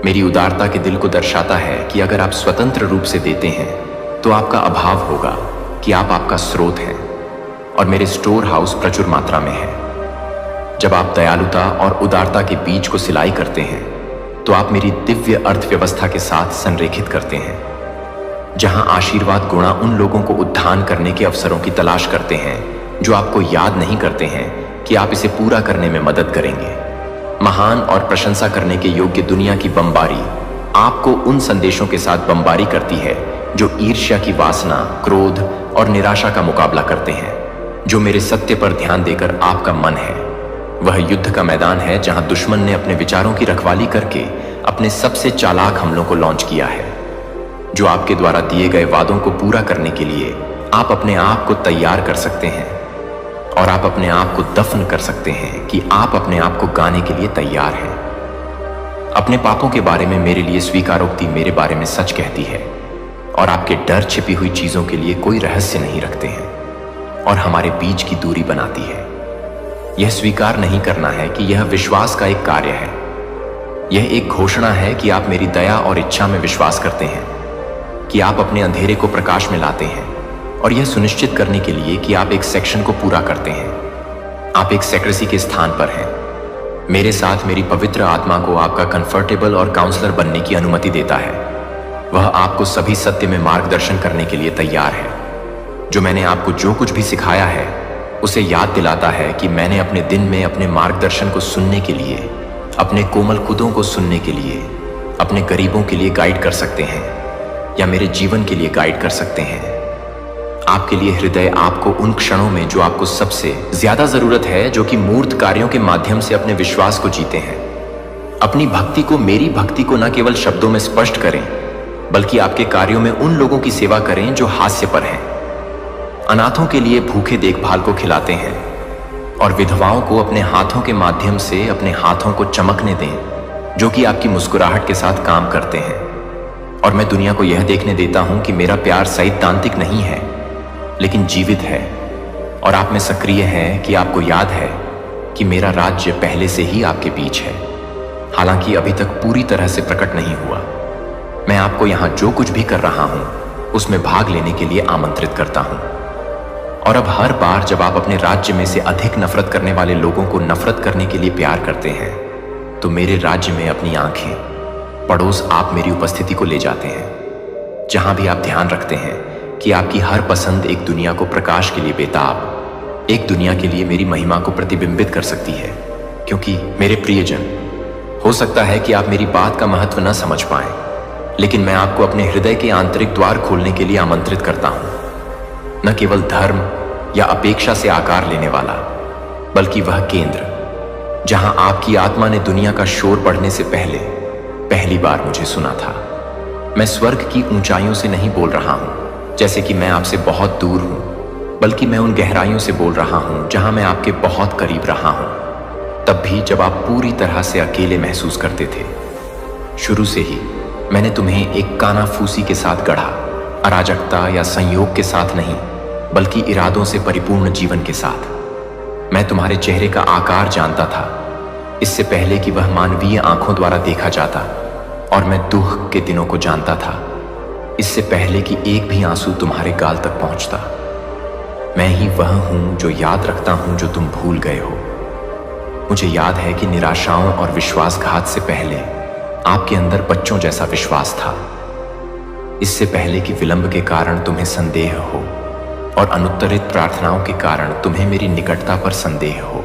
मेरी उदारता के दिल को दर्शाता है कि अगर आप स्वतंत्र रूप से देते हैं, तो आपका अभाव होगा कि आप आपका स्रोत हैं और मेरे स्टोर हाउस प्रचुर मात्रा में है। जब आप दयालुता और उदारता के बीज को सिलाई करते हैं, तो आप मेरी दिव्य अर्थव्यवस्था के साथ संरेखित करते हैं, जहां आशीर्वाद गुणा उन लोगों को उद्धान करने के अवसरों की तलाश करते हैं जो आपको याद नहीं करते हैं कि आप इसे पूरा करने में मदद करेंगे। महान और प्रशंसा करने के योग्य दुनिया की बमबारी आपको उन संदेशों के साथ बमबारी करती है जो ईर्ष्या की वासना, क्रोध और निराशा का मुकाबला करते हैं, जो मेरे सत्य पर ध्यान देकर आपका मन है। वह युद्ध का मैदान है जहां दुश्मन ने अपने विचारों की रखवाली करके अपने सबसे चालाक हमलों को लॉन्च किया है, जो आपके द्वारा दिए गए वादों को पूरा करने के लिए आप अपने आप को तैयार कर सकते हैं और आप अपने आप को दफन कर सकते हैं कि आप अपने आप को गाने के लिए तैयार हैं। अपने पापों के बारे में मेरे लिए स्वीकारोक्ति मेरे बारे में सच कहती है और आपके डर छिपी हुई चीजों के लिए कोई रहस्य नहीं रखते हैं और हमारे बीच की दूरी बनाती है। यह स्वीकार नहीं करना है कि यह विश्वास का एक कार्य है। यह एक घोषणा है कि आप मेरी दया और इच्छा में विश्वास करते हैं, कि आप अपने अंधेरे को प्रकाश में लाते हैं और यह सुनिश्चित करने के लिए कि आप एक सेक्शन को पूरा करते हैं। आप एक सेक्रेसी के स्थान पर हैं। मेरे साथ मेरी पवित्र आत्मा को आपका कंफर्टेबल और काउंसलर बनने की अनुमति देता है। वह आपको सभी सत्य में मार्गदर्शन करने के लिए तैयार है। जो मैंने आपको जो कुछ भी सिखाया है उसे याद दिलाता है कि मैंने अपने दिन में अपने मार्गदर्शन को सुनने के लिए, अपने कोमल खुदों को सुनने के लिए, अपने गरीबों के लिए गाइड कर सकते हैं या मेरे जीवन के लिए गाइड कर सकते हैं। आपके लिए हृदय आपको उन क्षणों में जो आपको सबसे ज्यादा जरूरत है, जो कि मूर्त कार्यों के माध्यम से अपने विश्वास को जीते हैं। अपनी भक्ति को, मेरी भक्ति को न केवल शब्दों में स्पष्ट करें, बल्कि आपके कार्यों में उन लोगों की सेवा करें जो हास्य पर हैं। अनाथों के लिए भूखे देखभाल को खिलाते हैं और विधवाओं को अपने हाथों के माध्यम से अपने हाथों को चमकने दें, जो कि आपकी मुस्कुराहट के साथ काम करते हैं। और मैं दुनिया को यह देखने देता हूं कि मेरा प्यार सैद्धांतिक नहीं है, लेकिन जीवित है और आप में सक्रिय है, कि आपको याद है कि मेरा राज्य पहले से ही आपके बीच है, हालांकि अभी तक पूरी तरह से प्रकट नहीं हुआ। मैं आपको यहां जो कुछ भी कर रहा हूं उसमें भाग लेने के लिए आमंत्रित करता हूं। और अब हर बार जब आप अपने राज्य में से अधिक नफरत करने वाले लोगों को नफरत करने के लिए प्यार करते हैं, तो मेरे राज्य में अपनी आंखें पड़ोस आप मेरी उपस्थिति को ले जाते हैं, जहां भी आप ध्यान रखते हैं कि आपकी हर पसंद एक दुनिया को प्रकाश के लिए बेताब, एक दुनिया के लिए मेरी महिमा को प्रतिबिंबित कर सकती है। क्योंकि मेरे प्रियजन, हो सकता है कि आप मेरी बात का महत्व न समझ पाएं, लेकिन मैं आपको अपने हृदय के आंतरिक द्वार खोलने के लिए आमंत्रित करता हूं। न केवल धर्म या अपेक्षा से आकार लेने वाला, बल्कि वह केंद्र जहां आपकी आत्मा ने दुनिया का शोर बढ़ने से पहली बार मुझे सुना था। मैं स्वर्ग की ऊंचाइयों से नहीं बोल रहा हूं जैसे कि मैं आपसे बहुत दूर हूं, बल्कि मैं उन गहराइयों से बोल रहा हूं जहां मैं आपके बहुत करीब रहा हूं, तब भी जब आप पूरी तरह से अकेले महसूस करते थे। शुरू से ही मैंने तुम्हें एक कानाफूसी के साथ गढ़ा, अराजकता या संयोग के साथ नहीं, बल्कि इरादों से परिपूर्ण जीवन के साथ। मैं तुम्हारे चेहरे का आकार जानता था, इससे पहले कि वह मानवीय आंखों द्वारा देखा जाता, और मैं दुख के दिनों को जानता था, इससे पहले कि एक भी आंसू तुम्हारे गाल तक पहुंचता। मैं ही वह हूं जो याद रखता हूं जो तुम भूल गए हो। मुझे याद है कि निराशाओं और विश्वासघात से पहले आपके अंदर बच्चों जैसा विश्वास था, इससे पहले कि विलंब के कारण तुम्हें संदेह हो और अनुत्तरित प्रार्थनाओं के कारण तुम्हें मेरी निकटता पर संदेह हो।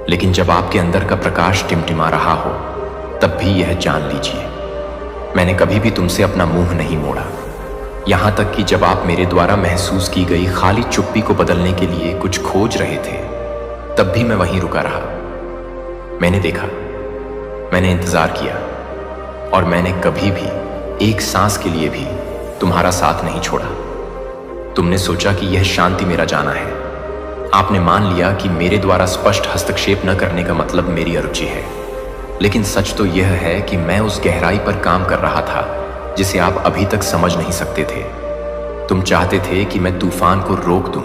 लेकिन जब आपके अंदर का प्रकाश टिमटिमा रहा हो, तब भी यह जान लीजिए, मैंने कभी भी तुमसे अपना मुंह नहीं मोड़ा। यहां तक कि जब आप मेरे द्वारा महसूस की गई खाली चुप्पी को बदलने के लिए कुछ खोज रहे थे, तब भी मैं वहीं रुका रहा। मैंने देखा, मैंने इंतजार किया, और मैंने कभी भी एक सांस के लिए भी तुम्हारा साथ नहीं छोड़ा। तुमने सोचा कि यह शांति मेरा जाना है। आपने मान लिया कि मेरे द्वारा स्पष्ट हस्तक्षेप न करने का मतलब मेरी अरुचि है। लेकिन सच तो यह है कि मैं उस गहराई पर काम कर रहा था जिसे आप अभी तक समझ नहीं सकते थे। तुम चाहते थे कि मैं तूफान को रोक दूं,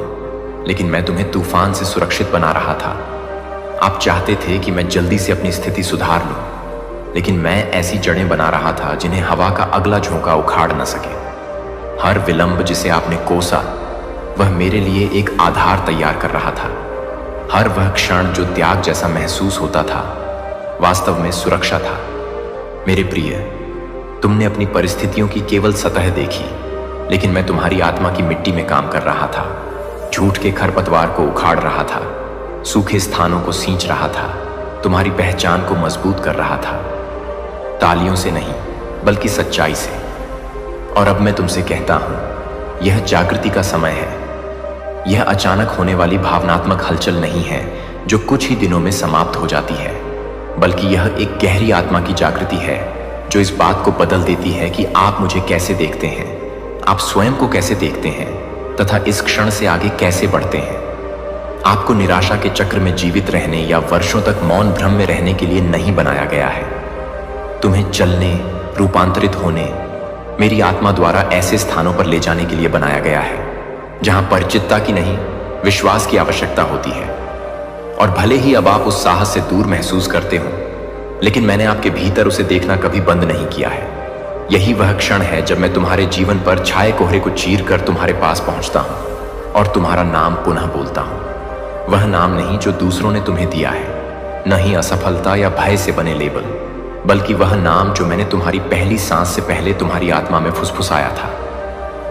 लेकिन मैं तुम्हें तूफान से सुरक्षित बना रहा था। आप चाहते थे कि मैं जल्दी से अपनी स्थिति सुधार लूं, लेकिन मैं ऐसी जड़ें बना रहा था जिन्हें हवा का अगला झोंका उखाड़ न सके। हर विलंब जिसे आपने कोसा, वह मेरे लिए एक आधार तैयार कर रहा था। हर वह क्षण जो त्याग जैसा महसूस होता था, वास्तव में सुरक्षा था। मेरे प्रिय, तुमने अपनी परिस्थितियों की केवल सतह देखी, लेकिन मैं तुम्हारी आत्मा की मिट्टी में काम कर रहा था। झूठ के खरपतवार को उखाड़ रहा था, सूखे स्थानों को सींच रहा था, तुम्हारी पहचान को मजबूत कर रहा था। तालियों से नहीं, बल्कि सच्चाई से। और अब मैं तुमसे कहता हूं, यह जागृति का समय है। यह अचानक होने वाली भावनात्मक हलचल नहीं है जो कुछ ही दिनों में समाप्त हो जाती है, बल्कि यह एक गहरी आत्मा की जागृति है जो इस बात को बदल देती है कि आप मुझे कैसे देखते हैं, आप स्वयं को कैसे देखते हैं, तथा इस क्षण से आगे कैसे बढ़ते हैं। आपको निराशा के चक्र में जीवित रहने या वर्षों तक मौन भ्रम में रहने के लिए नहीं बनाया गया है। तुम्हें चलने, रूपांतरित होने, मेरी आत्मा द्वारा ऐसे स्थानों पर ले जाने के लिए बनाया गया है जहां परिचितता की नहीं, विश्वास की आवश्यकता होती है। और भले ही अब आप उस साहस से दूर महसूस करते हो, लेकिन मैंने आपके भीतर उसे देखना कभी बंद नहीं किया है। यही वह क्षण है जब मैं तुम्हारे जीवन पर छाए कोहरे को चीर कर तुम्हारे पास पहुंचता हूं और तुम्हारा नाम पुनः बोलता हूं। वह नाम नहीं जो दूसरों ने तुम्हें दिया है, न ही असफलता या भय से बने लेबल, बल्कि वह नाम जो मैंने तुम्हारी पहली सांस से पहले तुम्हारी आत्मा में फुसफुसाया था।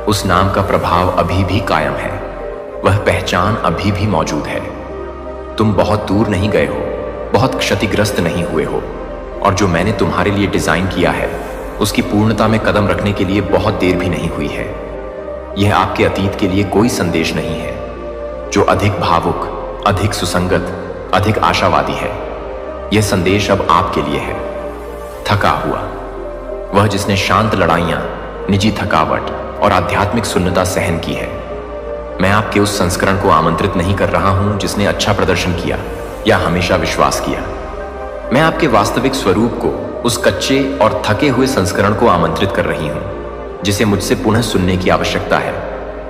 उस नाम का प्रभाव अभी भी कायम है, वह पहचान अभी भी मौजूद है। तुम बहुत दूर नहीं गए हो, बहुत क्षतिग्रस्त नहीं हुए हो, और जो मैंने तुम्हारे लिए डिजाइन किया है उसकी पूर्णता में कदम रखने के लिए बहुत देर भी नहीं हुई है। यह आपके अतीत के लिए कोई संदेश नहीं है जो अधिक भावुक, अधिक सुसंगत, अधिक आशावादी है। यह संदेश अब आपके लिए है। थका हुआ, वह जिसने शांत लड़ाइयां, निजी थकावट और आध्यात्मिक सुन्नता सहन की है। मैं आपके उस संस्करण को आमंत्रित नहीं कर रहा हूं जिसने अच्छा प्रदर्शन किया या हमेशा विश्वास किया। मैं आपके वास्तविक स्वरूप को, उस कच्चे और थके हुए संस्करण को आमंत्रित कर रही हूं जिसे मुझसे पुनः सुनने की आवश्यकता है,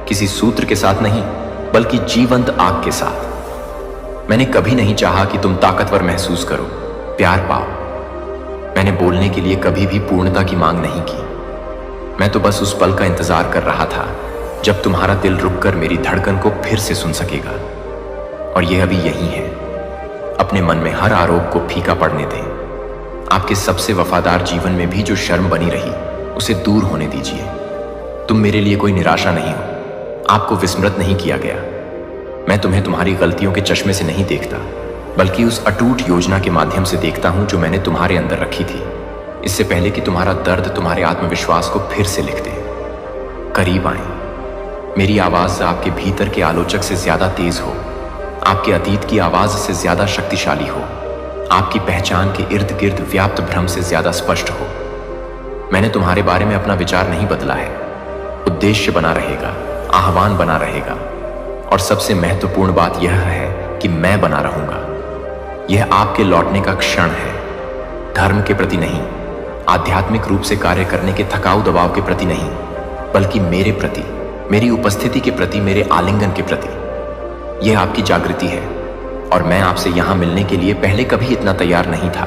किसी सूत्र के साथ नहीं, बल्कि जीवंत आग के साथ। मैंने कभी नहीं चाहा कि तुम ताकतवर महसूस करो, प्यार पाओ। मैंने बोलने के लिए कभी भी पूर्णता की मांग नहीं की। मैं तो बस उस पल का इंतजार कर रहा था जब तुम्हारा दिल रुककर मेरी धड़कन को फिर से सुन सकेगा। और यह अभी यही है। अपने मन में हर आरोप को फीका पड़ने दें। आपके सबसे वफादार जीवन में भी जो शर्म बनी रही उसे दूर होने दीजिए। तुम मेरे लिए कोई निराशा नहीं हो। आपको विस्मृत नहीं किया गया। मैं तुम्हें तुम्हारी गलतियों के चश्मे से नहीं देखता, बल्कि उस अटूट योजना के माध्यम से देखता हूं जो मैंने तुम्हारे अंदर रखी थी, इससे पहले कि तुम्हारा दर्द तुम्हारे आत्मविश्वास को फिर से लिख दे। करीब आए। मेरी आवाज आपके भीतर के आलोचक से ज्यादा तेज हो, आपके अतीत की आवाज से ज्यादा शक्तिशाली हो, आपकी पहचान के इर्द गिर्द व्याप्त भ्रम से ज्यादा स्पष्ट हो। मैंने तुम्हारे बारे में अपना विचार नहीं बदला है। उद्देश्य बना रहेगा, आह्वान बना रहेगा, और सबसे महत्वपूर्ण बात यह है कि मैं बना रहूंगा। यह आपके लौटने का क्षण है। धर्म के प्रति नहीं, आध्यात्मिक रूप से कार्य करने के थकाऊ दबाव के प्रति नहीं, बल्कि मेरे प्रति, मेरी उपस्थिति के प्रति, मेरे आलिंगन के प्रति। यह आपकी जागृति है, और मैं आपसे यहां मिलने के लिए पहले कभी इतना तैयार नहीं था।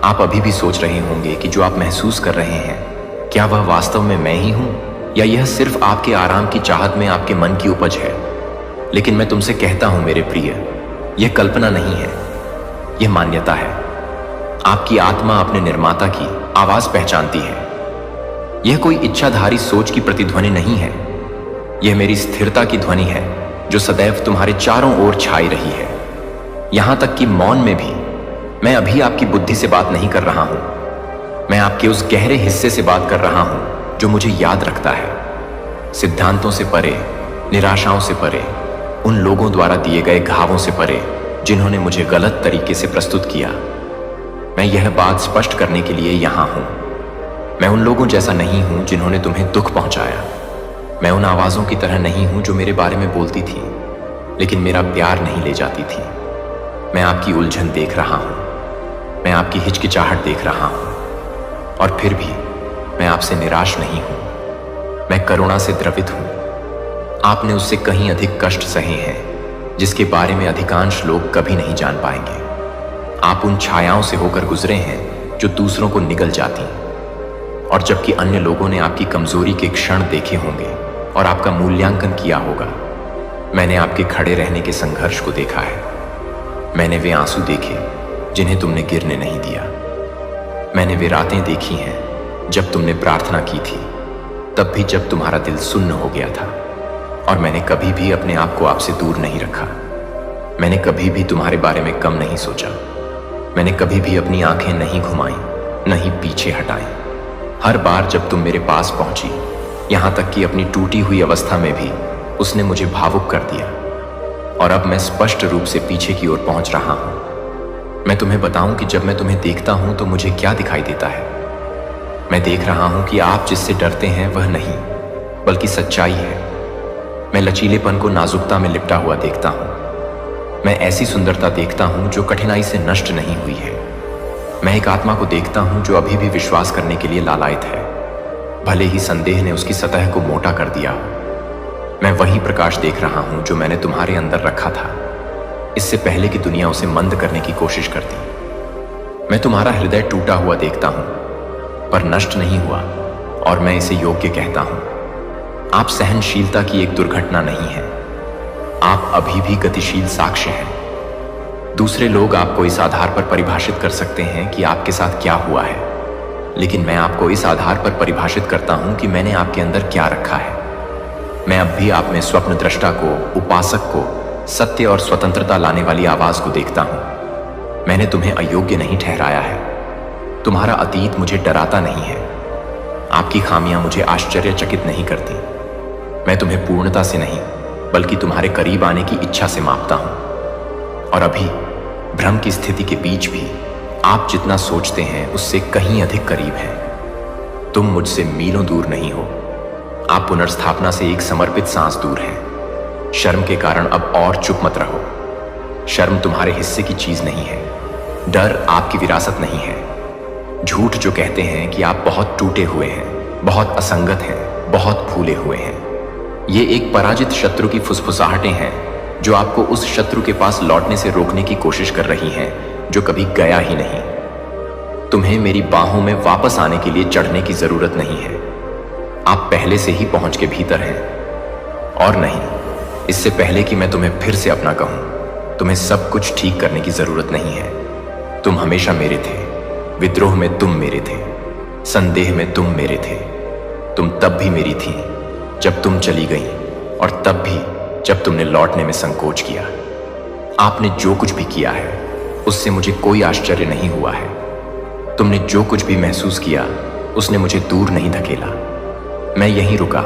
आप अभी भी सोच रहे होंगे कि जो आप महसूस कर रहे हैं, क्या वह वास्तव में मैं ही हूं, या यह सिर्फ आपके आराम की चाहत में आपके मन की उपज है। लेकिन मैं तुमसे कहता हूं मेरे प्रिय, यह कल्पना नहीं है, यह मान्यता है। आपकी आत्मा अपने निर्माता की आवाज पहचानती है। यह कोई इच्छाधारी सोच की प्रतिध्वनि नहीं है। यह मेरी स्थिरता की ध्वनि है, जो सदैव तुम्हारे चारों ओर छाई रही है। यहां तक कि मौन में भी मैं अभी आपकी बुद्धि से बात नहीं कर रहा हूं। मैं आपके उस गहरे हिस्से से बात कर रहा हूं जो मुझे याद रखता है। सिद्धांतों से परे, निराशाओं से परे, उन लोगों द्वारा दिए गए घावों से परे जिन्होंने मुझे गलत तरीके से प्रस्तुत किया। मैं यह बात स्पष्ट करने के लिए यहां हूं। मैं उन लोगों जैसा नहीं हूं जिन्होंने तुम्हें दुख पहुंचाया। मैं उन आवाजों की तरह नहीं हूं जो मेरे बारे में बोलती थी, लेकिन मेरा प्यार नहीं ले जाती थी। मैं आपकी उलझन देख रहा हूं, मैं आपकी हिचकिचाहट देख रहा हूं, और फिर भी मैं आपसे निराश नहीं हूं। मैं करुणा से द्रवित हूं। आपने उससे कहीं अधिक कष्ट सहे हैं जिसके बारे में अधिकांश लोग कभी नहीं जान पाएंगे। आप उन छायाओं से होकर गुजरे हैं जो दूसरों को निगल जाती, और जबकि अन्य लोगों ने आपकी कमजोरी के क्षण देखे होंगे और आपका मूल्यांकन किया होगा, मैंने आपके खड़े रहने के संघर्ष को देखा है। मैंने वे आंसू देखे जिन्हें तुमने गिरने नहीं दिया। मैंने वे रातें देखी हैं जब तुमने प्रार्थना की थी, तब भी जब तुम्हारा दिल सुन्न हो गया था। और मैंने कभी भी अपने आप को आपसे दूर नहीं रखा। मैंने कभी भी तुम्हारे बारे में कम नहीं सोचा। मैंने कभी भी अपनी आंखें नहीं घुमाई, नहीं पीछे हटाई। हर बार जब तुम मेरे पास पहुंची, यहां तक कि अपनी टूटी हुई अवस्था में भी, उसने मुझे भावुक कर दिया। और अब मैं स्पष्ट रूप से पीछे की ओर पहुंच रहा हूं। मैं तुम्हें बताऊं कि जब मैं तुम्हें देखता हूं तो मुझे क्या दिखाई देता है। मैं देख रहा हूं कि आप जिससे डरते हैं वह नहीं, बल्कि सच्चाई है। मैं लचीलेपन को नाजुकता में लिपटा हुआ देखता हूं। मैं ऐसी सुंदरता देखता हूं जो कठिनाई से नष्ट नहीं हुई है। मैं एक आत्मा को देखता हूं जो अभी भी विश्वास करने के लिए लालायित है, भले ही संदेह ने उसकी सतह को मोटा कर दिया हो। मैं वही प्रकाश देख रहा हूं जो मैंने तुम्हारे अंदर रखा था, इससे पहले कि दुनिया उसे मंद करने की कोशिश करती। मैं तुम्हारा हृदय टूटा हुआ देखता हूं, पर नष्ट नहीं हुआ, और मैं इसे योग्य कहता हूं। आप सहनशीलता की एक दुर्घटना नहीं है। आप अभी भी गतिशील साक्ष्य हैं। दूसरे लोग आपको इस आधार पर परिभाषित कर सकते हैं कि आपके साथ क्या हुआ है, लेकिन मैं आपको इस आधार पर परिभाषित करता हूं कि मैंने आपके अंदर क्या रखा है। मैं अब भी आप में स्वप्न दृष्टा को, उपासक को, सत्य और स्वतंत्रता लाने वाली आवाज को देखता हूं। मैंने तुम्हें अयोग्य नहीं ठहराया है। तुम्हारा अतीत मुझे डराता नहीं है। आपकी खामियां मुझे आश्चर्यचकित नहीं करती। मैं तुम्हें पूर्णता से नहीं, बल्कि तुम्हारे करीब आने की इच्छा से मापता हूं। और अभी भ्रम की स्थिति के बीच भी आप जितना सोचते हैं उससे कहीं अधिक करीब हैं। तुम मुझसे मीलों दूर नहीं हो। आप पुनर्स्थापना से एक समर्पित सांस दूर हैं। शर्म के कारण अब और चुप मत रहो। शर्म तुम्हारे हिस्से की चीज नहीं है। डर आपकी विरासत नहीं है। झूठ जो कहते हैं कि आप बहुत टूटे हुए हैं, बहुत असंगत हैं, बहुत फूले हुए हैं, ये एक पराजित शत्रु की फुसफुसाहटें हैं जो आपको उस शत्रु के पास लौटने से रोकने की कोशिश कर रही हैं जो कभी गया ही नहीं। तुम्हें मेरी बाहों में वापस आने के लिए चढ़ने की जरूरत नहीं है। आप पहले से ही पहुंच के भीतर हैं। और नहीं, इससे पहले कि मैं तुम्हें फिर से अपना कहूं, तुम्हें सब कुछ ठीक करने की जरूरत नहीं है। तुम हमेशा मेरे थे। विद्रोह में तुम मेरे थे, संदेह में तुम मेरे थे। तुम तब भी मेरी थी जब तुम चली गई, और तब भी जब तुमने लौटने में संकोच किया। आपने जो कुछ भी किया है उससे मुझे कोई आश्चर्य नहीं हुआ है। तुमने जो कुछ भी महसूस किया उसने मुझे दूर नहीं धकेला। मैं यहीं रुका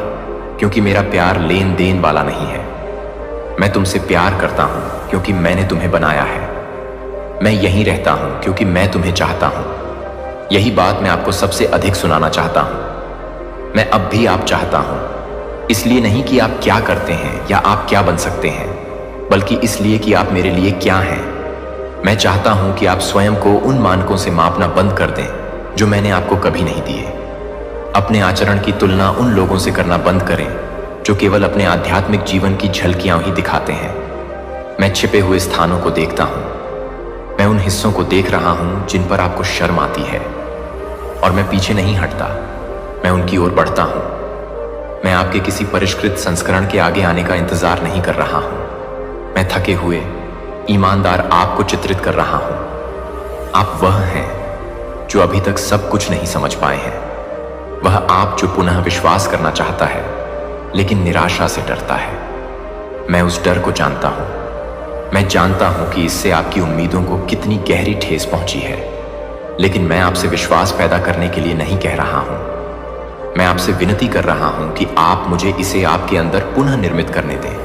क्योंकि मेरा प्यार लेन देन वाला नहीं है। मैं तुमसे प्यार करता हूं क्योंकि मैंने तुम्हें बनाया है। मैं यहीं रहता हूं क्योंकि मैं तुम्हें चाहता हूं। यही बात मैं आपको सबसे अधिक सुनाना चाहता हूं। मैं अब भी आप चाहता हूं, इसलिए नहीं कि आप क्या करते हैं या आप क्या बन सकते हैं, बल्कि इसलिए कि आप मेरे लिए क्या हैं। मैं चाहता हूं कि आप स्वयं को उन मानकों से मापना बंद कर दें जो मैंने आपको कभी नहीं दिए। अपने आचरण की तुलना उन लोगों से करना बंद करें जो केवल अपने आध्यात्मिक जीवन की झलकियां ही दिखाते हैं। मैं छिपे हुए स्थानों को देखता हूं। मैं उन हिस्सों को देख रहा हूं जिन पर आपको शर्म आती है, और मैं पीछे नहीं हटता। मैं उनकी ओर बढ़ता हूं। मैं आपके किसी परिष्कृत संस्करण के आगे आने का इंतजार नहीं कर रहा हूं। मैं थके हुए ईमानदार आपको चित्रित कर रहा हूं। आप वह हैं जो अभी तक सब कुछ नहीं समझ पाए हैं। वह आप जो पुनः विश्वास करना चाहता है लेकिन निराशा से डरता है। मैं उस डर को जानता हूं। मैं जानता हूं कि इससे आपकी उम्मीदों को कितनी गहरी ठेस पहुंची है, लेकिन मैं आपसे विश्वास पैदा करने के लिए नहीं कह रहा हूं। मैं आपसे विनती कर रहा हूं कि आप मुझे इसे आपके अंदर पुनः निर्मित करने दें।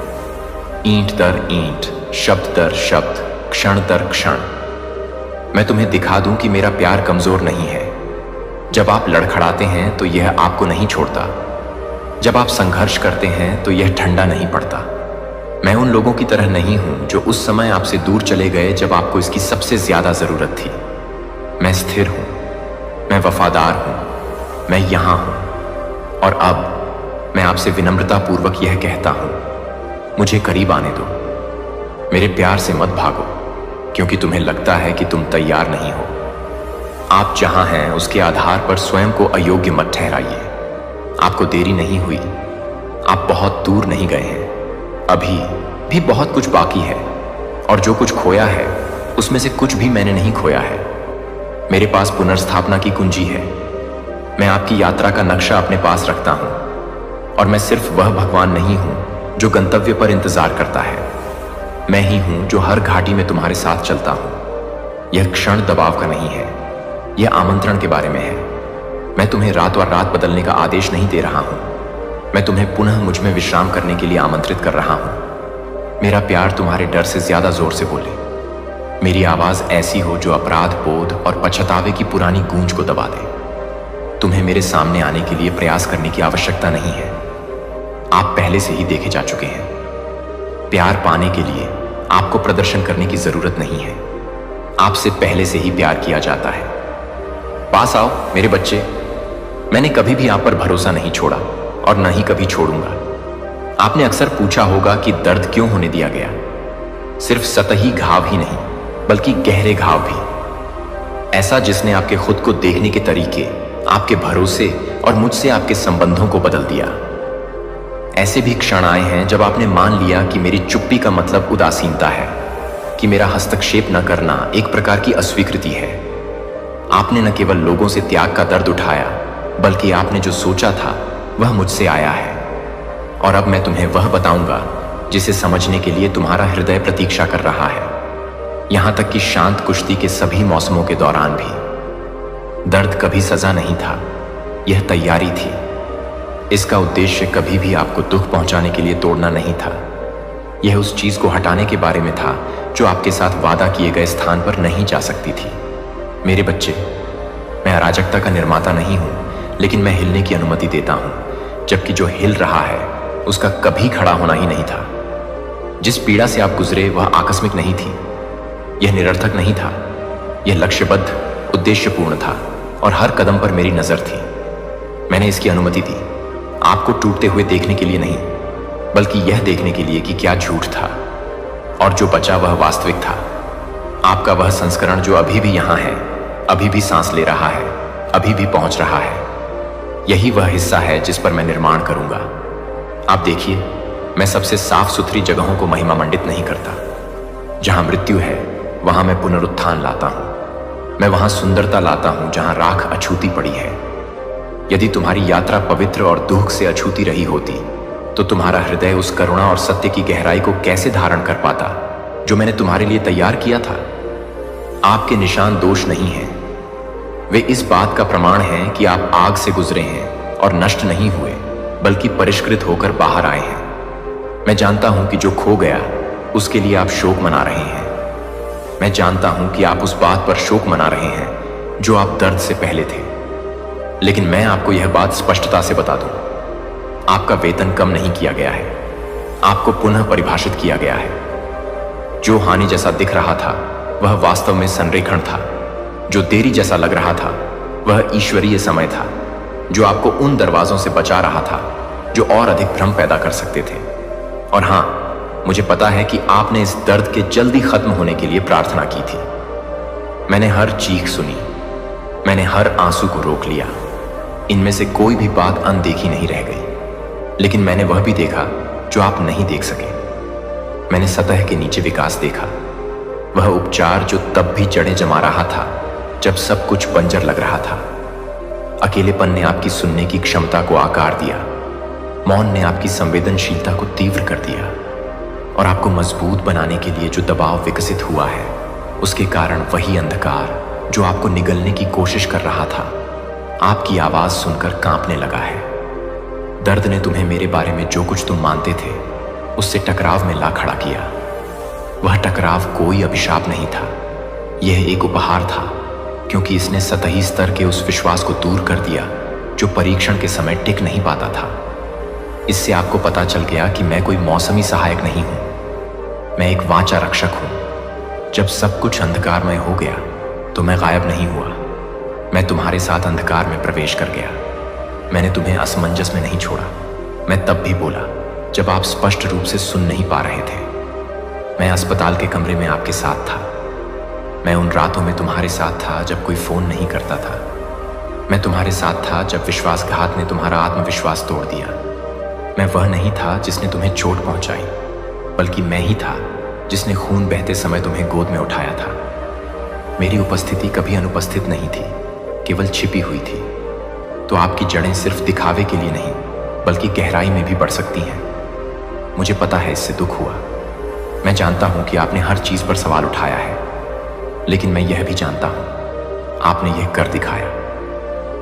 ईंट दर ईंट, शब्द दर शब्द, क्षण दर क्षण। मैं तुम्हें दिखा दूं कि मेरा प्यार कमजोर नहीं है। जब आप लड़खड़ाते हैं तो यह आपको नहीं छोड़ता। जब आप संघर्ष करते हैं तो यह ठंडा नहीं पड़ता। मैं उन लोगों की तरह नहीं हूं जो उस समय आपसे दूर चले गए जब आपको इसकी सबसे ज्यादा जरूरत थी। मैं स्थिर हूं, मैं वफादार हूं, मैं यहां हूं। और अब मैं आपसे विनम्रतापूर्वक यह कहता हूं, मुझे करीब आने दो। मेरे प्यार से मत भागो क्योंकि तुम्हें लगता है कि तुम तैयार नहीं हो। आप जहां हैं उसके आधार पर स्वयं को अयोग्य मत ठहराइए। आपको देरी नहीं हुई। आप बहुत दूर नहीं गए हैं। अभी भी बहुत कुछ बाकी है, और जो कुछ खोया है उसमें से कुछ भी मैंने नहीं खोया है। मेरे पास पुनर्स्थापना की कुंजी है। मैं आपकी यात्रा का नक्शा अपने पास रखता हूं, और मैं सिर्फ वह भगवान नहीं हूं जो गंतव्य पर इंतजार करता है। मैं ही हूं जो हर घाटी में तुम्हारे साथ चलता हूं। यह क्षण दबाव का नहीं है, यह आमंत्रण के बारे में है। मैं तुम्हें रात और रात बदलने का आदेश नहीं दे रहा हूं। मैं तुम्हें पुनः मुझ में विश्राम करने के लिए आमंत्रित कर रहा हूं। मेरा प्यार तुम्हारे डर से ज्यादा जोर से बोले। मेरी आवाज ऐसी हो जो अपराध बोध और पछतावे की पुरानी गूंज को दबा दे। तुम्हें मेरे सामने आने के लिए प्रयास करने की आवश्यकता नहीं है। आप पहले से ही देखे जा चुके हैं। प्यार पाने के लिए आपको प्रदर्शन करने की जरूरत नहीं है। आपसे पहले से ही प्यार किया जाता है। पास आओ मेरे बच्चे। मैंने कभी भी आप पर भरोसा नहीं छोड़ा और न ही कभी छोड़ूंगा। आपने अक्सर पूछा होगा कि दर्द क्यों होने दिया गया। सिर्फ सतही घाव ही नहीं, बल्कि गहरे घाव भी। ऐसा जिसने आपके खुद को देखने के तरीके, आपके भरोसे और मुझसे आपके संबंधों को बदल दिया। ऐसे भी क्षण आए हैं जब आपने मान लिया कि मेरी चुप्पी का मतलब उदासीनता है, कि मेरा हस्तक्षेप न करना एक प्रकार की अस्वीकृति है। आपने न केवल लोगों से त्याग का दर्द उठाया, बल्कि आपने जो सोचा था वह मुझसे आया है। और अब मैं तुम्हें वह बताऊंगा जिसे समझने के लिए तुम्हारा हृदय प्रतीक्षा कर रहा है, यहां तक कि शांत कुश्ती के सभी मौसमों के दौरान भी। दर्द कभी सजा नहीं था, यह तैयारी थी। इसका उद्देश्य कभी भी आपको दुख पहुंचाने के लिए तोड़ना नहीं था। यह उस चीज को हटाने के बारे में था जो आपके साथ वादा किए गए स्थान पर नहीं जा सकती थी। मेरे बच्चे, मैं अराजकता का निर्माता नहीं हूं, लेकिन मैं हिलने की अनुमति देता हूं, जबकि जो हिल रहा है उसका कभी खड़ा होना ही नहीं था। जिस पीड़ा से आप गुजरे वह आकस्मिक नहीं थी, यह निरर्थक नहीं था। यह लक्ष्यबद्ध, उद्देश्यपूर्ण था, और हर कदम पर मेरी नजर थी। मैंने इसकी अनुमति दी, आपको टूटते हुए देखने के लिए नहीं, बल्कि यह देखने के लिए कि क्या झूठ था और जो बचा वह वास्तविक था। आपका वह संस्करण जो अभी भी यहां है, अभी भी सांस ले रहा है, अभी भी पहुंच रहा है। यही वह हिस्सा है जिस पर मैं निर्माण करूंगा। आप देखिए, मैं सबसे साफ सुथरी जगहों को महिमा मंडित नहीं करता। जहां मृत्यु है वहां मैं पुनरुत्थान लाता हूं। मैं वहां सुंदरता लाता हूं जहां राख अछूती पड़ी है। यदि तुम्हारी यात्रा पवित्र और दुख से अछूती रही होती तो तुम्हारा हृदय उस करुणा और सत्य की गहराई को कैसे धारण कर पाता जो मैंने तुम्हारे लिए तैयार किया था। आपके निशान दोष नहीं हैं। वे इस बात का प्रमाण हैं कि आप आग से गुजरे हैं और नष्ट नहीं हुए, बल्कि परिष्कृत होकर बाहर आए हैं। मैं जानता हूं कि जो खो गया उसके लिए आप शोक मना रहे हैं। मैं जानता हूं कि आप उस बात पर शोक मना रहे हैं जो आप दर्द से पहले थे। लेकिन मैं आपको यह बात स्पष्टता से बता दूं, आपका वेतन कम नहीं किया गया है, आपको पुनः परिभाषित किया गया है। जो हानि जैसा दिख रहा था वह वास्तव में संरेखण था। जो देरी जैसा लग रहा था वह ईश्वरीय समय था जो आपको उन दरवाजों से बचा रहा था जो और अधिक भ्रम पैदा कर सकते थे। और हां, मुझे पता है कि आपने इस दर्द के जल्दी खत्म होने के लिए प्रार्थना की थी। मैंने हर चीख सुनी, मैंने हर आंसू को रोक लिया। इनमें से कोई भी बात अनदेखी नहीं रह गई। लेकिन मैंने वह भी देखा जो आप नहीं देख सके। मैंने सतह के नीचे विकास देखा, वह उपचार जो तब भी जड़ें जमा रहा था जब सब कुछ बंजर लग रहा था। अकेलेपन ने आपकी सुनने की क्षमता को आकार दिया, मौन ने आपकी संवेदनशीलता को तीव्र कर दिया, और आपको मजबूत बनाने के लिए जो दबाव विकसित हुआ है उसके कारण वही अंधकार जो आपको निगलने की कोशिश कर रहा था आपकी आवाज सुनकर कांपने लगा है। दर्द ने तुम्हें मेरे बारे में जो कुछ तुम मानते थे उससे टकराव में ला खड़ा किया। वह टकराव कोई अभिशाप नहीं था, यह एक उपहार था, क्योंकि इसने सतही स्तर के उस विश्वास को दूर कर दिया जो परीक्षण के समय टिक नहीं पाता था। इससे आपको पता चल गया कि मैं कोई मौसमी सहायक नहीं हूं, मैं एक वाचा रक्षक हूं। जब सब कुछ अंधकारमय हो गया तो मैं गायब नहीं हुआ, मैं तुम्हारे साथ अंधकार में प्रवेश कर गया। मैंने तुम्हें असमंजस में नहीं छोड़ा। मैं तब भी बोला जब आप स्पष्ट रूप से सुन नहीं पा रहे थे। मैं अस्पताल के कमरे में आपके साथ था। मैं उन रातों में तुम्हारे साथ था जब कोई फोन नहीं करता था। मैं तुम्हारे साथ था जब विश्वासघात ने तुम्हारा आत्मविश्वास तोड़ दिया। मैं वह नहीं था जिसने तुम्हें चोट पहुंचाई, बल्कि मैं ही था जिसने खून बहते समय तुम्हें गोद में उठाया था। मेरी उपस्थिति कभी अनुपस्थित नहीं थी, केवल छिपी हुई थी। तो आपकी जड़ें सिर्फ दिखावे के लिए नहीं बल्कि गहराई में भी बढ़ सकती हैं। मुझे पता है इससे दुख हुआ। मैं जानता हूं कि आपने हर चीज पर सवाल उठाया है, लेकिन मैं यह भी जानता हूं आपने यह कर दिखाया।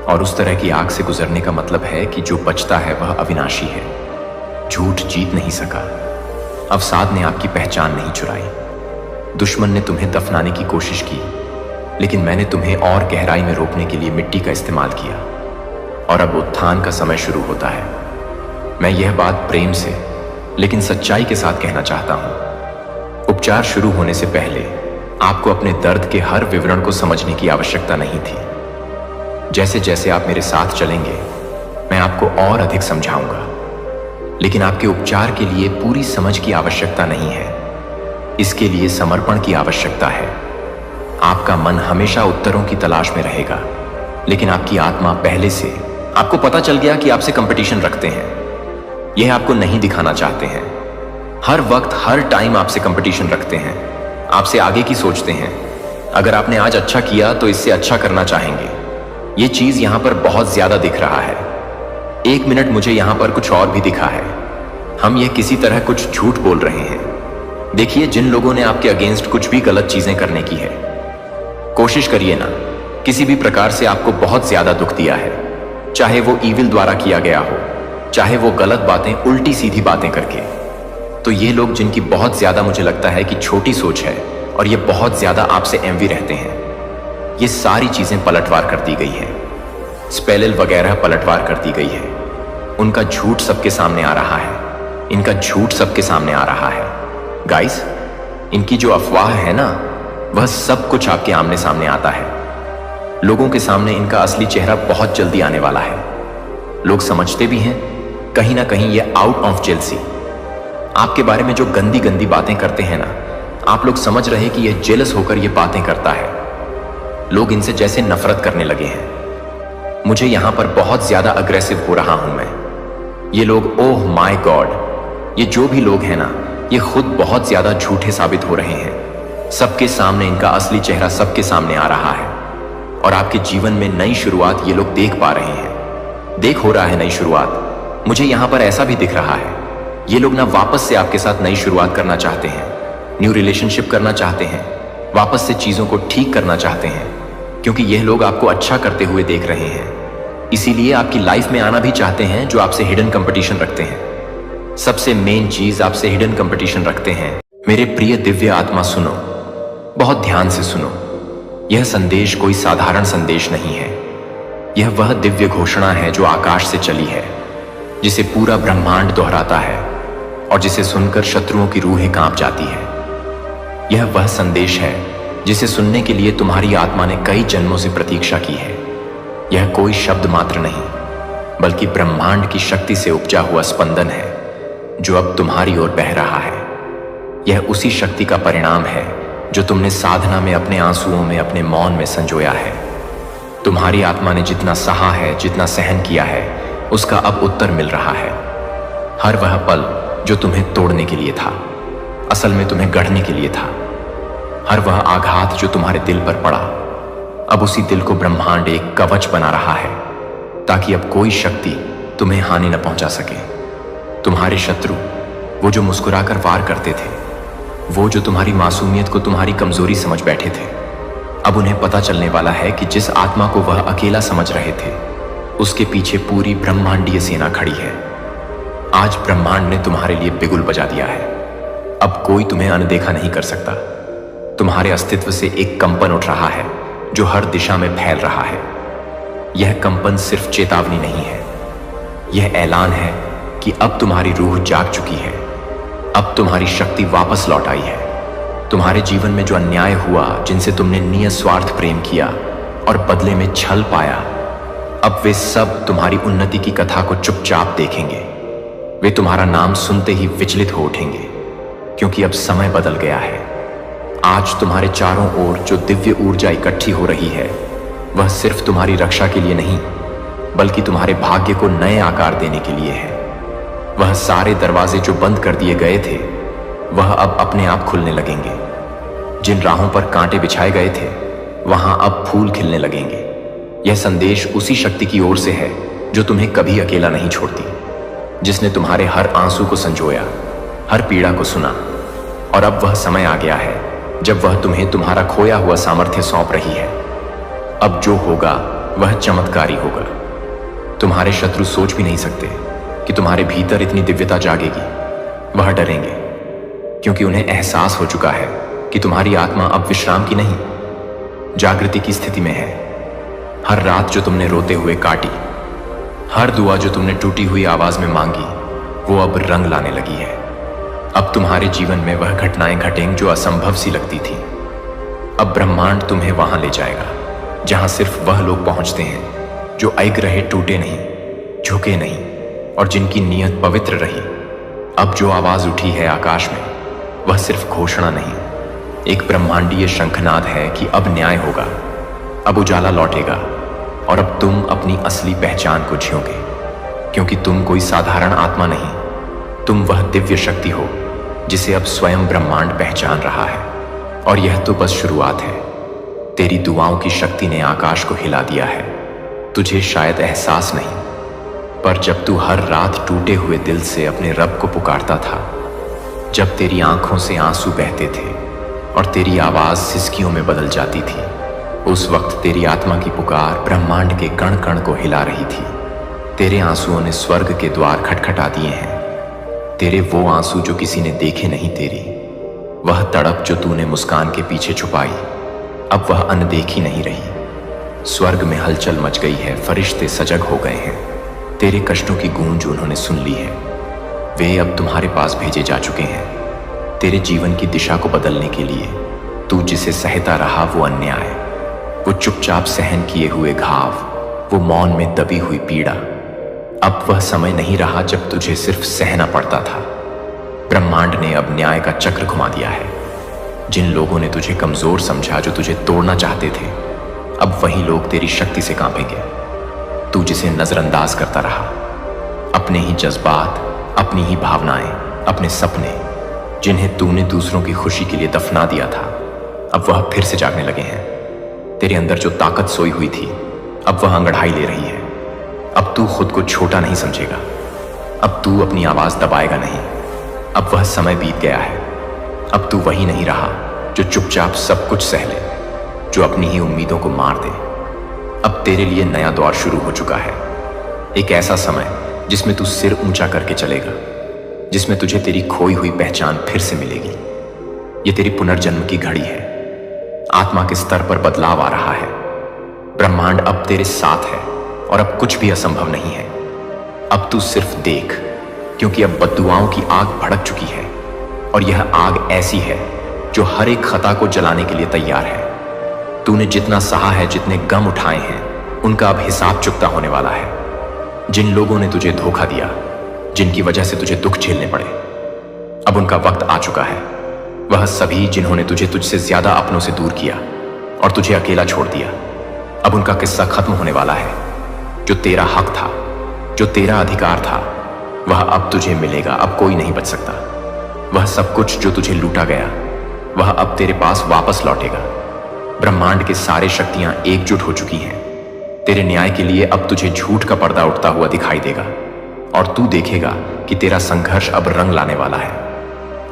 और उस तरह की आग से गुजरने का मतलब है कि जो बचता है वह अविनाशी है। झूठ जीत नहीं सका, अवसाद ने आपकी पहचान नहीं चुराई। दुश्मन ने तुम्हें दफनाने की कोशिश की, लेकिन मैंने तुम्हें और गहराई में रोपने के लिए मिट्टी का इस्तेमाल किया। और अब उत्थान का समय शुरू होता है। मैं यह बात प्रेम से लेकिन सच्चाई के साथ कहना चाहता हूं। उपचार शुरू होने से पहले आपको अपने दर्द के हर विवरण को समझने की आवश्यकता नहीं थी। जैसे जैसे आप मेरे साथ चलेंगे मैं आपको और अधिक समझाऊंगा, लेकिन आपके उपचार के लिए पूरी समझ की आवश्यकता नहीं है, इसके लिए समर्पण की आवश्यकता है। आपका मन हमेशा उत्तरों की तलाश में रहेगा, लेकिन आपकी आत्मा पहले से, आपको पता चल गया कि आपसे कंपटीशन रखते हैं। यह आपको नहीं दिखाना चाहते हैं। हर वक्त हर टाइम आपसे कंपटीशन रखते हैं, आपसे आगे की सोचते हैं। अगर आपने आज अच्छा किया तो इससे अच्छा करना चाहेंगे। यह चीज यहां पर बहुत ज्यादा दिख रहा है। एक मिनट मुझे यहां पर कुछ और भी दिखा है। हम यह किसी तरह कुछ झूठ बोल रहे हैं। देखिए, जिन लोगों ने आपके अगेंस्ट कुछ भी गलत चीजें करने की है, कोशिश करिए ना, किसी भी प्रकार से आपको बहुत ज्यादा दुख दिया है, चाहे वो ईविल द्वारा किया गया हो, चाहे वो गलत बातें, उल्टी सीधी बातें करके। तो ये लोग जिनकी बहुत ज्यादा मुझे लगता है कि छोटी सोच है और ये बहुत ज्यादा आपसे एंवी रहते हैं, ये सारी चीजें पलटवार कर दी गई है। स्पेलिल वगैरह पलटवार कर दी गई है। उनका झूठ सबके सामने आ रहा है, इनका झूठ सबके सामने आ रहा है। गाइस, इनकी जो अफवाह है ना, वह सब कुछ आपके आमने सामने आता है। लोगों के सामने इनका असली चेहरा बहुत जल्दी आने वाला है। लोग समझते भी हैं कहीं ना कहीं ये आउट ऑफ जेलसी। आपके बारे में जो गंदी गंदी बातें करते हैं ना, आप लोग समझ रहे कि यह जेलस होकर ये बातें करता है। लोग इनसे जैसे नफरत करने लगे हैं। मुझे यहां पर बहुत ज्यादा अग्रेसिव हो रहा हूं मैं। ये लोग, ओह माय गॉड, ये जो भी लोग हैं ना, ये खुद बहुत ज्यादा झूठे साबित हो रहे हैं। सबके सामने इनका असली चेहरा सबके सामने आ रहा है और आपके जीवन में नई शुरुआत ये लोग देख पा रहे हैं। देख हो रहा है नई शुरुआत। मुझे यहां पर ऐसा भी दिख रहा है, ये लोग ना वापस से आपके साथ नई शुरुआत करना चाहते हैं, न्यू रिलेशनशिप करना चाहते हैं, वापस से चीजों को ठीक करना चाहते हैं, क्योंकि यह लोग आपको अच्छा करते हुए देख रहे हैं। इसीलिए आपकी लाइफ में आना भी चाहते हैं जो आपसे हिडन कंपटीशन रखते हैं। सबसे मेन चीज आपसे हिडन कंपटीशन रखते हैं। मेरे प्रिय दिव्य आत्मा सुनो, बहुत ध्यान से सुनो। यह संदेश कोई साधारण संदेश नहीं है। यह वह दिव्य घोषणा है जो आकाश से चली है, जिसे पूरा ब्रह्मांड दोहराता है और जिसे सुनकर शत्रुओं की रूहें कांप जाती है। यह वह संदेश है जिसे सुनने के लिए तुम्हारी आत्मा ने कई जन्मों से प्रतीक्षा की है। यह कोई शब्द मात्र नहीं, बल्कि ब्रह्मांड की शक्ति से उपजा हुआ स्पंदन है जो अब तुम्हारी ओर बह रहा है। यह उसी शक्ति का परिणाम है जो तुमने साधना में अपने आंसुओं में, अपने मौन में संजोया है। तुम्हारी आत्मा ने जितना सहा है, जितना सहन किया है, उसका अब उत्तर मिल रहा है। हर वह पल जो तुम्हें तोड़ने के लिए था, असल में तुम्हें गढ़ने के लिए था। हर वह आघात जो तुम्हारे दिल पर पड़ा, अब उसी दिल को ब्रह्मांड एक कवच बना रहा है, ताकि अब कोई शक्ति तुम्हें हानि न पहुंचा सके। तुम्हारे शत्रु, वो जो मुस्कुराकर वार करते थे, वो जो तुम्हारी मासूमियत को तुम्हारी कमजोरी समझ बैठे थे, अब उन्हें पता चलने वाला है कि जिस आत्मा को वह अकेला समझ रहे थे, उसके पीछे पूरी ब्रह्मांडीय सेना खड़ी है। आज ब्रह्मांड ने तुम्हारे लिए बिगुल बजा दिया है। अब कोई तुम्हें अनदेखा नहीं कर सकता। तुम्हारे अस्तित्व से एक कंपन उठ रहा है जो हर दिशा में फैल रहा है। यह कंपन सिर्फ चेतावनी नहीं है, यह ऐलान है कि अब तुम्हारी रूह जाग चुकी है। अब तुम्हारी शक्ति वापस लौट आई है। तुम्हारे जीवन में जो अन्याय हुआ, जिनसे तुमने निस्वार्थ प्रेम किया और बदले में छल पाया, अब वे सब तुम्हारी उन्नति की कथा को चुपचाप देखेंगे। वे तुम्हारा नाम सुनते ही विचलित हो उठेंगे, क्योंकि अब समय बदल गया है। आज तुम्हारे चारों ओर जो दिव्य ऊर्जा इकट्ठी हो रही है, वह सिर्फ तुम्हारी रक्षा के लिए नहीं, बल्कि तुम्हारे भाग्य को नए आकार देने के लिए है। वह सारे दरवाजे जो बंद कर दिए गए थे, वह अब अपने आप खुलने लगेंगे। जिन राहों पर कांटे बिछाए गए थे, वहां अब फूल खिलने लगेंगे। यह संदेश उसी शक्ति की ओर से है जो तुम्हें कभी अकेला नहीं छोड़ती, जिसने तुम्हारे हर आंसू को संजोया, हर पीड़ा को सुना। और अब वह समय आ गया है जब वह तुम्हें तुम्हारा खोया हुआ सामर्थ्य सौंप रही है। अब जो होगा वह चमत्कारी होगा। तुम्हारे शत्रु सोच भी नहीं सकते कि तुम्हारे भीतर इतनी दिव्यता जागेगी। वह डरेंगे, क्योंकि उन्हें एहसास हो चुका है कि तुम्हारी आत्मा अब विश्राम की नहीं, जागृति की स्थिति में है। हर रात जो तुमने रोते हुए काटी, हर दुआ जो तुमने टूटी हुई आवाज में मांगी, वो अब रंग लाने लगी है। अब तुम्हारे जीवन में वह घटनाएं घटेंगी जो असंभव सी लगती थी। अब ब्रह्मांड तुम्हें वहां ले जाएगा जहां सिर्फ वह लोग पहुंचते हैं जो अग रहे, टूटे नहीं, झुके नहीं और जिनकी नीयत पवित्र रही। अब जो आवाज उठी है आकाश में, वह सिर्फ घोषणा नहीं, एक ब्रह्मांडीय शंखनाद है कि अब न्याय होगा, अब उजाला लौटेगा और अब तुम अपनी असली पहचान को जियोगे। क्योंकि तुम कोई साधारण आत्मा नहीं, तुम वह दिव्य शक्ति हो जिसे अब स्वयं ब्रह्मांड पहचान रहा है। और यह तो बस शुरुआत है। तेरी दुआओं की शक्ति ने आकाश को हिला दिया है। तुझे शायद एहसास नहीं, पर जब तू हर रात टूटे हुए दिल से अपने रब को पुकारता था, जब तेरी आंखों से आंसू बहते थे और तेरी आवाज सिसकियों में बदल जाती थी, उस वक्त तेरी आत्मा की पुकार ब्रह्मांड के कण कण को हिला रही थी। तेरे आंसुओं ने स्वर्ग के द्वार खटखटा दिए हैं। तेरे वो आंसू जो किसी ने देखे नहीं, तेरी वह तड़प जो तूने मुस्कान के पीछे छुपाई, अब वह अनदेखी नहीं रही। स्वर्ग में हलचल मच गई है, फरिश्ते सजग हो गए हैं। तेरे कष्टों की गूंज उन्होंने सुन ली है। वे अब तुम्हारे पास भेजे जा चुके हैं, तेरे जीवन की दिशा को बदलने के लिए। तू जिसे सहता रहा वो अन्याय, वो चुपचाप सहन किए हुए घाव, वो मौन में दबी हुई पीड़ा, अब वह समय नहीं रहा जब तुझे सिर्फ सहना पड़ता था। ब्रह्मांड ने अब न्याय का चक्र घुमा दिया है। जिन लोगों ने तुझे कमजोर समझा, जो तुझे तोड़ना चाहते थे, अब वही लोग तेरी शक्ति से कांपेंगे। तू जिसे नजरअंदाज करता रहा, अपने ही जज्बात, अपनी ही भावनाएं, अपने सपने, जिन्हें तूने दूसरों की खुशी के लिए दफना दिया था, अब वह फिर से जागने लगे हैं। तेरे अंदर जो ताकत सोई हुई थी, अब वह अंगड़ाई ले रही है। अब तू खुद को छोटा नहीं समझेगा। अब तू अपनी आवाज दबाएगा नहीं। अब वह समय बीत गया है। अब तू वही नहीं रहा जो चुपचाप सब कुछ सह ले, जो अपनी ही उम्मीदों को मार दे। अब तेरे लिए नया दौर शुरू हो चुका है। एक ऐसा समय जिसमें तू सिर ऊंचा करके चलेगा, जिसमें तुझे तेरी खोई हुई पहचान फिर से मिलेगी। ये तेरी पुनर्जन्म की घड़ी है। आत्मा के स्तर पर बदलाव आ रहा है। ब्रह्मांड अब तेरे साथ है और अब कुछ भी असंभव नहीं है। अब तू सिर्फ देख, क्योंकि अब बद्दुआओं की आग भड़क चुकी है और यह आग ऐसी है जो हर एक खता को जलाने के लिए तैयार है। तूने जितना सहा है, जितने गम उठाए हैं, उनका अब हिसाब चुकता होने वाला है। जिन लोगों ने तुझे धोखा दिया, जिनकी वजह से तुझे दुख झेलने पड़े, अब उनका वक्त आ चुका है। वह सभी जिन्होंने तुझे तुझसे ज्यादा अपनों से दूर किया और तुझे अकेला छोड़ दिया, अब उनका किस्सा खत्म होने वाला है। जो तेरा हक था, जो तेरा अधिकार था, वह अब तुझे मिलेगा। अब कोई नहीं बच सकता। वह सब कुछ जो तुझे लूटा गया, वह अब तेरे पास वापस लौटेगा। ब्रह्मांड के सारे शक्तियां एकजुट हो चुकी हैं। तेरे न्याय के लिए अब तुझे झूठ का पर्दा उठता हुआ दिखाई देगा और तू देखेगा कि तेरा संघर्ष अब रंग लाने वाला है।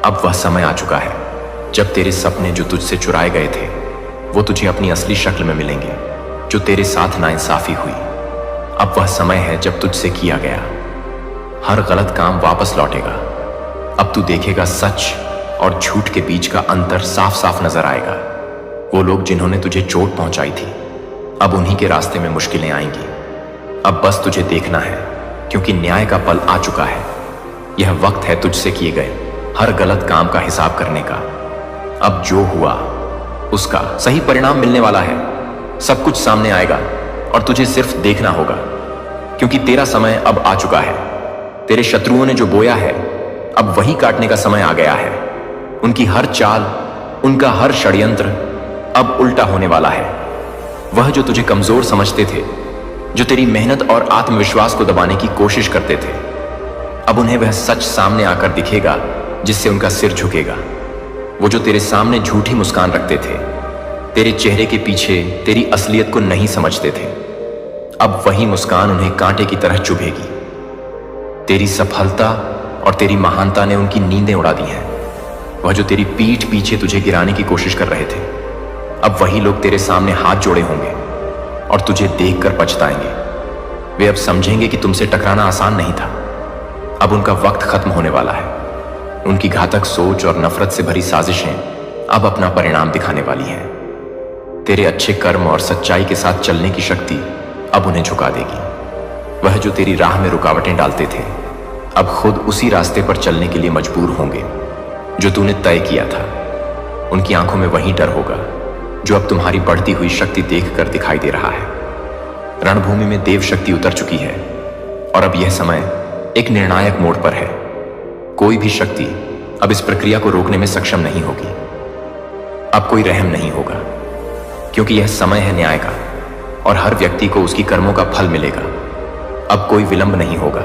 अब वह समय आ चुका है जब तेरे सपने जो तुझसे चुराए गए थे, वो तुझे अपनी असली शक्ल में मिलेंगे। जो तेरे साथ नाइंसाफी हुई, अब वह समय है जब तुझसे किया गया हर गलत काम वापस लौटेगा। अब तू देखेगा सच और झूठ के बीच का अंतर साफ साफ नजर आएगा। वो लोग जिन्होंने तुझे चोट पहुंचाई थी, अब उन्हीं के रास्ते में मुश्किलें आएंगी। अब बस तुझे देखना है, क्योंकि न्याय का पल आ चुका है। यह वक्त है तुझसे किए गए हर गलत काम का हिसाब करने का। अब जो हुआ उसका सही परिणाम मिलने वाला है। सब कुछ सामने आएगा और तुझे सिर्फ देखना होगा, क्योंकि तेरा समय अब आ चुका है। तेरे शत्रुओं ने जो बोया है, अब वही काटने का समय आ गया है। उनकी हर चाल, उनका हर षड्यंत्र अब उल्टा होने वाला है। वह जो तुझे कमजोर समझते थे, जो तेरी मेहनत और आत्मविश्वास को दबाने की कोशिश करते थे, अब उन्हें वह सच सामने आकर दिखेगा जिससे उनका सिर झुकेगा। वो जो तेरे सामने झूठी मुस्कान रखते थे, तेरे चेहरे के पीछे तेरी असलियत को नहीं समझते थे, अब वही मुस्कान उन्हें कांटे की तरह चुभेगी। तेरी सफलता और तेरी महानता ने उनकी नींदें उड़ा दी हैं। वह जो तेरी पीठ पीछे तुझे गिराने की कोशिश कर रहे थे, अब वही लोग तेरे सामने हाथ जोड़े होंगे और तुझे देखकर पछताएंगे। वे अब समझेंगे कि तुमसे टकराना आसान नहीं था। अब उनका वक्त खत्म होने वाला है। उनकी घातक सोच और नफरत से भरी साजिशें अब अपना परिणाम दिखाने वाली हैं। तेरे अच्छे कर्म और सच्चाई के साथ चलने की शक्ति अब उन्हें झुका देगी। वह जो तेरी राह में रुकावटें डालते थे, अब खुद उसी रास्ते पर चलने के लिए मजबूर होंगे जो तूने तय किया था। उनकी आंखों में वही डर होगा जो अब तुम्हारी बढ़ती हुई शक्ति देखकर दिखाई दे रहा है। रणभूमि में देव शक्ति उतर चुकी है और अब यह समय एक निर्णायक मोड़ पर है। कोई भी शक्ति अब इस प्रक्रिया को रोकने में सक्षम नहीं होगी। अब कोई रहम नहीं होगा, क्योंकि यह समय है न्याय का और हर व्यक्ति को उसकी कर्मों का फल मिलेगा। अब कोई विलंब नहीं होगा,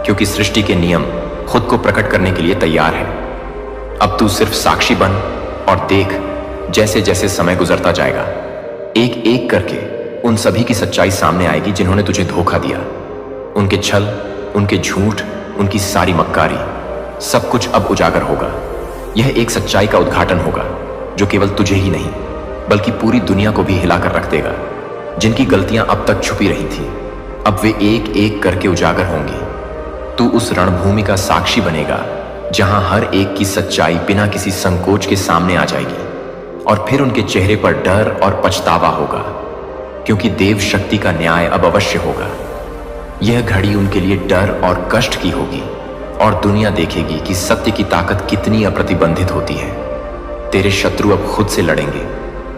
क्योंकि सृष्टि के नियम खुद को प्रकट करने के लिए तैयार है। अब तू सिर्फ साक्षी बन और देख, जैसे जैसे समय गुजरता जाएगा, एक एक करके उन सभी की सच्चाई सामने आएगी जिन्होंने तुझे धोखा दिया। उनके छल, उनके झूठ, उनकी सारी मक्कारी, सब कुछ अब उजागर होगा। यह एक सच्चाई का उद्घाटन होगा जो केवल तुझे ही नहीं, बल्कि पूरी दुनिया को भी हिलाकर रख देगा। जिनकी गलतियां अब तक छुपी रही थी, अब वे एक एक करके उजागर होंगी। तू उस रणभूमि का साक्षी बनेगा जहां हर एक की सच्चाई बिना किसी संकोच के सामने आ जाएगी और फिर उनके चेहरे पर डर और पछतावा होगा, क्योंकि देव शक्ति का न्याय अब अवश्य होगा। यह घड़ी उनके लिए डर और कष्ट की होगी और दुनिया देखेगी कि सत्य की ताकत कितनी अप्रतिबंधित होती है। तेरे शत्रु अब खुद से लड़ेंगे।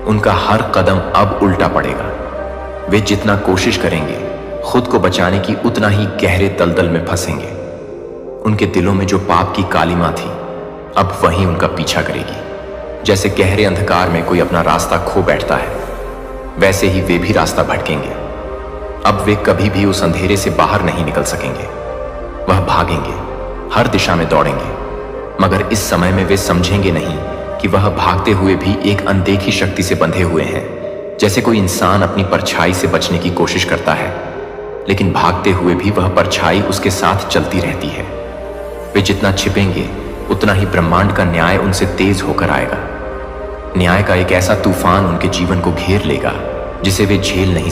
उनका हर कदम अब उल्टा पड़ेगा। वे जितना कोशिश करेंगे खुद को बचाने की, उतना ही गहरे दलदल में फंसेंगे। उनके दिलों में जो पाप की कालिमा थी, अब वही उनका पीछा करेगी। जैसे गहरे अंधकार में कोई अपना रास्ता खो बैठता है, वैसे ही वे भी रास्ता भटकेंगे। अब वे कभी भी उस अंधेरे से बाहर नहीं निकल सकेंगे। वह भागेंगे, हर दिशा में दौड़ेंगे, मगर इस समय में वे समझेंगे नहीं कि वह भागते हुए भी एक अनदेखी शक्ति से बंधे हुए हैं। जैसे कोई इंसान अपनी परछाई से बचने की कोशिश करता है, लेकिन भागते हुए भी वह परछाई उसके साथ चलती रहती है। वे जितना छिपेंगे उतना ही ब्रह्मांड का न्याय उनसे तेज होकर आएगा। न्याय का एक ऐसा तूफान उनके जीवन को घेर लेगा जिसे वे झेल नहीं